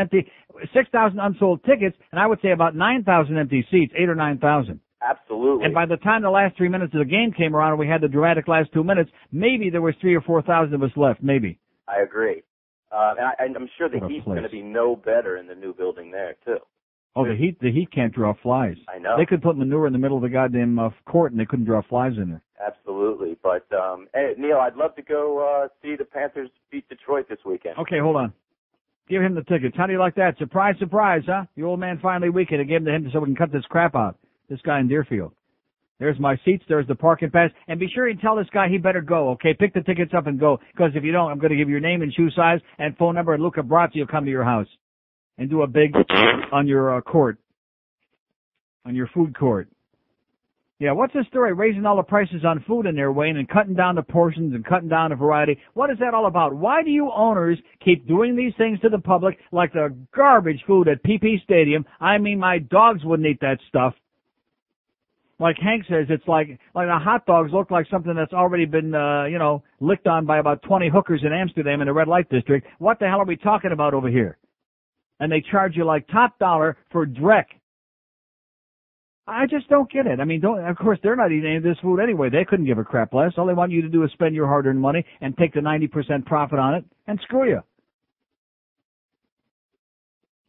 unsold tickets. And I would say about 9,000 empty seats, 8 or 9,000. Absolutely. And by the time the last 3 minutes of the game came around and we had the dramatic last 2 minutes, maybe there was 3,000 or 4,000 of us left, maybe. I agree. And I'm sure the heat's going to be no better in the new building there, too. Oh, the heat can't draw flies. I know. They could put manure in the middle of the goddamn court and they couldn't draw flies in there. Absolutely. But, hey, Neil, I'd love to go see the Panthers beat Detroit this weekend. Okay, hold on. Give him the tickets. How do you like that? Surprise, surprise, huh? The old man finally weakened. I gave them to him so we can cut this crap out. This guy in Deerfield. There's my seats. There's the parking pass. And be sure you tell this guy he better go, okay? Pick the tickets up and go. Because if you don't, I'm going to give you your name and shoe size and phone number, and Luca Brazzi will come to your house and do a big on your court, on your food court. Yeah, what's the story? Raising all the prices on food in there, Wayne, and cutting down the portions and cutting down the variety. What is that all about? Why do you owners keep doing these things to the public like the garbage food at PP Stadium? I mean, my dogs wouldn't eat that stuff. Like Hank says, it's like the hot dogs look like something that's already been, licked on by about 20 hookers in Amsterdam in the red light district. What the hell are we talking about over here? And they charge you like top dollar for Drek. I just don't get it. I mean, of course, they're not eating any of this food anyway. They couldn't give a crap less. All they want you to do is spend your hard-earned money and take the 90% profit on it and screw you.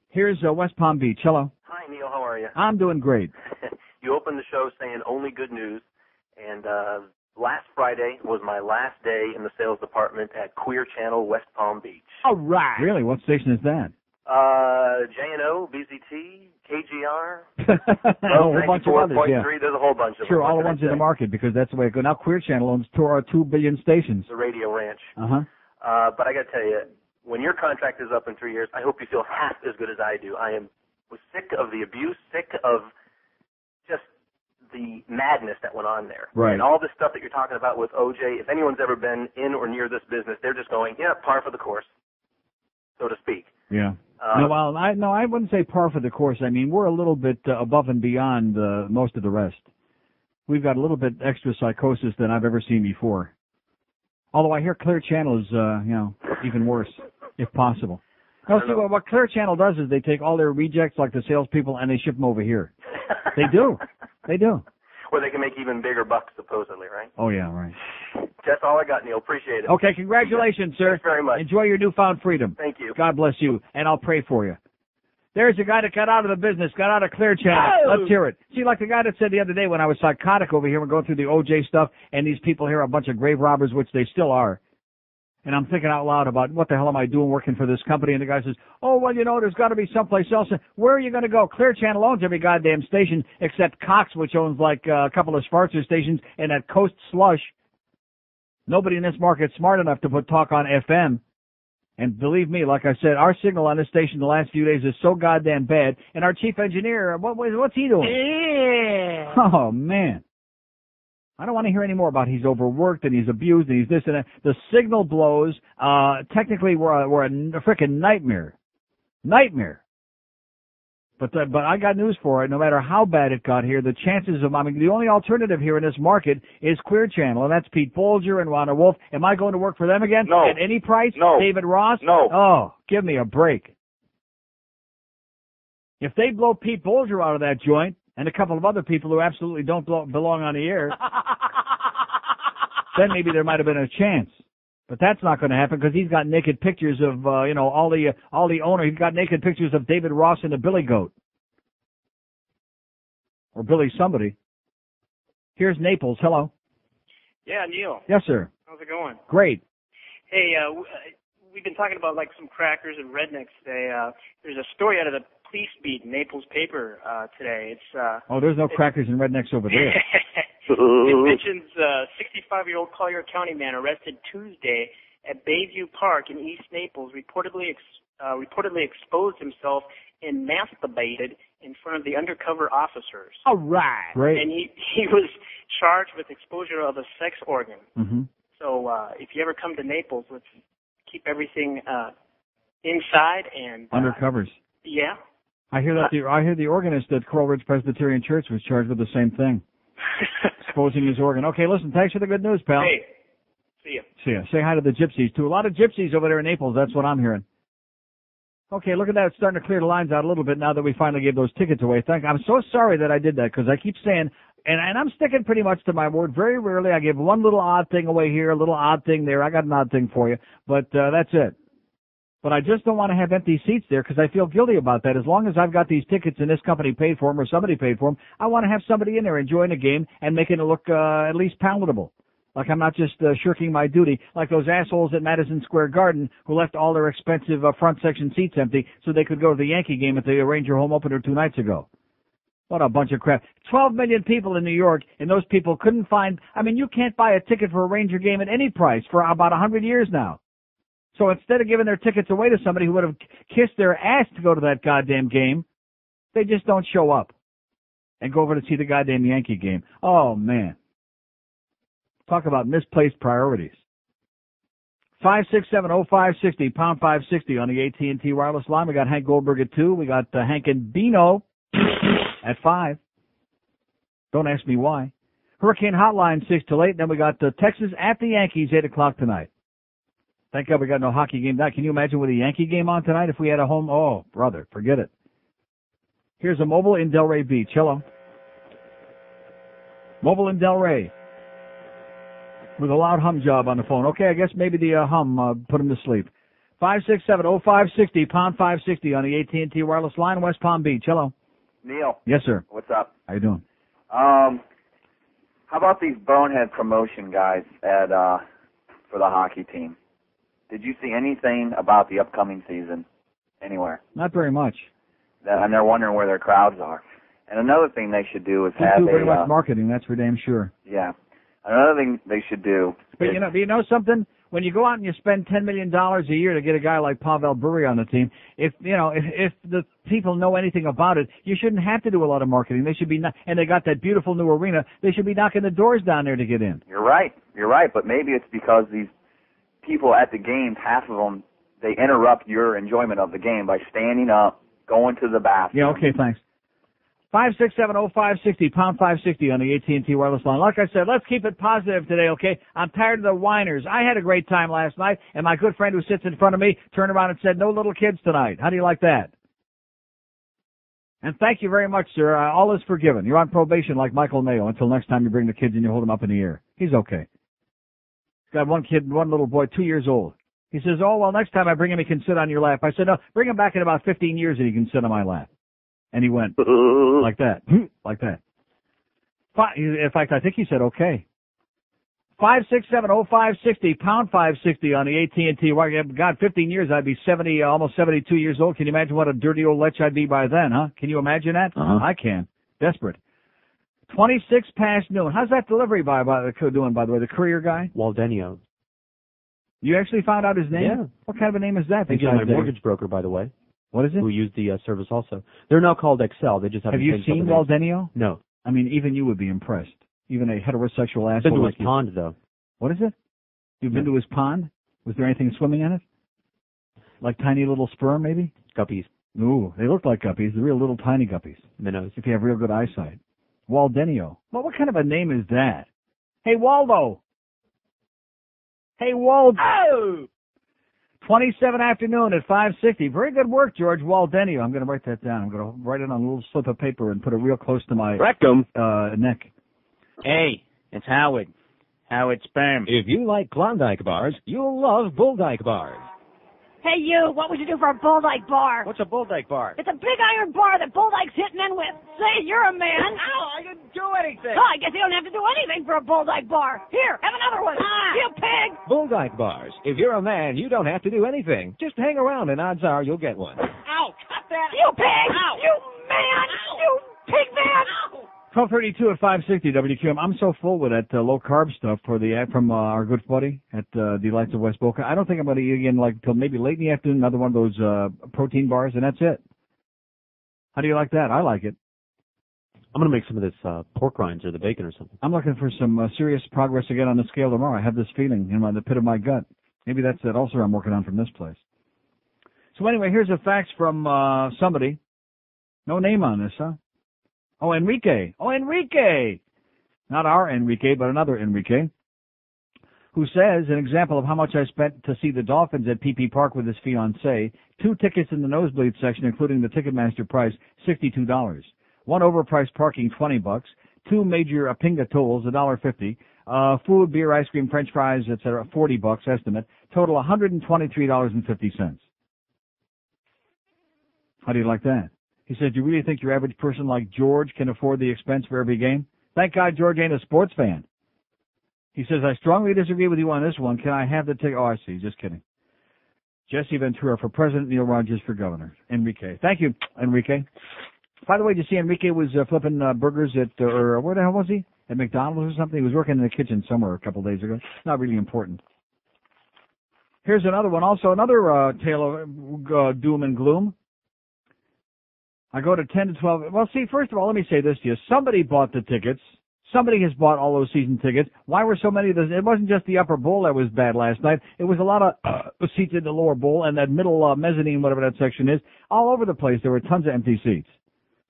Here's West Palm Beach. Hello. Hi, Neil. How are you? I'm doing great. You opened the show saying only good news, and last Friday was my last day in the sales department at Queer Channel, West Palm Beach. All right. Really? What station is that? J&O, BZT, KGR, a whole bunch of others, yeah. There's a whole bunch of them. Sure, all the ones in the market, because that's the way it goes. Now Queer Channel owns 2 billion stations. The Radio Ranch. Uh-huh. But I got to tell you, when your contract is up in 3 years, I hope you feel half as good as I do. I was sick of the abuse, sick of just the madness that went on there. Right. And all this stuff that you're talking about with OJ, if anyone's ever been in or near this business, they're just going, yeah, par for the course, so to speak. Yeah. I wouldn't say par for the course. I mean, we're a little bit above and beyond most of the rest. We've got a little bit extra psychosis than I've ever seen before. Although I hear Clear Channel is, even worse, if possible. No, see, what Clear Channel does is they take all their rejects, like the salespeople, and they ship them over here. They do. They do. where they can make even bigger bucks, supposedly, right? Oh, yeah, right. That's all I got, Neil. Appreciate it. Okay, congratulations, sir. Thanks very much. Enjoy your newfound freedom. Thank you. God bless you, and I'll pray for you. There's a guy that got out of the business, got out of Clear Channel. Oh! Let's hear it. See, like the guy that said the other day when I was psychotic over here, we're going through the OJ stuff, and these people here are a bunch of grave robbers, which they still are. And I'm thinking out loud about what the hell am I doing working for this company? And the guy says, oh, well, you know, there's got to be someplace else. Where are you going to go? Clear Channel owns every goddamn station except Cox, which owns like a couple of Sparser stations, and that Coast Slush. Nobody in this market's smart enough to put talk on FM. And believe me, like I said, our signal on this station the last few days is so goddamn bad. And our chief engineer, what's he doing? Yeah. Oh, man. I don't want to hear any more about he's overworked and he's abused and he's this and that. The signal blows. Technically, we're a frickin' nightmare. Nightmare. But I got news for it. No matter how bad it got here, the chances of, the only alternative here in this market is Clear Channel, and that's Pete Bolger and Ronald Wolf. Am I going to work for them again? No. At any price? No. David Ross? No. Oh, give me a break. If they blow Pete Bolger out of that joint, and a couple of other people who absolutely don't belong on the air, then maybe there might have been a chance. But that's not going to happen because he's got naked pictures of, all the owners. He's got naked pictures of David Ross and the Billy Goat. Or Billy somebody. Here's Naples. Hello. Yeah, Neil. Yes, sir. How's it going? Great. Hey, we've been talking about like some crackers and rednecks today. There's a story out of the Police Beat Naples paper today. It's there's no crackers and rednecks over there. It mentions 65-year-old Collier County man arrested Tuesday at Bayview Park in East Naples reportedly exposed himself and masturbated in front of the undercover officers. All right. Great. And he was charged with exposure of a sex organ. Mm-hmm. So if you ever come to Naples, let's keep everything inside and Undercovers. Yeah. I hear the organist at Coral Ridge Presbyterian Church was charged with the same thing. Exposing his organ. Okay, listen, thanks for the good news, pal. Hey, see ya. See ya. Say hi to the gypsies, too. A lot of gypsies over there in Naples. That's what I'm hearing. Okay, look at that. It's starting to clear the lines out a little bit now that we finally gave those tickets away. I'm so sorry that I did that because I keep saying, and I'm sticking pretty much to my word. Very rarely I give one little odd thing away here, a little odd thing there. I got an odd thing for you, but that's it. But I just don't want to have empty seats there because I feel guilty about that. As long as I've got these tickets and this company paid for them or somebody paid for them, I want to have somebody in there enjoying the game and making it look at least palatable. Like I'm not just shirking my duty, like those assholes at Madison Square Garden who left all their expensive front section seats empty so they could go to the Yankee game at the Ranger home opener 2 nights ago. What a bunch of crap. 12 million people in New York, and those people couldn't find, you can't buy a ticket for a Ranger game at any price for about 100 years now. So instead of giving their tickets away to somebody who would have kissed their ass to go to that goddamn game, they just don't show up and go over to see the goddamn Yankee game. Oh, man. Talk about misplaced priorities. 5670560, pound 560 on the AT&T wireless line. We got Hank Goldberg at 2. We got Hank and Bino at 5. Don't ask me why. Hurricane Hotline 6 till 8. Then we got Texas at the Yankees 8 o'clock tonight. Thank God we got no hockey game tonight. Can you imagine with a Yankee game on tonight if we had a home? Oh, brother, forget it. Here's a mobile in Delray Beach. Hello. Mobile in Delray. With a loud hum job on the phone. Okay, I guess maybe the hum put him to sleep. 5670560, pound 560 on the AT&T wireless line, West Palm Beach. Hello. Neil. Yes, sir. What's up? How you doing? How about these bonehead promotion guys for the hockey team? Did you see anything about the upcoming season anywhere? Not very much. And they're wondering where their crowds are. And another thing they should do is Don't do very much marketing, that's for damn sure. Yeah. Another thing they should do. But you know something? When you go out and you spend $10 million a year to get a guy like Pavel Bure on the team, if the people know anything about it, you shouldn't have to do a lot of marketing. They should be and they got that beautiful new arena. They should be knocking the doors down there to get in. You're right. But maybe it's because these people at the games, half of them, they interrupt your enjoyment of the game by standing up, going to the bathroom. Yeah, okay, thanks. 5670560, pound 560 on the AT&T wireless line. Like I said, let's keep it positive today, okay? I'm tired of the whiners. I had a great time last night, and my good friend who sits in front of me turned around and said, no little kids tonight. How do you like that? And thank you very much, sir. All is forgiven. You're on probation like Michael Mayo until next time you bring the kids and you hold them up in the air. He's okay. He's got one kid, one little boy, 2 years old. He says, oh, well, next time I bring him, he can sit on your lap. I said, no, bring him back in about 15 years and he can sit on my lap. And he went like that, like that. In fact, I think he said, okay. 5670560, pound 560 on the AT&T. God, 15 years, I'd be 70, almost 72 years old. Can you imagine what a dirty old lech I'd be by then, huh? Can you imagine that? I can. Desperate. 26 past noon. How's that delivery doing, by the way, the Courier guy? Waldenio. You actually found out his name? Yeah. What kind of a name is that? He's my mortgage broker, by the way. What is it? Who used the service also. They're now called Excel. They just Have you seen Waldenio? No. I mean, even you would be impressed. Even a heterosexual asshole. I've been to like his pond, though. What is it? You've been to his pond? Was there anything swimming in it? Like tiny little sperm, maybe? Guppies. Ooh, they look like guppies. They're real little tiny guppies. Minnows. If you have real good eyesight. Waldenio. Well, what kind of a name is that? Hey, Waldo. Hey, Waldo. Oh! 27 afternoon at 5:60. Very good work, George. Waldenio. I'm going to write that down. I'm going to write it on a little slip of paper and put it real close to my rectum neck. Hey, it's Howard. Howard Sperm. If you like Klondike bars, you'll love Bull Dyke bars. Hey, you, what would you do for a Bull Dyke bar? What's a Bull Dyke bar? It's a big iron bar that Bull Dyke's hitting men with. Say, you're a man. Ow, I didn't do anything. Oh, I guess you don't have to do anything for a Bull Dyke bar. Here, have another one. You pig. Bull Dyke bars. If you're a man, you don't have to do anything. Just hang around and odds are you'll get one. Ow, cut that. You pig. Ow. You man. Ow. You pig man. Ow. 12:32 at 560 WQAM. I'm so full with that low-carb stuff from our good buddy at Delights of West Boca. I don't think I'm going to eat again till maybe late in the afternoon, another one of those protein bars, and that's it. How do you like that? I like it. I'm going to make some of this pork rinds or the bacon or something. I'm looking for some serious progress again on the scale tomorrow. I have this feeling in the pit of my gut. Maybe that's that ulcer I'm working on from this place. So anyway, here's a fax from somebody. No name on this, huh? Oh, Enrique. Oh, Enrique. Not our Enrique, but another Enrique, who says, an example of how much I spent to see the Dolphins at PP Park with his fiancée, 2 tickets in the nosebleed section, including the Ticketmaster price, $62. 1 overpriced parking, $20. 2 major Apinga tolls, $1.50. Food, beer, ice cream, French fries, etc., $40 estimate. Total, $123.50. How do you like that? He said, do you really think your average person like George can afford the expense for every game? Thank God George ain't a sports fan. He says, I strongly disagree with you on this one. Can I have the ticket? Oh, I see. Just kidding. Jesse Ventura for president, Neil Rogers for governor. Enrique. Thank you, Enrique. By the way, did you see Enrique was flipping burgers at, or where the hell was he? At McDonald's or something? He was working in the kitchen somewhere a couple of days ago. Not really important. Here's another one. Also, another tale of doom and gloom. I go to 10 to 12. Well, see, first of all, let me say this to you. Somebody bought the tickets. Somebody has bought all those season tickets. Why were so many of those? It wasn't just the upper bowl that was bad last night. It was a lot of seats in the lower bowl and that middle mezzanine, whatever that section is. All over the place, there were tons of empty seats.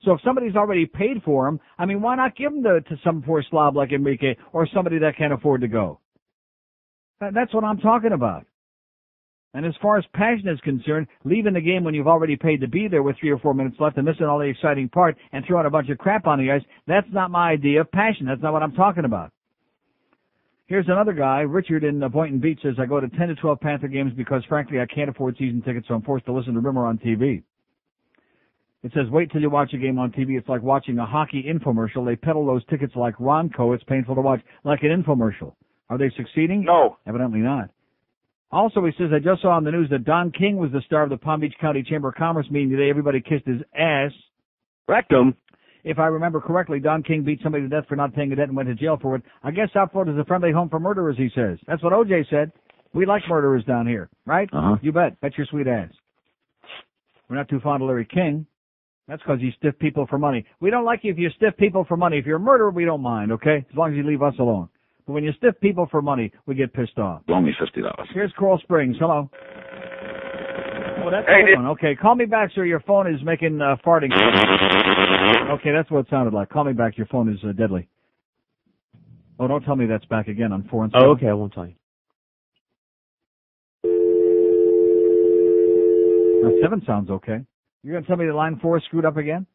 So if somebody's already paid for them, I mean, why not give them to some poor slob like Enrique or somebody that can't afford to go? That's what I'm talking about. And as far as passion is concerned, leaving the game when you've already paid to be there with 3 or 4 minutes left and missing all the exciting part and throwing a bunch of crap on the ice, that's not my idea of passion. That's not what I'm talking about. Here's another guy, Richard in Boynton Beach, says, I go to 10 to 12 Panther games because, frankly, I can't afford season tickets, so I'm forced to listen to Rimmer on TV. It says, wait till you watch a game on TV. It's like watching a hockey infomercial. They peddle those tickets like Ronco. It's painful to watch, like an infomercial. Are they succeeding? No. Evidently not. Also, he says, I just saw on the news that Don King was the star of the Palm Beach County Chamber of Commerce meeting today. Everybody kissed his ass. Rectum. If I remember correctly, Don King beat somebody to death for not paying a debt and went to jail for it. I guess South Florida is a friendly home for murderers, he says. That's what O.J. said. We like murderers down here, right? Uh-huh. You bet. Bet your sweet ass. We're not too fond of Larry King. That's because you stiff people for money. We don't like you if you stiff people for money. If you're a murderer, we don't mind, okay? As long as you leave us alone. But when you stiff people for money, we get pissed off. Only $50. Here's Coral Springs. Hello. Oh, that's a good one. Okay, call me back, sir. Your phone is making farting. Okay, that's what it sounded like. Call me back. Your phone is deadly. Oh, don't tell me that's back again on 4 and 7. Oh, okay, I won't tell you. Now, 7 sounds okay. You're going to tell me the line 4 is screwed up again?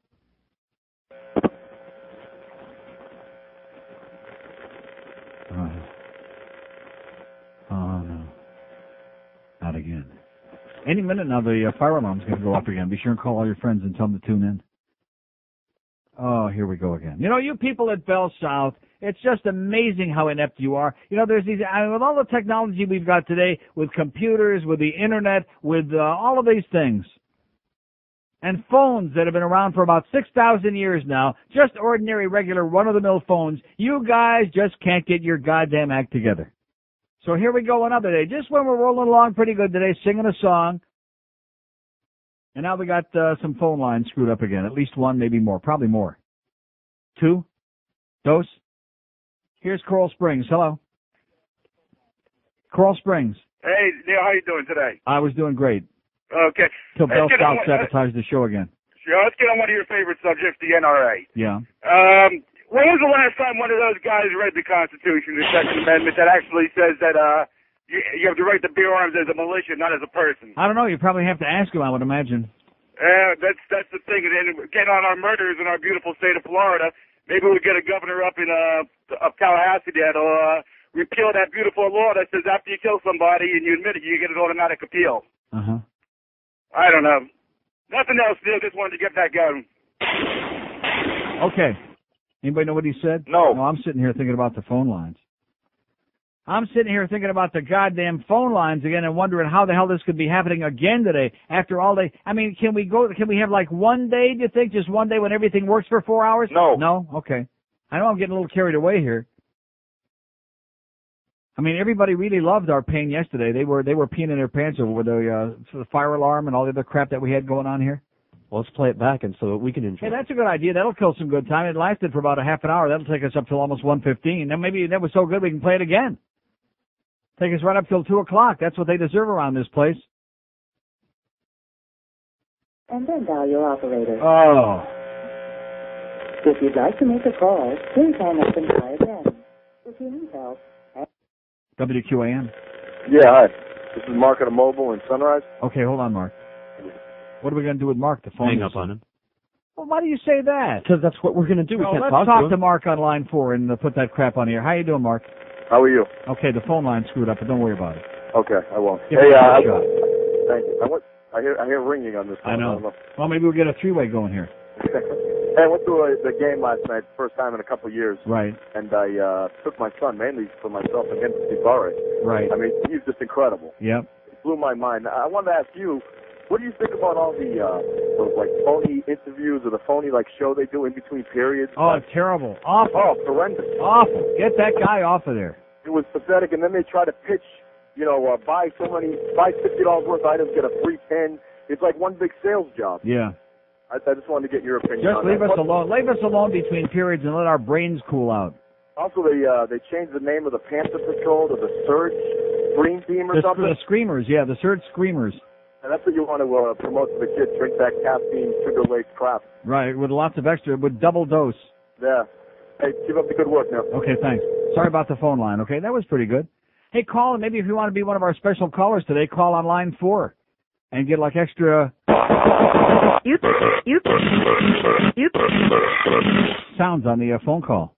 Any minute now, the fire alarm's going to go off again. Be sure and call all your friends and tell them to tune in. Oh, here we go again. You know, you people at Bell South, it's just amazing how inept you are. You know, there's these, with all the technology we've got today, with computers, with the internet, with all of these things, and phones that have been around for about 6,000 years now, just ordinary, regular, run-of-the-mill phones, you guys just can't get your goddamn act together. So here we go another day, just when we're rolling along pretty good today, singing a song. And now we got some phone lines screwed up again. At least one, maybe more. Probably more. 2? Dos? Here's Coral Springs. Hello. Coral Springs. Hey, Neil, how you doing today? I was doing great. Okay. Till Bell South sabotaged the show again. Sure, let's get on one of your favorite subjects, the NRA. Yeah. When was the last time one of those guys read the Constitution, the Second Amendment, that actually says that you have the right to bear arms as a militia, not as a person? I don't know. You probably have to ask him, I would imagine. That's the thing. And again, on our murders in our beautiful state of Florida, maybe we'll get a governor up in up Tallahassee that'll repeal that beautiful law that says after you kill somebody and you admit it, you get an automatic appeal. Uh-huh. I don't know. Nothing else, Neil. Just wanted to get that going. Okay. Anybody know what he said? No. I'm sitting here thinking about the phone lines. I'm sitting here thinking about the goddamn phone lines again and wondering how the hell this could be happening again today after all day. I mean, can we have like one day, do you think? Just one day when everything works for 4 hours? No. No? Okay. I know I'm getting a little carried away here. I mean, everybody really loved our pain yesterday. They were peeing in their pants over the fire alarm and all the other crap that we had going on here. Well, let's play it back and so that we can enjoy it. Hey, that's a good idea. That'll kill some good time. It lasted for about a half an hour. That'll take us up till almost 1:15. Then maybe that was so good we can play it again. Take us right up till 2 o'clock. That's what they deserve around this place. And then dial your operator. Oh. If you'd like to make a call, please hang up and try again. If you need help. WQAM. Yeah, hi. This is Mark at a mobile in Sunrise. Okay, hold on, Mark. What are we going to do with Mark? The phone. Hang up on him. Well, why do you say that? Because that's what we're going to do. No, we can't let's talk to Mark on line 4 and put that crap on here. How you doing, Mark? How are you? Okay, the phone line's screwed up, but don't worry about it. Okay, I won't. Give it a shot. Thank you. I hear ringing on this phone. I know. Well, maybe we'll get a three-way going here. Hey, I went to the game last night, first time in a couple of years. Right. And I took my son, mainly for myself and him, to see Burry. Right. I mean, he's just incredible. Yep. It blew my mind. I wanted to ask you, what do you think about all those like phony interviews or the phony like show they do in between periods? Oh, it's terrible. Awful. Oh, horrendous. Awful. Get that guy off of there. It was pathetic, and then they try to pitch, buy $50 worth of items, get a free 10. It's like one big sales job. Yeah. I just wanted to get your opinion Just on leave that. us alone. Leave us alone between periods and let our brains cool out. Also, they changed the name of the Panther Patrol to the Surge Scream Team or something. The Screamers, yeah, the Surge Screamers. And that's what you want to promote to the kids. Drink that caffeine, sugar-laced crap. Right, with lots of extra, with double dose. Yeah. Hey, keep up the good work now. Okay, thanks. Sorry about the phone line, okay? That was pretty good. Hey, call, and maybe if you want to be one of our special callers today, call on line 4 and get like extra sounds on the phone call.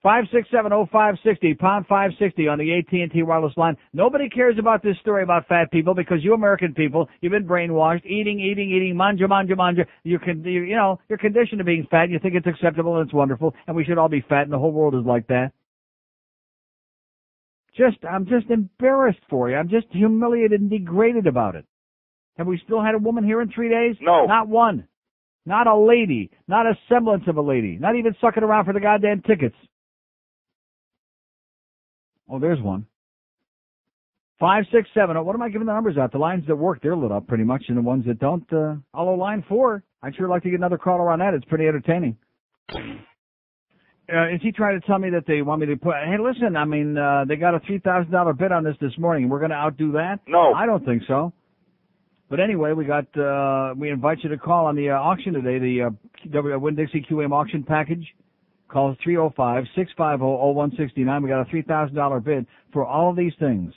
5670560, pound 560 on the AT&T wireless line. Nobody cares about this story about fat people because you American people, you've been brainwashed, eating, manja. You're conditioned to being fat. You think it's acceptable and it's wonderful, and we should all be fat, and the whole world is like that. I'm just embarrassed for you. I'm just humiliated and degraded about it. Have we still had a woman here in 3 days? No. Not one. Not a lady. Not a semblance of a lady. Not even sucking around for the goddamn tickets. Oh, there's one. 567. What am I giving the numbers out? The lines that work, they're lit up pretty much, and the ones that don't, although line 4, I'd sure like to get another caller on that. It's pretty entertaining. Is he trying to tell me that they want me to put, hey, listen, I mean, they got a $3,000 bid on this morning. We're going to outdo that? No. I don't think so. But anyway, we invite you to call on the auction today, the Winn-Dixie QAM auction package. Call 305-650-0169. We got a $3,000 bid for all of these things.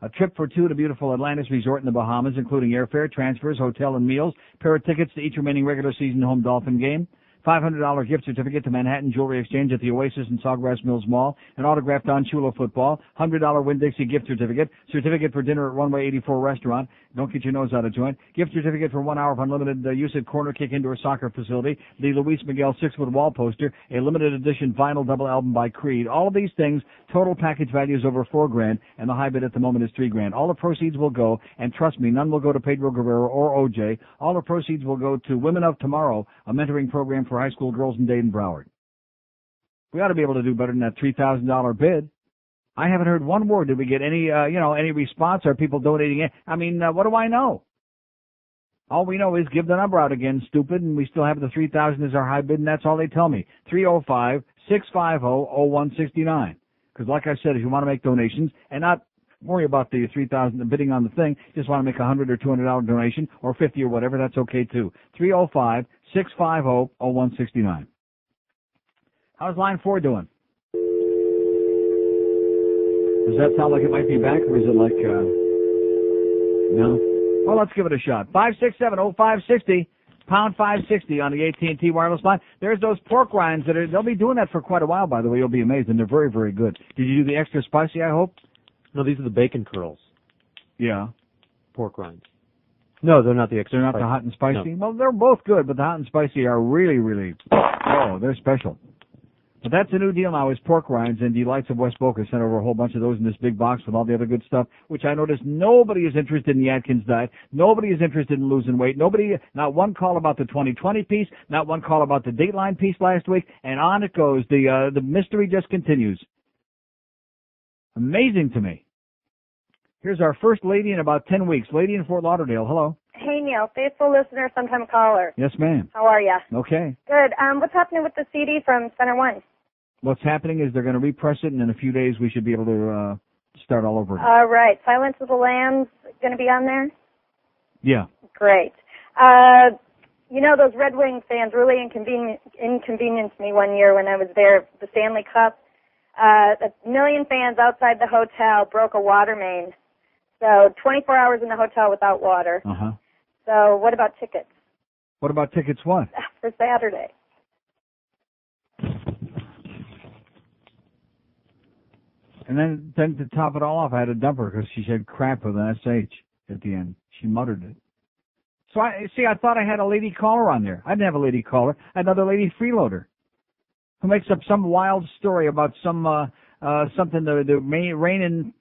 A trip for 2 to beautiful Atlantis Resort in the Bahamas, including airfare, transfers, hotel, and meals. Pair of tickets to each remaining regular season home Dolphin game. $500 gift certificate to Manhattan Jewelry Exchange at the Oasis in Sawgrass Mills Mall, an autographed Don Chulo football, $100 Winn-Dixie gift certificate for dinner at Runway 84 restaurant. Don't get your nose out of joint. Gift certificate for 1 hour of unlimited use at Corner Kick Indoor Soccer Facility, the Luis Miguel 6-foot wall poster, a limited edition vinyl double album by Creed. All of these things, total package value is over $4,000, and the high bid at the moment is $3,000. All the proceeds will go, and trust me, none will go to Pedro Guerrero or OJ. All the proceeds will go to Women of Tomorrow, a mentoring program for high school girls in Dayton Broward. We ought to be able to do better than that $3,000 bid. I haven't heard one word. Did we get any, any response? Are people donating it? I mean, what do I know? All we know is give the number out again, stupid, and we still have the $3,000 as our high bid, and that's all they tell me. 305-650-0169. Because like I said, if you want to make donations and not worry about the $3,000 bidding on the thing, just want to make a $100 or $200 donation or $50 or whatever, that's okay too. 305-650-0169. How's line 4 doing? Does that sound like it might be back, or is it like, no? Well, let's give it a shot. 567-0560, pound 560 on the AT&T wireless line. There's those pork rinds they'll be doing that for quite a while, by the way. You'll be amazed, and they're very, very good. Did you do the extra spicy, I hope? No, these are the bacon curls. Yeah. Pork rinds. No, they're not the extra They're not spicy. the hot and spicy? No. Well, they're both good, but the hot and spicy are really, really, they're special. But that's the new deal now is pork rinds, and Delights of West Boca sent over a whole bunch of those in this big box with all the other good stuff, which I noticed nobody is interested in the Atkins diet. Nobody is interested in losing weight. Not one call about the 2020 piece, not one call about the Dateline piece last week, and on it goes. The mystery just continues. Amazing to me. Here's our first lady in about 10 weeks. Lady in Fort Lauderdale. Hello. Hey, Neil. Faithful listener, sometime caller. Yes, ma'am. How are ya? Okay. Good. What's happening with the CD from Center One? What's happening is they're going to repress it, and in a few days we should be able to start all over again. All right. Silence of the Lambs going to be on there? Yeah. Great. Those Red Wings fans really inconvenienced me one year when I was there, the Stanley Cup. A million fans outside the hotel broke a water main. So 24 hours in the hotel without water. Uh-huh. So what about tickets? What about tickets what? For Saturday. And then to top it all off, I had to dump her because she said crap with an SH at the end. She muttered it. So I thought I had a lady caller on there. I didn't have a lady caller. I had another lady freeloader who makes up some wild story about something the rain in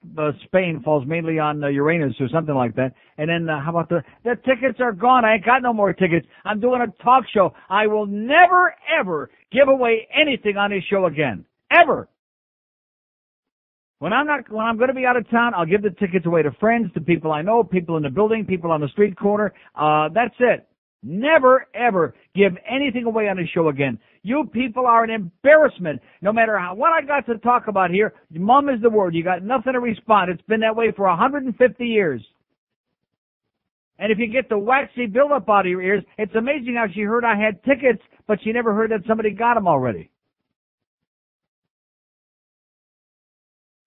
Spain falls mainly on Uranus or something like that. And then how about the tickets are gone. I ain't got no more tickets. I'm doing a talk show. I will never, ever give away anything on this show again. Ever. When I'm going to be out of town, I'll give the tickets away to friends, to people I know, people in the building, people on the street corner. That's it. Never, ever give anything away on the show again. You people are an embarrassment. No matter what I got to talk about here, mum is the word. You got nothing to respond. It's been that way for 150 years. And if you get the waxy buildup out of your ears, it's amazing how she heard I had tickets, but she never heard that somebody got them already.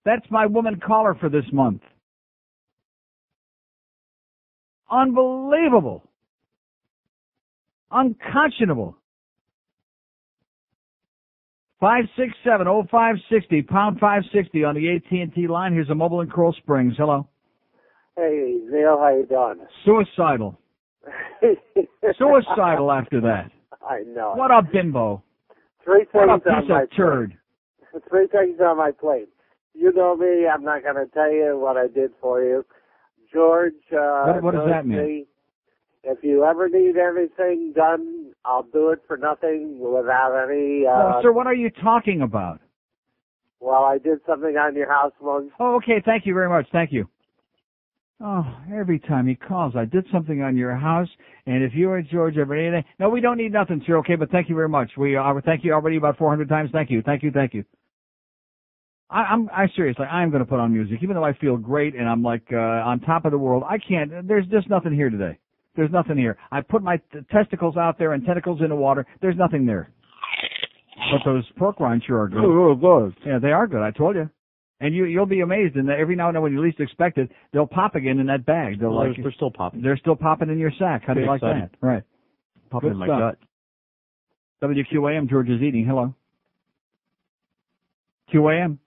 That's my woman caller for this month. Unbelievable. Unconscionable. 567-0560, pound 560 on the AT&T line. Here's a mobile in Coral Springs. Hello. Hey, Neil, how you doing? Suicidal. Suicidal after that. I know. What a bimbo. Three things what a on piece my of turd. plate. Three things on my plate. You know me. I'm not going to tell you what I did for you. George, what does that mean? If you ever need anything done, I'll do it for nothing without any... sir, what are you talking about? Well, I did something on your house once. Oh, okay. Thank you very much. Thank you. Oh, every time he calls, I did something on your house, and if you or George ever need anything... No, we don't need nothing, sir, okay, but thank you very much. Thank you already about 400 times. Thank you. Thank you. Thank you. I seriously, I'm going to put on music, even though I feel great and I'm like on top of the world. I can't. There's just nothing here today. There's nothing here. I put my testicles out there and tentacles in the water. There's nothing there. But those pork rinds sure are good. Oh, good. Yeah, they are good. I told you. And you'll be amazed. And every now and then, when you least expect it, they'll pop again in that bag. They're still popping. They're still popping in your sack. How do you like that? Right. Popping in my gut. WQAM, George is eating. Hello. QAM.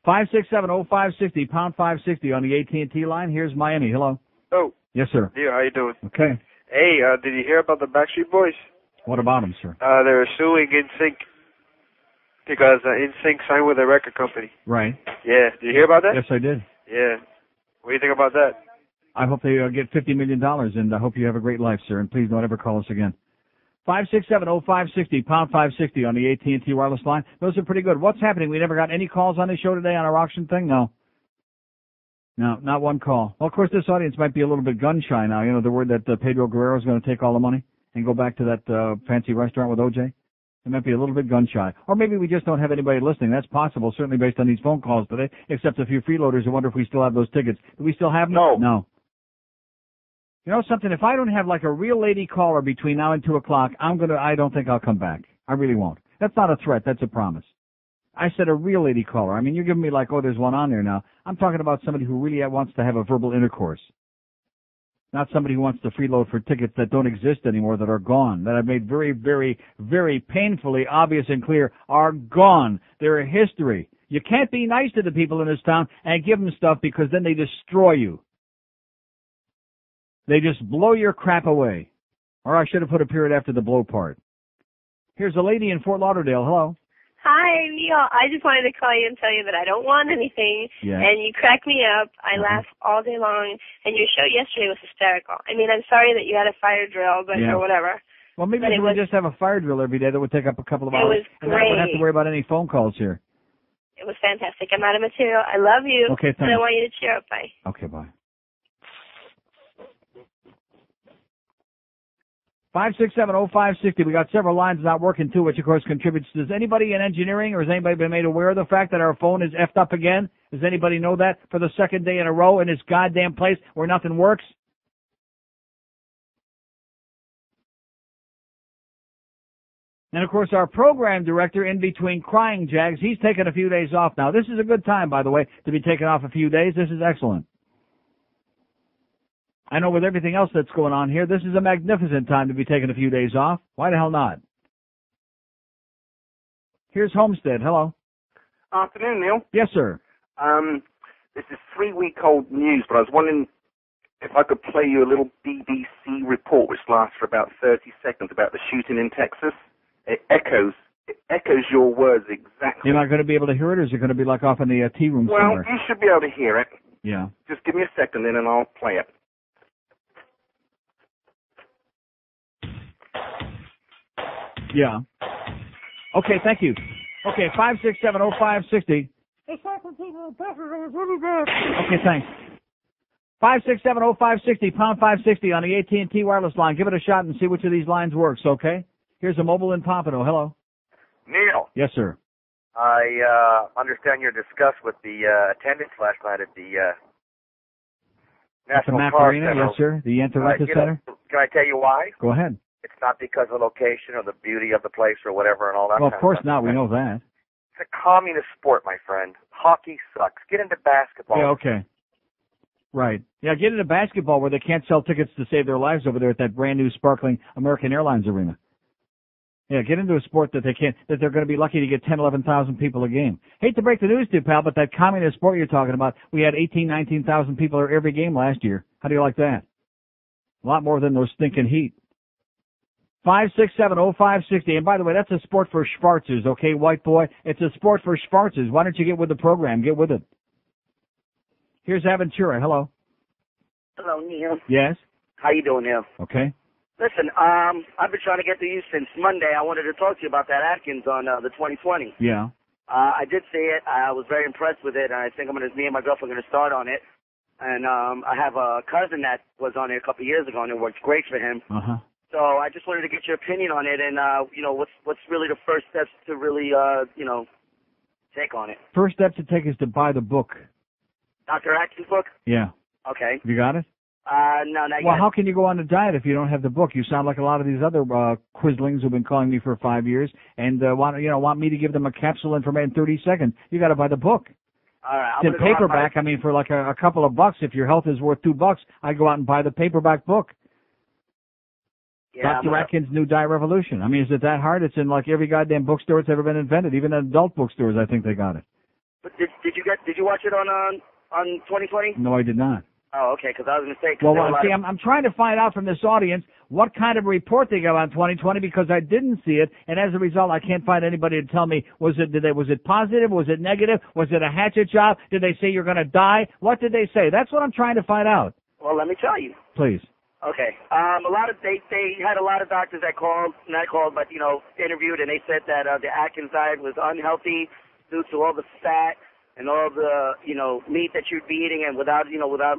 5670560, pound 560 on the AT&T line. Here's Miami. Hello. Oh. Yes, sir. Yeah, how you doing? Okay. Hey, did you hear about the Backstreet Boys? What about them, sir? They're suing NSYNC because NSYNC signed with a record company. Right. Yeah. Did you hear about that? Yes, I did. Yeah. What do you think about that? I hope they get $50 million, and I hope you have a great life, sir, and please don't ever call us again. 5670560, pound 560 on the AT&T wireless line. Those are pretty good. What's happening? We never got any calls on the show today on our auction thing? No. No, not one call. Well, of course, this audience might be a little bit gun-shy now. You know, the word that Pedro Guerrero is going to take all the money and go back to that fancy restaurant with OJ? It might be a little bit gun-shy. Or maybe we just don't have anybody listening. That's possible, certainly based on these phone calls today, except a few freeloaders who wonder if we still have those tickets. Do we still have them? No. No. You know something? If I don't have like a real lady caller between now and 2 o'clock, I don't think I'll come back. I really won't. That's not a threat. That's a promise. I said a real lady caller. I mean, you're giving me like, oh, there's one on there now. I'm talking about somebody who really wants to have a verbal intercourse. Not somebody who wants to freeload for tickets that don't exist anymore, that are gone, that I've made very, very, very painfully obvious and clear are gone. They're a history. You can't be nice to the people in this town and give them stuff because then they destroy you. They just blow your crap away. Or I should have put a period after the blow part. Here's a lady in Fort Lauderdale. Hello. Hi, Neil. I just wanted to call you and tell you that I don't want anything, and you crack me up. I laugh all day long, and your show yesterday was hysterical. I mean, I'm sorry that you had a fire drill, but or whatever. Well, maybe if we would just have a fire drill every day, that would take up a couple of hours. It was and great. I wouldn't have to worry about any phone calls here. It was fantastic. I'm out of material. I love you. Okay, thanks. And I want you to cheer up. Bye. Okay, bye. 5670560. We got several lines not working too, which of course contributes. Does anybody in engineering or has anybody been made aware of the fact that our phone is effed up again? Does anybody know that for the second day in a row in this goddamn place where nothing works? And of course our program director in between crying jags, he's taken a few days off now. This is a good time, by the way, to be taking off a few days. This is excellent. I know with everything else that's going on here, this is a magnificent time to be taking a few days off. Why the hell not? Here's Homestead. Hello. Afternoon, Neil. Yes, sir. This is 3-week-old news, but I was wondering if I could play you a little BBC report which lasts for about 30 seconds about the shooting in Texas. It echoes your words exactly. You're not going to be able to hear it, or is it going to be like off in the tea room somewhere? Well, you should be able to hear it. Yeah. Just give me a second then and I'll play it. Yeah. Okay, thank you. Okay, 5670560. Okay, thanks. 5670560, pound 560 on the AT&T wireless line. Give it a shot and see which of these lines works, okay? Here's a mobile in Pompano. Hello. Neil, Yes, sir. I understand your disgust with the attendance last night at the At the National Map Park Arena, Center. yes, sir. The Antarctica Center. Can I tell you why? Go ahead. It's not because of the location or the beauty of the place or whatever and all that Well, kind of course of stuff. not. We know that. It's a communist sport, my friend. Hockey sucks. Get into basketball. Yeah, okay. Right. Yeah, get into basketball where they can't sell tickets to save their lives over there at that brand new sparkling American Airlines arena. Yeah, get into a sport that they're going to be lucky to get 10, 11,000 people a game. Hate to break the news to you, pal, but that communist sport you're talking about, we had 18, 19,000 people at every game last year. How do you like that? A lot more than those stinking Heat. 5670560. And by the way, that's a sport for schwarzers, okay, white boy? It's a sport for schwarzers. Why don't you get with the program? Get with it. Here's Aventura. Hello. Hello, Neil. Yes? How you doing, Neil? Okay. Listen, I've been trying to get to you since Monday. I wanted to talk to you about that Atkins on the 2020. Yeah. I did see it. I was very impressed with it, and I think me and my girlfriend are going to start on it. And I have a cousin that was on it a couple of years ago, and it worked great for him. Uh-huh. So I just wanted to get your opinion on it, and what's really the first steps to really take on it. First step to take is to buy the book. Dr. Atkins' book? Yeah. Okay. You got it? No, not Well, yet. how can you go on a diet if you don't have the book? You sound like a lot of these other quizzlings who've been calling me for 5 years and want me to give them a capsule in 30 seconds. You got to buy the book. All right. It's in paperback. I mean, for like a couple of bucks, if your health is worth $2, I go out and buy the paperback book. Yeah, Dr. Atkins' new diet revolution. I mean, is it that hard? It's in like every goddamn bookstore it's ever been invented. Even in adult bookstores, I think they got it. But did you watch it on 2020? No, I did not. Oh, okay, because I was going to say. Well, see, I'm trying to find out from this audience what kind of report they got on 2020 because I didn't see it, and as a result, I can't find anybody to tell me was it positive, was it negative, was it a hatchet job? Did they say you're going to die? What did they say? That's what I'm trying to find out. Well, let me tell you. Please. Okay. They had a lot of doctors that not called, but interviewed, and they said that the Atkins diet was unhealthy due to all the fat and all the meat that you'd be eating, and without a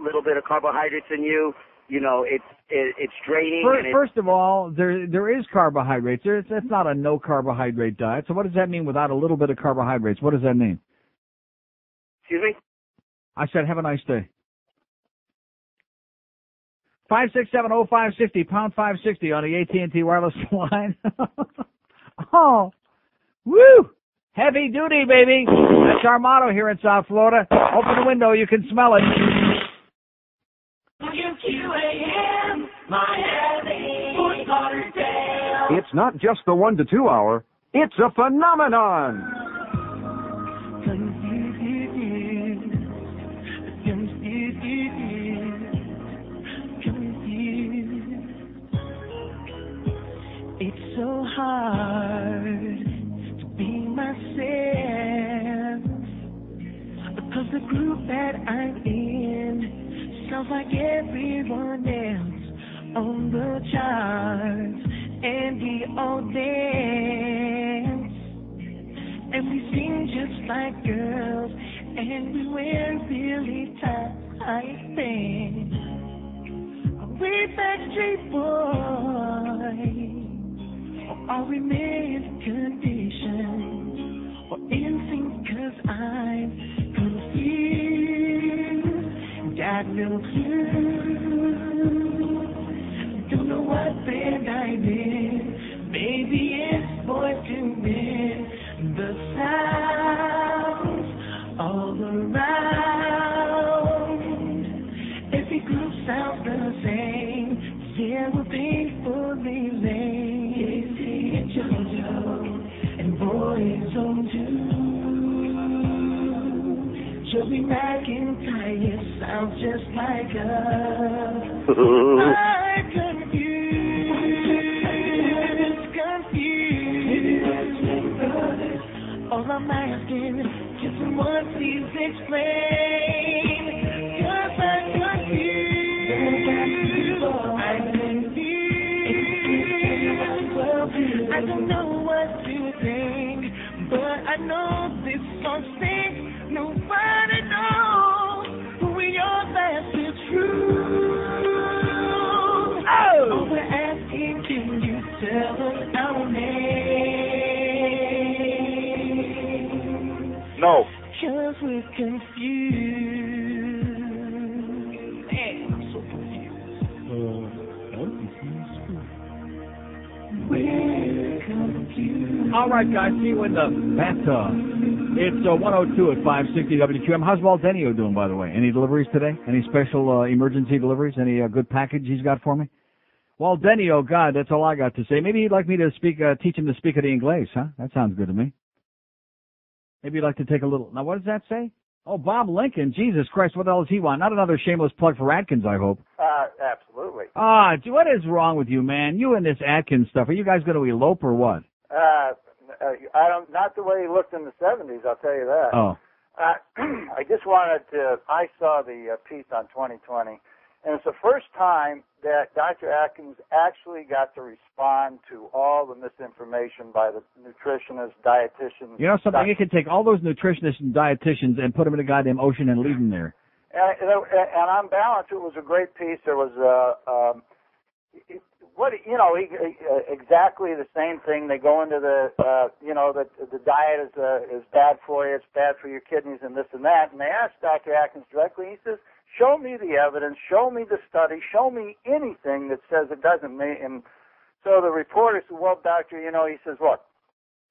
little bit of carbohydrates in you, it's draining. First of all, there is carbohydrates. That's not a no carbohydrate diet. So what does that mean without a little bit of carbohydrates? What does that mean? Excuse me? I said have a nice day. 567-0560, pound 560 on the AT&T wireless line. Oh, woo! Heavy duty, baby. That's our motto here in South Florida. Open the window, you can smell it. WQAM, Miami, Fort Lauderdale. It's not just the 1 to 2 hour. It's a phenomenon. It's so hard to be myself because the group that I'm in sounds like everyone else on the charts, and we all dance and we sing just like girls, and we wear really tight things. We Backstreet Boys. Are we made conditions or anything? 'Cause I'm confused, got no clue, don't know what band I'm in. Maybe it's boys to men. The sounds all around, every group sounds the same. Yeah, we're painfully lame. JoJo and Boys on Two. Joey McIntyre sounds just like us. I'm confused. All I'm asking, can someone please explain? 'Cause I'm confused. I don't know what to think, but I know this song sings. Nobody knows who we are, that's the truth. Oh, we're asking, can you tell us our name? No. 'Cause we're confused. Man, I'm so confused. All right, guys, see you in the bathtub. It's 102 at 560 WQAM. How's Waldenio doing, by the way? Any deliveries today? Any special emergency deliveries? Any good package he's got for me? Waldenio, God, that's all I got to say. Maybe he'd like me to teach him to speak the Inglés, huh? That sounds good to me. Maybe you'd like to take a little... Now, what does that say? Oh, Bob Lincoln. Jesus Christ, what the hell does he want? Not another shameless plug for Atkins, I hope. Absolutely. What is wrong with you, man? You and this Atkins stuff. Are you guys going to elope or what? Not the way he looked in the 70s, I'll tell you that. Oh. I just wanted to, I saw the piece on 2020, and it's the first time that Dr. Atkins actually got to respond to all the misinformation by the nutritionists, dietitians. You know something? You could take all those nutritionists and dietitians and put them in a goddamn ocean and leave them there. And on balance, it was a great piece. There was exactly the same thing. They go into the diet is bad for you. It's bad for your kidneys and this and that. And they asked Dr. Atkins directly. He says, "Show me the evidence. Show me the study. Show me anything that says it doesn't mean." And so the reporter said, "Well, doctor, he says, look,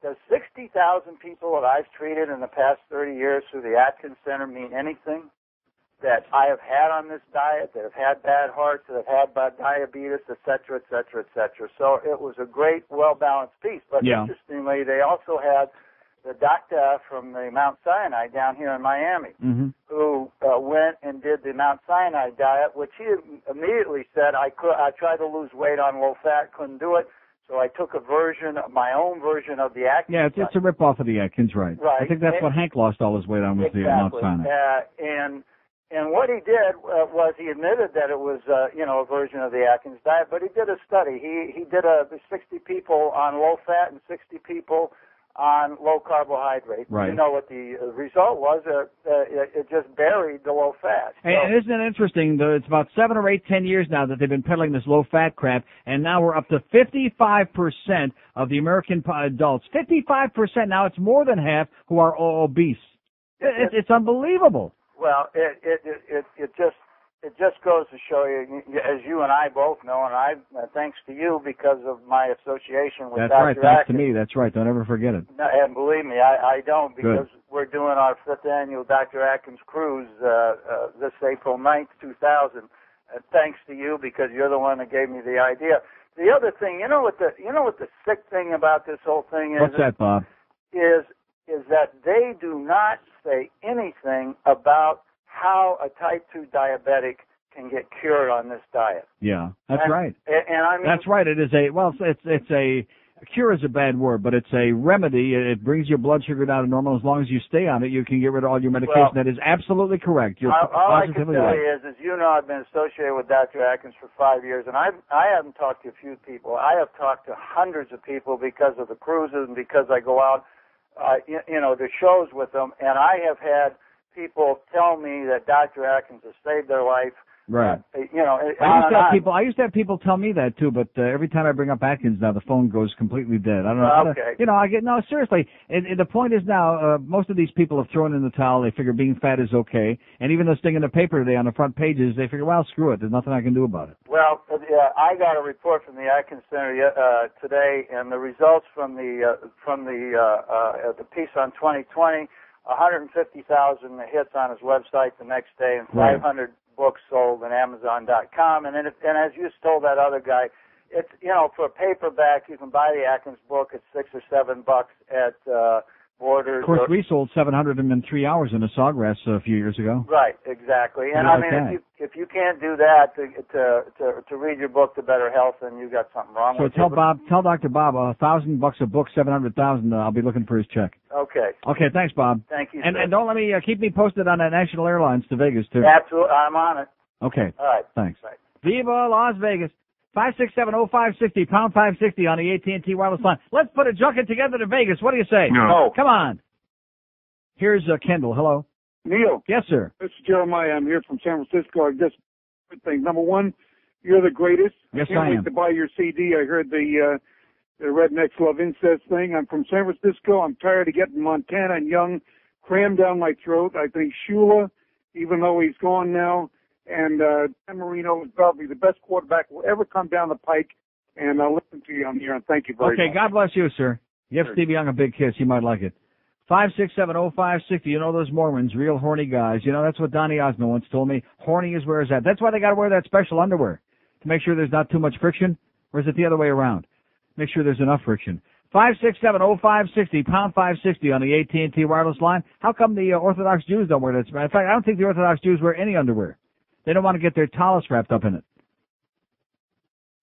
does 60,000 people that I've treated in the past 30 years through the Atkins Center mean anything? that I have had on this diet, that have had bad hearts, that have had bad diabetes, et cetera, et cetera, et cetera. So it was a great, well-balanced piece. But interestingly, they also had the doctor from the Mount Sinai down here in Miami, who went and did the Mount Sinai diet, which he immediately said, I tried to lose weight on low fat, couldn't do it. So I took my own version of the Atkins. Yeah, it's a rip-off of the Atkins, right? Right. I think that's what Hank lost all his weight on was the Mount Sinai. And what he did was he admitted that it was, a version of the Atkins diet, but he did a study. He did 60 people on low fat and 60 people on low carbohydrate. Right. You know what the result was? It just buried the low fat. So, and isn't it interesting, though, it's about 7 or 8, 10 years now that they've been peddling this low-fat crap, and now we're up to 55% of the American adults. 55% now, it's more than half who are obese. It's unbelievable. Well, it just goes to show you, as you and I both know, and I thanks to you because of my association with Dr. Dr. Right, thanks Atkins. to me. That's right. Don't ever forget it. No, and believe me, I don't, because Good. we're doing our 5th annual Dr. Atkins cruise this April 9th, 2000. Thanks to you, because you're the one that gave me the idea. The other thing, you know what the sick thing about this whole thing is? What's that, Bob? Is that they do not say anything about how a type 2 diabetic can get cured on this diet. Yeah, that's right. And I mean, that's right. It is it's a cure is a bad word, but it's a remedy. It brings your blood sugar down to normal. As long as you stay on it, you can get rid of all your medication. Well, that is absolutely correct. You're all I can positively tell right. you is, you know, I've been associated with Dr. Atkins for 5 years, and I haven't talked to a few people. I have talked to hundreds of people because of the cruises and because I go out, to shows with them, and I have had people tell me that Dr. Atkins has saved their life. Right. I used to have people tell me that too, but every time I bring up Atkins now, the phone goes completely dead. I don't know. Okay. Seriously. The point is now, most of these people have thrown in the towel. They figure being fat is okay, and even this thing in the paper today on the front pages, they figure, well, screw it. There's nothing I can do about it. Well, I got a report from the Atkins Center today, and the results from the piece on 2020. 150,000 hits on his website the next day, and 500 books sold on Amazon.com. And as you told that other guy, it's for a paperback you can buy the Atkins book at $6 or $7 at Borders. Of course, we sold 700 of them in 3 hours in a Sawgrass a few years ago. Right, exactly. And I mean, if you can't do that to read your book to better health, then you got something wrong with you. So tell Dr. Bob $1,000 a book, 700,000. I'll be looking for his check. Okay. Okay, thanks, Bob. Thank you. And don't let me keep me posted on that National Airlines to Vegas too. Absolutely, I'm on it. Okay. All right. Thanks. Right. Viva Las Vegas. 567-0560, pound 560 on the AT&T wireless line. Let's put a junket together to Vegas. What do you say? No. Come on. Here's Kendall. Hello. Neil. Yes, sir. This is Jeremiah. I'm here from San Francisco. I just good thing. Number one, you're the greatest. Yes, I can't wait to buy your CD. I heard the Rednecks Love Incest thing. I'm from San Francisco. I'm tired of getting Montana and Young crammed down my throat. I think Shula, even though he's gone now, and Marino is probably the best quarterback will ever come down the pike. And I'll listen to you on here, and thank you very much. Okay, God bless you, sir. Give Stevie Young a big kiss. He might like it. 567-0560. You know those Mormons, real horny guys. You know, that's what Donny Osmond once told me. Horny is where it's at. That's why they got to wear that special underwear, to make sure there's not too much friction. Or is it the other way around? Make sure there's enough friction. 567-0560, pound 560 on the AT&T wireless line. How come the Orthodox Jews don't wear that? In fact, I don't think the Orthodox Jews wear any underwear. They don't want to get their tallis wrapped up in it.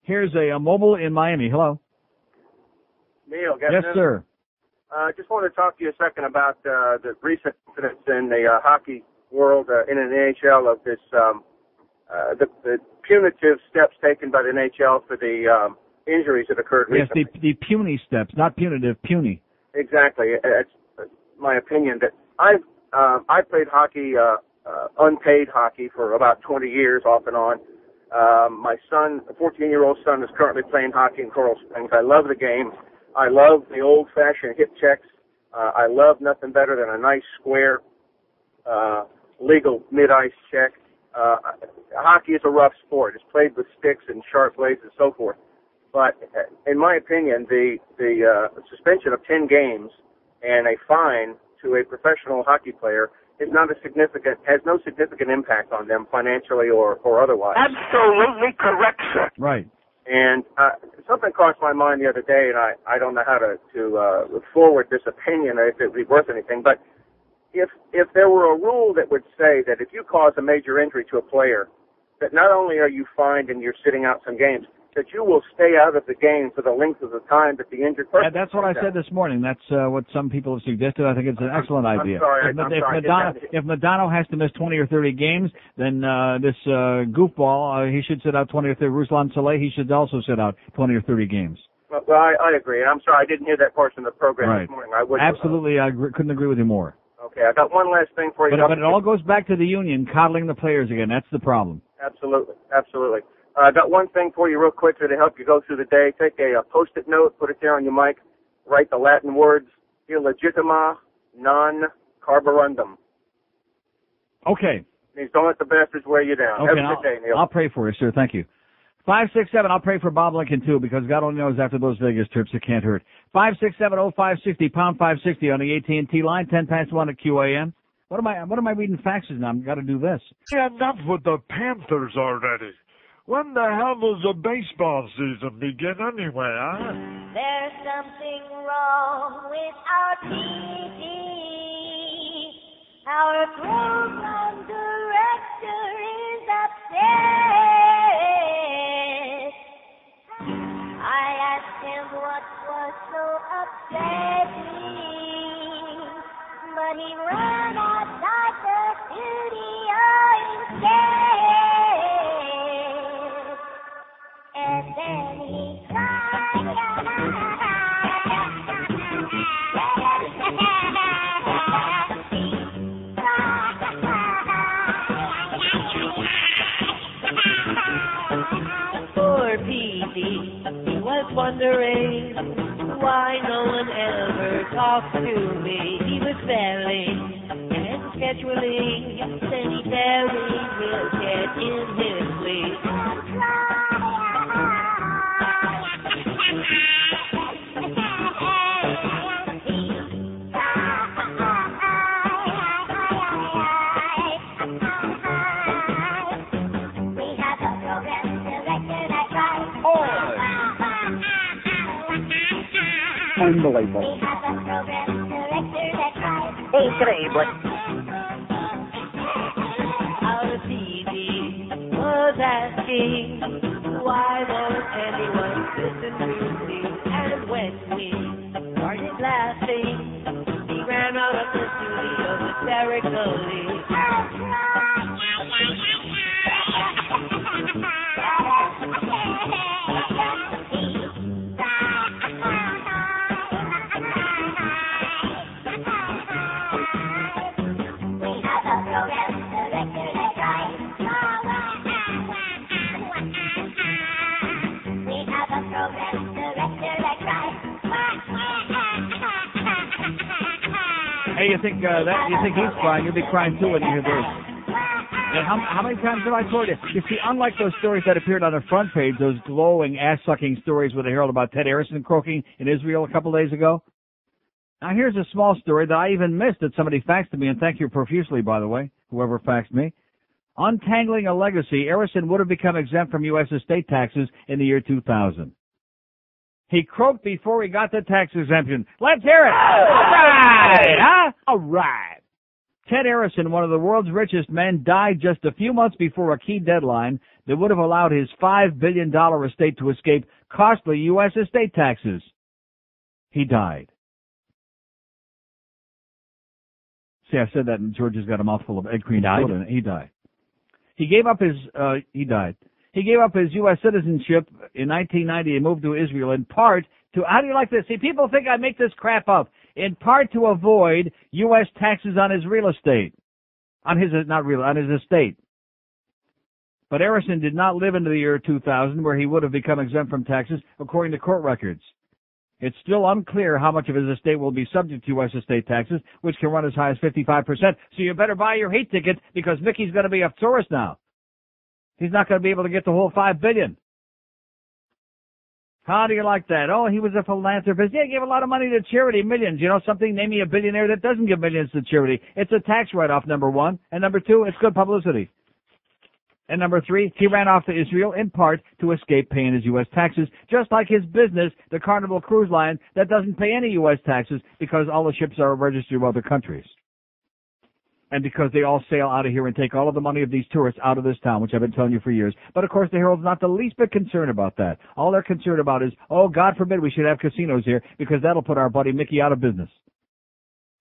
Here's a mobile in Miami. Hello. Neil, yes, sir. Just wanted to talk to you a second about the recent incidents in the hockey world in the NHL of this the punitive steps taken by the NHL for the injuries that occurred recently. Yes, the puny steps, not punitive, puny. Exactly. It's my opinion that I played hockey, unpaid hockey, for about 20 years off and on. My son, a 14-year-old son, is currently playing hockey in Coral Springs. I love the game. I love the old-fashioned hip checks. I love nothing better than a nice, square, legal mid-ice check. Hockey is a rough sport. It's played with sticks and sharp blades and so forth. But in my opinion, the suspension of 10 games and a fine to a professional hockey player has no significant impact on them financially or otherwise. Absolutely correct, sir. Right. And something crossed my mind the other day, and I don't know how to forward this opinion or if it would be worth anything, but if there were a rule that would say that if you cause a major injury to a player, that not only are you fined and you're sitting out some games, that you will stay out of the game for the length of the time that the injured person. Yeah, that's what I said this morning. That's what some people have suggested. I think it's an excellent idea. I'm sorry. If Madonna has to miss 20 or 30 games, then this goofball, he should sit out 20 or 30. Ruslan Saleh, he should also sit out 20 or 30 games. Well, I agree. I'm sorry, I didn't hear that portion of the program this morning. I would Absolutely, I couldn't agree with you more. Okay, I got one last thing for you. But it all goes back to the union coddling the players again. That's the problem. Absolutely. I got one thing for you real quickly to help you go through the day. Take a Post-it note, put it there on your mic, write the Latin words, illegitima non carborundum. Okay. Means don't let the bastards wear you down. Okay, Have a good day, Neil. I'll pray for you, sir. Thank you. 567, I'll pray for Bob Lincoln, too, because God only knows after those Vegas trips it can't hurt. 567-0560, pound 560 on the AT&T line, 10 past 1 at QAM. What am I reading faxes now? I've got to do this. Enough with the Panthers already. When the hell does the baseball season begin anyway, huh? There's something wrong with our TV. Our program director is upset. I asked him what was so upsetting, but he ran outside the studio instead. And then he cried. Poor Petey, he was wondering why no one ever talked to me. He was spelling and scheduling, then he barely will get in his sleep. Unbelievable. Incredible. Our TV was asking why won't anyone listen to me? And when we started laughing, he ran out of the studio hysterically. Hey, you think he's crying? You'll be crying too when you hear this. And how many times have I told you? You see, unlike those stories that appeared on the front page, those glowing, ass-sucking stories with the Herald about Ted Arison croaking in Israel a couple days ago. Now, here's a small story that I even missed that somebody faxed to me, and thank you profusely, by the way, whoever faxed me. Untangling a legacy, Arison would have become exempt from U.S. estate taxes in the year 2000. He croaked before he got the tax exemption. Let's hear it! All right, huh? All right. Ted Arison, one of the world's richest men, died just a few months before a key deadline that would have allowed his $5 billion estate to escape costly U.S. estate taxes. He died. See, I said that, and George has got a mouthful of egg cream soda in it. He died. He gave up his U.S. citizenship in 1990 and moved to Israel in part to, how do you like this? See, people think I make this crap up. In part to avoid U.S. taxes on his real estate. On his estate. But Arison did not live into the year 2000 where he would have become exempt from taxes, according to court records. It's still unclear how much of his estate will be subject to U.S. estate taxes, which can run as high as 55%. So you better buy your heat ticket because Mickey's going to be a tourist now. He's not going to be able to get the whole $5 billion. How do you like that? Oh, he was a philanthropist. Yeah, he gave a lot of money to charity, millions. You know something? Name me a billionaire that doesn't give millions to charity. It's a tax write-off, number one. And number two, it's good publicity. And number three, he ran off to Israel in part to escape paying his U.S. taxes, just like his business, the Carnival Cruise Line, that doesn't pay any U.S. taxes because all the ships are registered with other countries. And because they all sail out of here and take all of the money of these tourists out of this town, which I've been telling you for years. But, of course, the Herald's not the least bit concerned about that. All they're concerned about is, oh, God forbid we should have casinos here because that'll put our buddy Mickey out of business.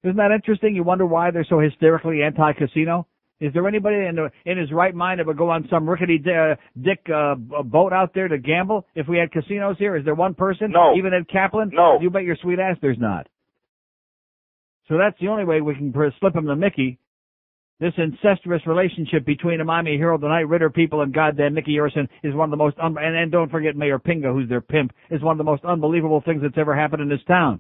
Isn't that interesting? You wonder why they're so hysterically anti-casino? Is there anybody in his right mind that would go on some rickety dick boat out there to gamble if we had casinos here? Is there one person? No. Even Ed Kaplan? No. You bet your sweet ass there's not. So that's the only way we can slip him to Mickey. This incestuous relationship between the Miami Herald, the Knight Ridder people, and goddamn Mickey Arison is one of the most, and don't forget Mayor Pinga, who's their pimp, is one of the most unbelievable things that's ever happened in this town.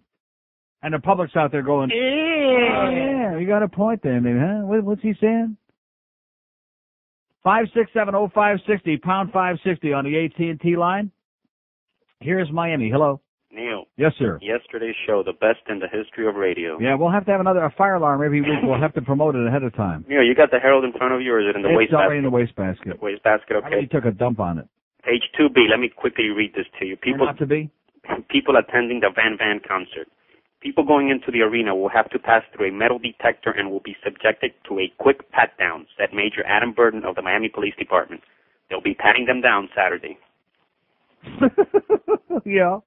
And the public's out there going, yeah, you got a point there, maybe, huh? What's he saying? 5670560, pound 560 on the AT&T line. Here's Miami. Hello. Neil. Yes, sir. Yesterday's show, the best in the history of radio. Yeah, we'll have to have a fire alarm every week. We'll have to promote it ahead of time. Neil, you got the Herald in front of you, or is it in the it's wastebasket? It's already in the wastebasket. The wastebasket, okay. I already took a dump on it. Page 2B, let me quickly read this to you. People attending the Van Van concert. People going into the arena will have to pass through a metal detector and will be subjected to a quick pat-down, said Major Adam Burton of the Miami Police Department. They'll be patting them down Saturday. Yeah.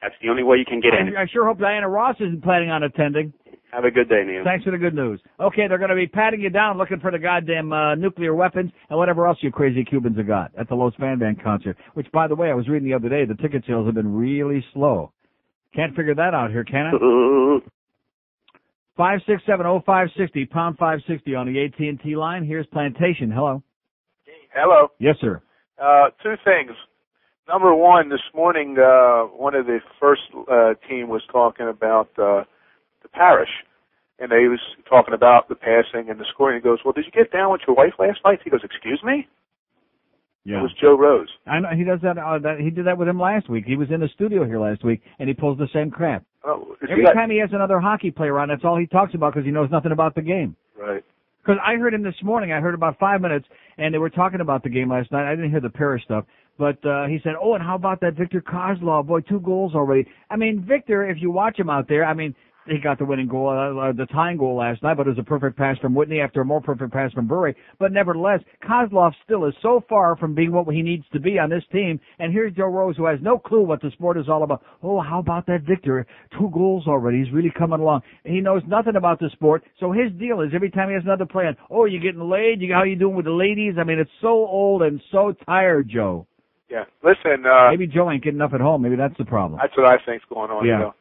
That's the only way you can get in. I sure hope Diana Ross isn't planning on attending. Have a good day, Neil. Thanks for the good news. Okay, they're going to be patting you down, looking for the goddamn nuclear weapons and whatever else you crazy Cubans have got at the Los Van Van concert, which, by the way, I was reading the other day, the ticket sales have been really slow. Can't figure that out here, can I? 5670560, pound 560 on the AT&T line. Here's Plantation. Hello. Hello. Yes, sir. Two things. Number one, this morning, one of the first team was talking about the parish, and they was talking about the passing and the scoring. He goes, well, did you get down with your wife last night? He goes, excuse me? Yeah. It was Joe Rose. I know he does that. He did that with him last week. He was in the studio here last week, and he pulls the same crap. Every time he has another hockey player on, that's all he talks about because he knows nothing about the game. Right. Because I heard him this morning. I heard about 5 minutes, and they were talking about the game last night. I didn't hear the Parrish stuff. But he said, oh, and how about that Victor Kozlov? Boy, 2 goals already. I mean, Victor, if you watch him out there, I mean, he got the winning goal, the tying goal last night, but it was a perfect pass from Whitney after a more perfect pass from Burry. But nevertheless, Kozlov still is so far from being what he needs to be on this team. And here's Joe Rose, who has no clue what the sport is all about. Oh, how about that Victor? 2 goals already. He's really coming along. He knows nothing about the sport. So his deal is every time he has another play on, oh, you getting laid? How you doing with the ladies? I mean, it's so old and so tired, Joe. Yeah. Listen. Maybe Joe ain't getting enough at home. Maybe that's the problem. That's what I think's going on. Yeah.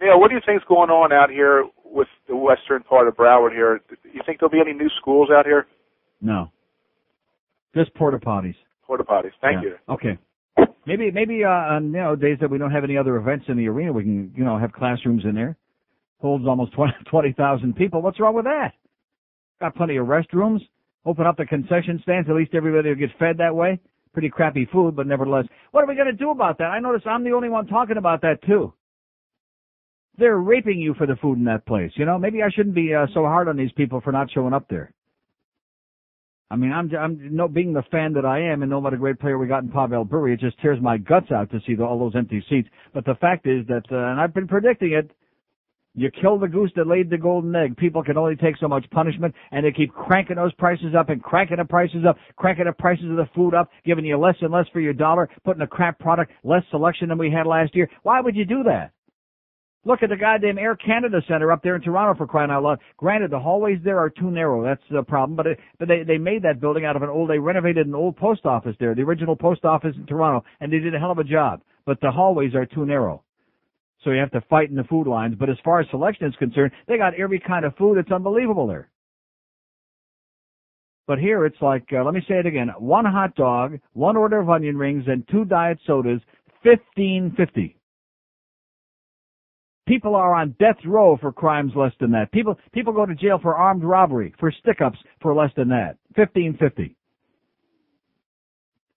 Neil, what do you think's going on out here with the western part of Broward here? You think there'll be any new schools out here? No. Just porta potties. Porta potties. Thank you. Okay. Maybe on days that we don't have any other events in the arena, we can have classrooms in there. Holds almost 20,000 people. What's wrong with that? Got plenty of restrooms. Open up the concession stands. At least everybody will get fed that way. Pretty crappy food, but nevertheless. What are we going to do about that? I notice I'm the only one talking about that too. They're raping you for the food in that place. Maybe I shouldn't be so hard on these people for not showing up there. I mean, I'm being the fan that I am and know what a great player we got in Pavel Bure. It just tears my guts out to see all those empty seats. But the fact is that, and I've been predicting it, you kill the goose that laid the golden egg. People can only take so much punishment, and they keep cranking those prices up and cranking the prices up, cranking the prices of the food up, giving you less and less for your dollar, putting a crap product, less selection than we had last year. Why would you do that? Look at the goddamn Air Canada Center up there in Toronto, for crying out loud. Granted, the hallways there are too narrow. That's the problem. But they made that building out of they renovated an old post office there, the original post office in Toronto, and they did a hell of a job. But the hallways are too narrow. So you have to fight in the food lines. But as far as selection is concerned, they got every kind of food. It's unbelievable there. But here it's like, let me say it again, 1 hot dog, 1 order of onion rings, and 2 diet sodas, $15.50. People are on death row for crimes less than that. People go to jail for armed robbery, for stick-ups for less than that. $15.50.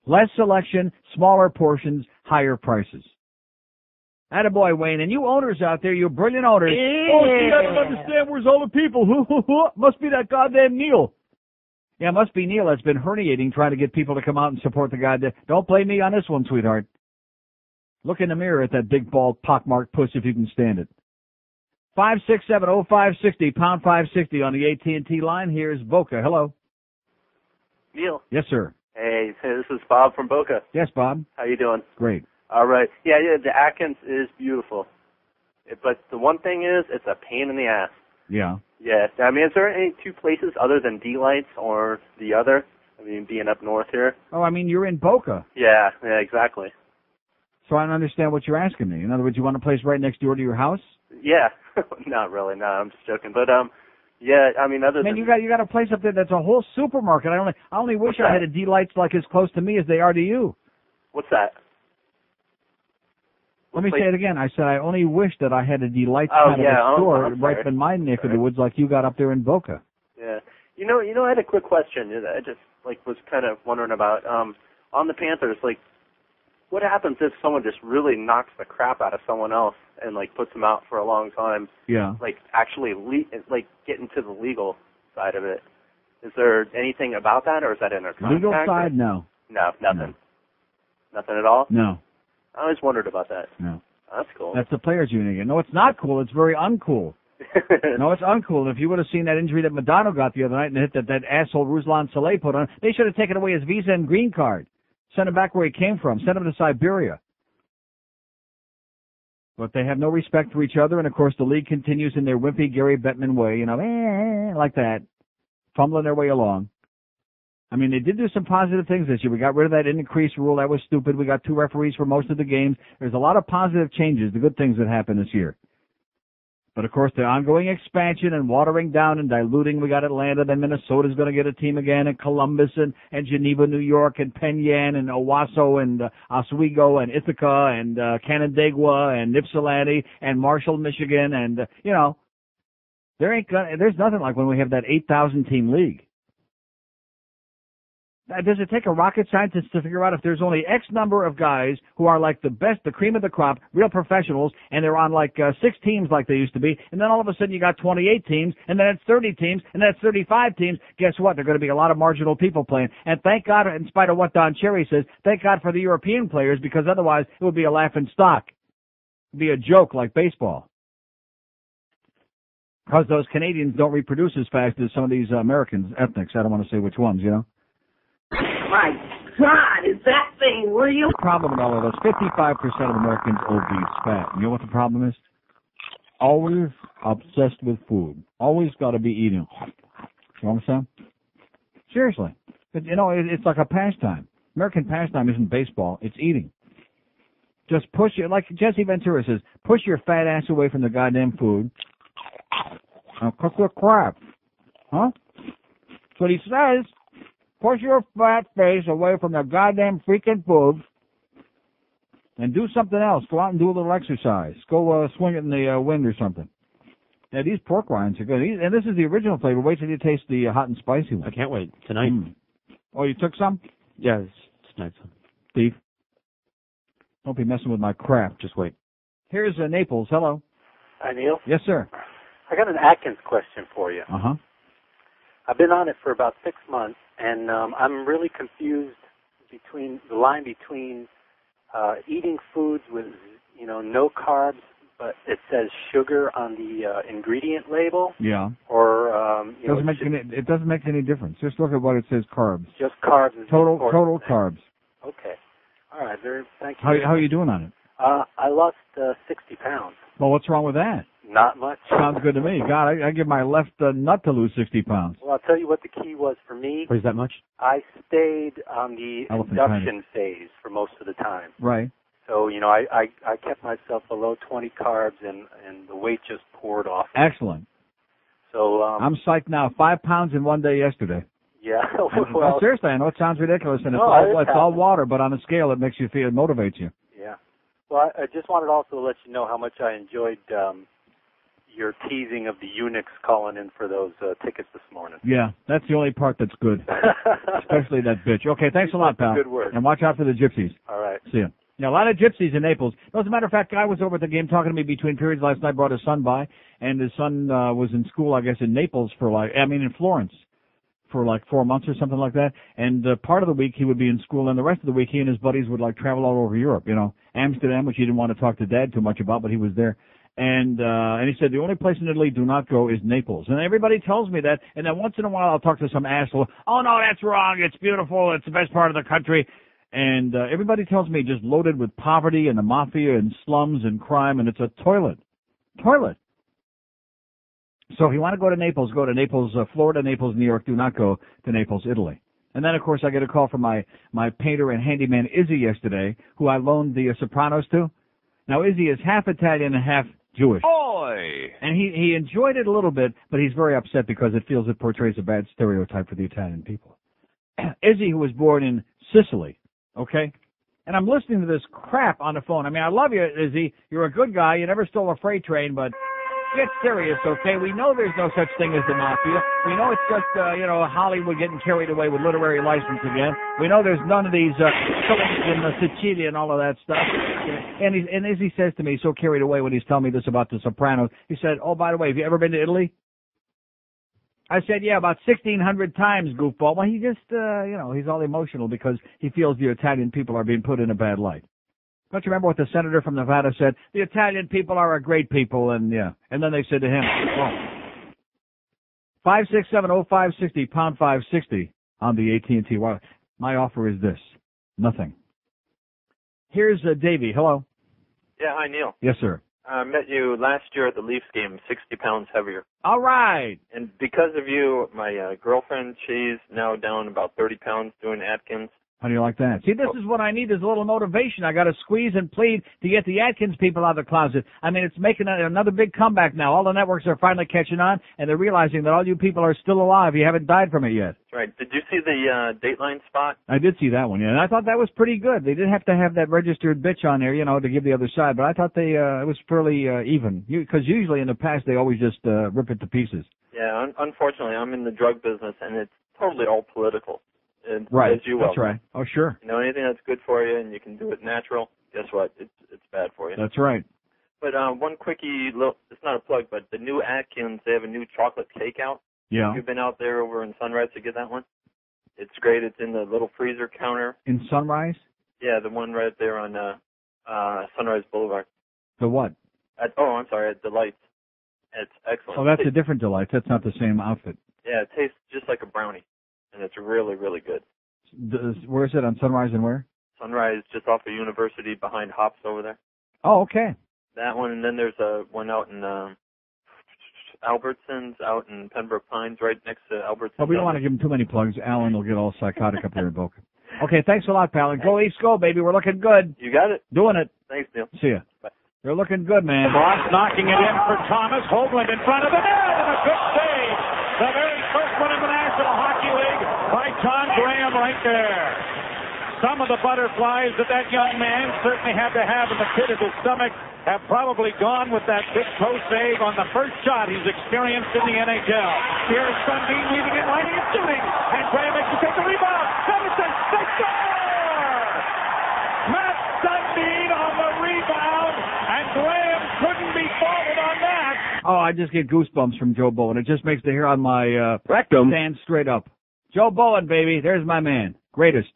Less selection, smaller portions, higher prices. Attaboy, Wayne. And you owners out there, you brilliant owners. Yeah. Oh, see, I don't understand. Where's all the people? Must be that goddamn Neil. Yeah, it must be Neil that's been herniating trying to get people to come out and support the goddamn. Don't blame me on this one, sweetheart. Look in the mirror at that big, bald, pockmarked puss if you can stand it. 567-0560, pound 560 on the AT&T line. Here's Boca. Hello. Neil. Yes, sir. Hey, this is Bob from Boca. Yes, Bob. How you doing? Great. All right. Yeah, the Atkins is beautiful. But the one thing is, it's a pain in the ass. Yeah. Yeah. I mean, is there any two places other than D-Lights or the other? I mean, being up north here. Oh, I mean, you're in Boca. Yeah, exactly. So I don't understand what you're asking me. In other words, you want a place right next door to your house? Yeah. Not really. No, I'm just joking. But, yeah, I mean, other than... you got a place up there that's a whole supermarket. I only wish I had a D-Lights like as close to me as they are to you. What's that? Let me say it again. I said I only wish that I had a D-Lights kind of a store right in my neck of the woods like you got up there in Boca. Yeah. You know, I had a quick question. I just, was kind of wondering about, on the Panthers, what happens if someone just really knocks the crap out of someone else and, puts them out for a long time? Yeah. Actually, get into the legal side of it. Is there anything about that, or is that in their contract? Legal side, no. No, nothing. No. Nothing at all? No. I always wondered about that. No. Oh, that's cool. That's the players' union. No, it's not cool. It's very uncool. No, it's uncool. If you would have seen that injury that Madonna got the other night and the hit that asshole Ruslan Saleh put on, they should have taken away his visa and green card. Sent him back where he came from. Sent him to Siberia. But they have no respect for each other, and, of course, the league continues in their wimpy Gary Bettman way, like that, fumbling their way along. I mean, they did do some positive things this year. We got rid of that increase rule. That was stupid. We got 2 referees for most of the games. There's a lot of positive changes, the good things that happened this year. But, of course, the ongoing expansion and watering down and diluting. We got Atlanta, then Minnesota's going to get a team again, and Columbus and Geneva, New York, and Penn Yan and Owasso and Oswego and Ithaca and Canandaigua and Ypsilanti and Marshall, Michigan. And, there's nothing like when we have that 8,000-team league. Does it take a rocket scientist to figure out if there's only X number of guys who are the best, the cream of the crop, real professionals, and they're on 6 teams like they used to be, and then all of a sudden you got 28 teams, and then it's 30 teams, and then it's 35 teams. Guess what? There are going to be a lot of marginal people playing. And thank God, in spite of what Don Cherry says, thank God for the European players, because otherwise it would be a laughing stock. It would be a joke like baseball. Because those Canadians don't reproduce as fast as some of these Americans, ethnics. I don't want to say which ones, My God, is that thing real? The problem with all of us, 55% of Americans obese, fat. You know what the problem is? Always obsessed with food. Always got to be eating. You know what I'm saying? Seriously. It's like a pastime. American pastime isn't baseball. It's eating. Just push it, like Jesse Ventura says, push your fat ass away from the goddamn food. And cook your crap. Huh? That's what he says. Push your fat face away from the goddamn freaking food and do something else. Go out and do a little exercise. Go swing it in the wind or something. Yeah, these pork rinds are good. And this is the original flavor. Wait till you taste the hot and spicy one. I can't wait. Tonight. Oh, you took some? Yeah, tonight's one. Steve? Don't be messing with my crap. Just wait. Here's Naples. Hello. Hi, Neil. Yes, sir. I got an Atkins question for you. Uh-huh. I've been on it for about 6 months, and I'm really confused between the line between eating foods with, no carbs, but it says sugar on the ingredient label. Yeah. Or it doesn't make any difference. Just look at what it says carbs. Just carbs. Is total carbs. Okay. All right. Thank you. How are you doing on it? I lost 60 pounds. Well, what's wrong with that? Not much. Sounds good to me. God, I give my left nut to lose 60 pounds. Well, I'll tell you what the key was for me. What is that much? I stayed on the induction phase for most of the time. Right. So, I kept myself below 20 carbs, and the weight just poured off. Excellent. So I'm psyched now. 5 pounds in one day yesterday. Yeah. Well, seriously, I know it sounds ridiculous, and it's all water, but on a scale, it makes you feel, it motivates you. Yeah. Well, I just wanted also to let you know how much I enjoyed your teasing of the eunuchs calling in for those tickets this morning. Yeah, that's the only part that's good. Especially that bitch. Okay, thanks a lot, pal. Good work. And watch out for the gypsies. All right. See ya. Yeah, a lot of gypsies in Naples. As a matter of fact, guy was over at the game talking to me between periods last night, brought his son by, and his son was in school, I guess, in Naples in Florence for like 4 months or something like that. And part of the week he would be in school, and the rest of the week he and his buddies would like travel all over Europe, Amsterdam, which he didn't want to talk to Dad too much about, but he was there. And he said the only place in Italy do not go is Naples. And everybody tells me that, and then once in a while I'll talk to some asshole, oh no, that's wrong, it's beautiful, it's the best part of the country. And everybody tells me just loaded with poverty and the mafia and slums and crime, and it's a toilet. Toilet. So if you want to go to Naples, Florida, Naples, New York. Do not go to Naples, Italy. And then, of course, I get a call from my painter and handyman Izzy yesterday, who I loaned the Sopranos to. Now, Izzy is half Italian and half Jewish. Boy! And he enjoyed it a little bit, but he's very upset because it feels it portrays a bad stereotype for the Italian people. Izzy, who was born in Sicily, okay? And I'm listening to this crap on the phone. I mean, I love you, Izzy. You're a good guy. You never stole a freight train, but get serious, okay? We know there's no such thing as the mafia. We know it's just, Hollywood getting carried away with literary license again. We know there's none of these killings in Sicilia and all of that stuff. And Izzy says to me, so carried away when he's telling me this about The Sopranos, he said, oh, by the way, have you ever been to Italy? I said, yeah, about 1,600 times, goofball. Well, he just, he's all emotional because he feels the Italian people are being put in a bad light. Don't you remember what the senator from Nevada said? The Italian people are a great people, and yeah. And then they said to him, 5670560, pound 560 on the AT&T. Well, my offer is this. Nothing. Here's Davey. Hello. Yeah, hi, Neil. Yes, sir. I met you last year at the Leafs game, 60 pounds heavier. All right. And because of you, my girlfriend, she's now down about 30 pounds doing Atkins. How do you like that? See, this is what I need, is a little motivation. I got to squeeze and plead to get the Atkins people out of the closet. I mean, it's making another big comeback now. All the networks are finally catching on, and they're realizing that all you people are still alive. You haven't died from it yet. That's right. Did you see the Dateline spot? I did see that one, yeah, and I thought that was pretty good. They did have to have that registered bitch on there, to give the other side, but I thought it was fairly even. Because usually in the past they always just rip it to pieces. Yeah, unfortunately, I'm in the drug business, and it's totally all political. Right, as you will. That's right. Oh, sure. Anything that's good for you and you can do it natural, guess what? It's bad for you. That's right. But one quickie, it's not a plug, but the new Atkins, they have a new chocolate cake out. Yeah. You've been out there over in Sunrise to get that one? It's great. It's in the little freezer counter. In Sunrise? Yeah, the one right there on Sunrise Boulevard. The what? I'm sorry, at Delights. It's excellent. Oh, that's a different Delights. That's not the same outfit. Yeah, it tastes just like a brownie. And it's really, really good. Where is it, on Sunrise and where? Sunrise, just off of University, behind Hops over there. Oh, okay. That one, and then there's one out in Albertsons, out in Pembroke Pines, right next to Albertsons. Well, we don't want to give him too many plugs. Alan will get all psychotic up there in Boca. Okay, thanks a lot, pal. And go East, go, baby. We're looking good. You got it. Doing it. Thanks, Neil. See ya. Bye. You're looking good, man. Moss knocking it in for Thomas. Hoagland in front of the net, and a good save. The very first one in the National Hockey League by Tom Graham right there. Some of the butterflies that young man certainly had to have in the pit of his stomach have probably gone with that big toe save on the first shot he's experienced in the NHL. Here's Sundin leading it, lining and shooting, and Graham makes to take the rebound. Henderson, they score! Matt Sundin on the rebound, and Graham couldn't be faulted on that. Oh, I just get goosebumps from Joe Bowen. It just makes the hair on my rectum stand straight up. Joe Bowen, baby. There's my man. Greatest.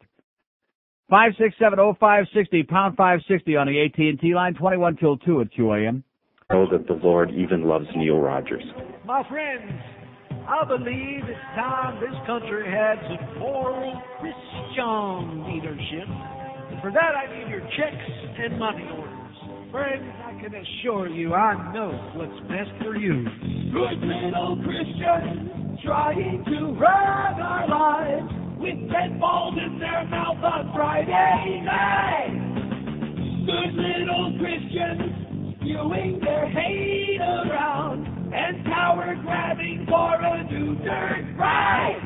5670560, pound 560 on the AT&T line, 21 till 2 at QAM. Know that the Lord even loves Neil Rogers. My friends, I believe it's time this country had some moral Christian leadership. And for that, I need your checks and money orders. Friends, I can assure you I know what's best for you. Good little Christians trying to run our lives with 10 balls in their mouth on Friday night. Good little Christians spewing their hate around and power grabbing for a new dirt ride.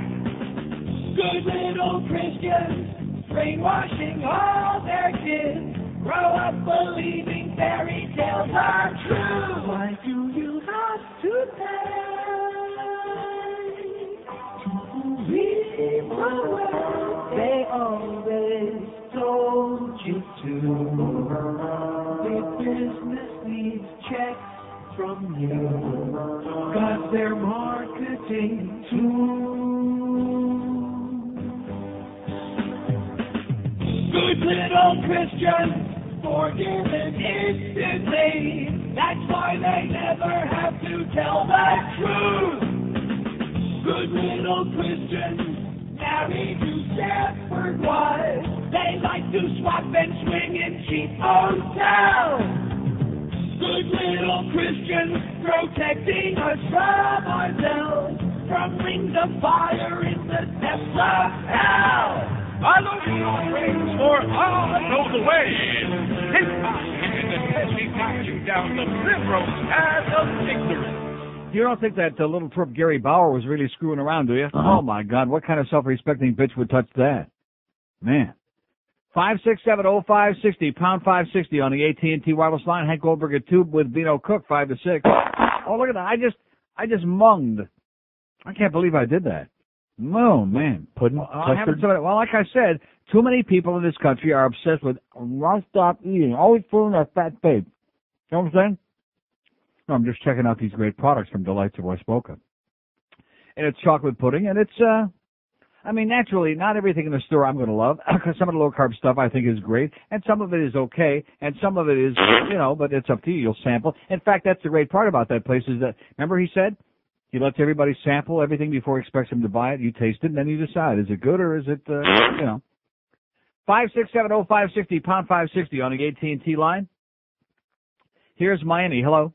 Good little Christians brainwashing all their kids, grow up believing fairy tales are true. Why do you have to pay to believe the way they always told you to? business needs checks from you. Got their marketing too. Good little Christians, forgiven instantly. That's why they never have to tell the truth. Good little Christians, married to shepherd wives. They like to swap and swing in cheap hotels. Good little Christians, protecting us from ourselves, from rings of fire in the depths of hell. Hallelujah rings for all know the way. This time, let me guide you down the primrose path of victory. You don't think that little twerp Gary Bauer was really screwing around, do you? Oh, my God. What kind of self-respecting bitch would touch that? Man. 5670560, pound 560 on the AT&T wireless line. Hank Goldberg at 2 with Vino Cook, 5 to 6. Oh, look at that. I just munged. I can't believe I did that. Oh, man. Pudding? Well, like I said, too many people in this country are obsessed with stop eating, always fooling their fat babe. You know what I'm saying? No, I'm just checking out these great products from Delights of Westboca. And it's chocolate pudding, and it's, naturally, not everything in the store I'm going to love, because some of the low-carb stuff I think is great, and some of it is okay, and some of it is, but it's up to you. You'll sample. In fact, that's the great part about that place is that, remember he said, he lets everybody sample everything before he expects them to buy it. You taste it, and then you decide, is it good or is it, 5670560, pound 560 on the AT&T line. Here's Miami. Hello.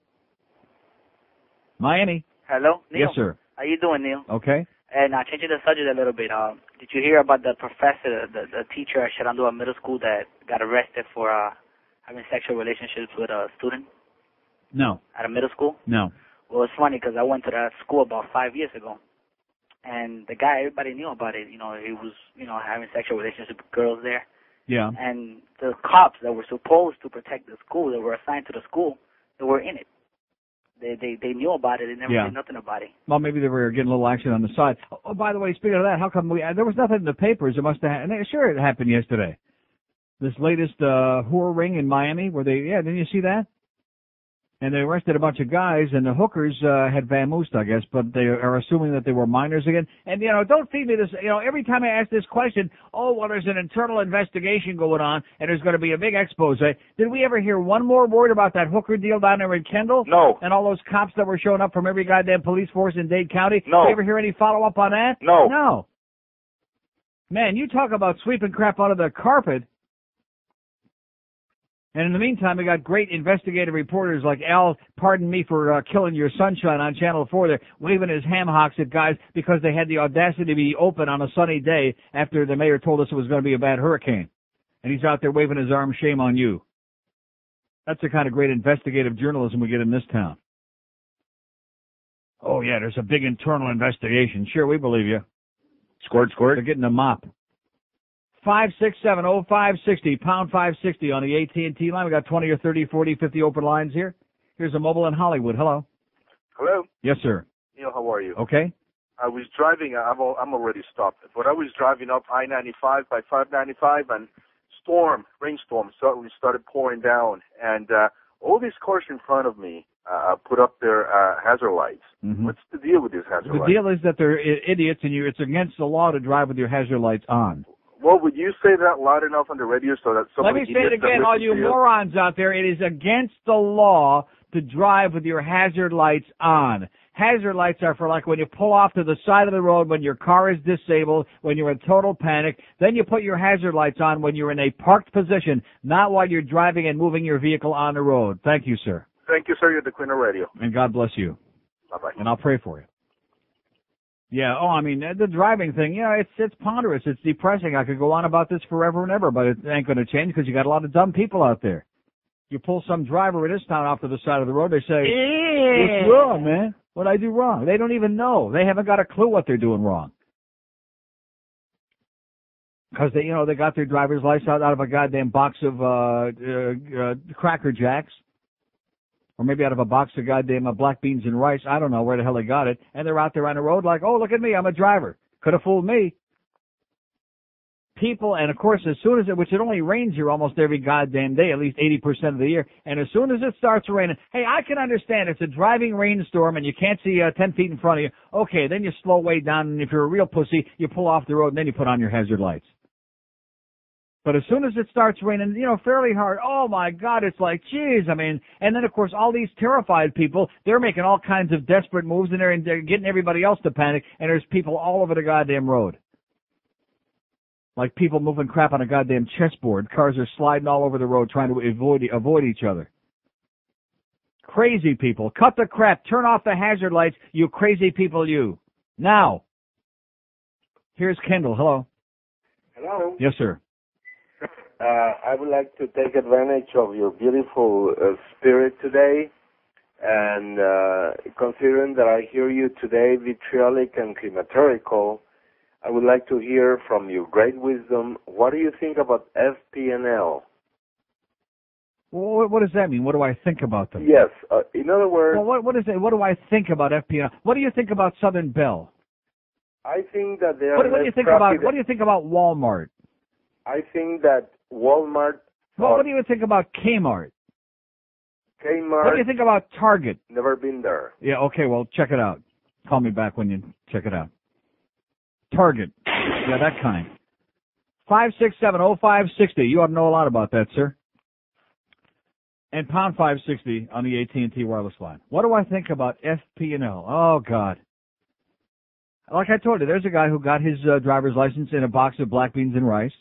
Miami. Hello, Neil. Yes, sir. How you doing, Neil? Okay. And changing the subject a little bit, did you hear about the professor, the teacher at Shenandoah Middle School that got arrested for having sexual relationships with a student? No. At a middle school? No. Well, it's funny because I went to that school about 5 years ago, and the guy, everybody knew about it. He was, having sexual relationships with girls there. Yeah. And the cops that were supposed to protect the school, that were assigned to the school, they were in it. They knew about it. They never did nothing about it. Well, maybe they were getting a little action on the side. Oh, by the way, speaking of that, how come there was nothing in the papers? It must have, sure, it happened yesterday. This latest whore ring in Miami, where didn't you see that? And they arrested a bunch of guys, and the hookers had vamoosed, I guess, but they are assuming that they were minors again. And, don't feed me this, every time I ask this question, there's an internal investigation going on, and there's going to be a big expose. Did we ever hear one more word about that hooker deal down there in Kendall? No. And all those cops that were showing up from every goddamn police force in Dade County? No. Did you ever hear any follow-up on that? No. No. Man, you talk about sweeping crap under the carpet. And in the meantime, we got great investigative reporters like Al, pardon me for killing your sunshine on Channel 4 there, waving his ham hocks at guys because they had the audacity to be open on a sunny day after the mayor told us it was going to be a bad hurricane. And he's out there waving his arm, shame on you. That's the kind of great investigative journalism we get in this town. Oh, yeah, there's a big internal investigation. Sure, we believe you. Squirt. They're getting a mop. 5670560, pound 560 on the AT&T line. We got 20 or 30, 40, 50 open lines here. Here's a mobile in Hollywood. Hello. Hello. Yes, sir. Neil, how are you? Okay. I was driving. I'm already stopped, but I was driving up I-95 by 595, and rainstorm suddenly started pouring down, and all these cars in front of me put up their hazard lights. Mm-hmm. What's the deal with these hazard lights? The deal is that they're idiots, and it's against the law to drive with your hazard lights on. Well, would you say that loud enough on the radio so that somebody... Let me say it again, all you morons out there. It is against the law to drive with your hazard lights on. Hazard lights are for like when you pull off to the side of the road, when your car is disabled, when you're in total panic. Then you put your hazard lights on when you're in a parked position, not while you're driving and moving your vehicle on the road. Thank you, sir. Thank you, sir. You're the Queen of Radio. And God bless you. Bye-bye. And I'll pray for you. Yeah, the driving thing, it's ponderous. It's depressing. I could go on about this forever and ever, but it ain't going to change because you got a lot of dumb people out there. You pull some driver in this town off to the side of the road, they say, what's wrong, man? What'd I do wrong? They don't even know. They haven't got a clue what they're doing wrong. Because they got their driver's license out of a goddamn box of Cracker Jacks. Or maybe out of a box of goddamn black beans and rice. I don't know where the hell they got it. And they're out there on the road like, oh, look at me, I'm a driver. Could have fooled me. people, and of course, as soon as which it only rains here almost every goddamn day, at least 80% of the year, and as soon as it starts raining, hey, I can understand it's a driving rainstorm and you can't see 10 feet in front of you. Okay, then you slow way down, and if you're a real pussy, you pull off the road and then you put on your hazard lights. But as soon as it starts raining, fairly hard, oh my God, it's like, geez, I mean, and then of course all these terrified people, they're making all kinds of desperate moves and they're getting everybody else to panic, and there's people all over the goddamn road. Like people moving crap on a goddamn chessboard. Cars are sliding all over the road trying to avoid each other. Crazy people. Cut the crap. Turn off the hazard lights, you crazy people, you. Now. Here's Kendall. Hello. Hello. Yes, sir. I would like to take advantage of your beautiful spirit today, and considering that I hear you today vitriolic and climaterical, I would like to hear from your great wisdom, what do you think about FP&L? Well, what does that mean? What do I think about them? Yes. In other words... Well, what is it? What do I think about FP&L? What do you think about Southern Bell? I think that they are What do you think about Walmart? I think that Walmart... Well, what do you think about Kmart? What do you think about Target? Never been there. Yeah, okay, well, check it out. Call me back when you check it out. Target. Yeah, that kind. 5670560. You ought to know a lot about that, sir. And pound 560 on the AT&T wireless line. What do I think about FP&L? Oh, God. Like I told you, there's a guy who got his driver's license in a box of black beans and rice.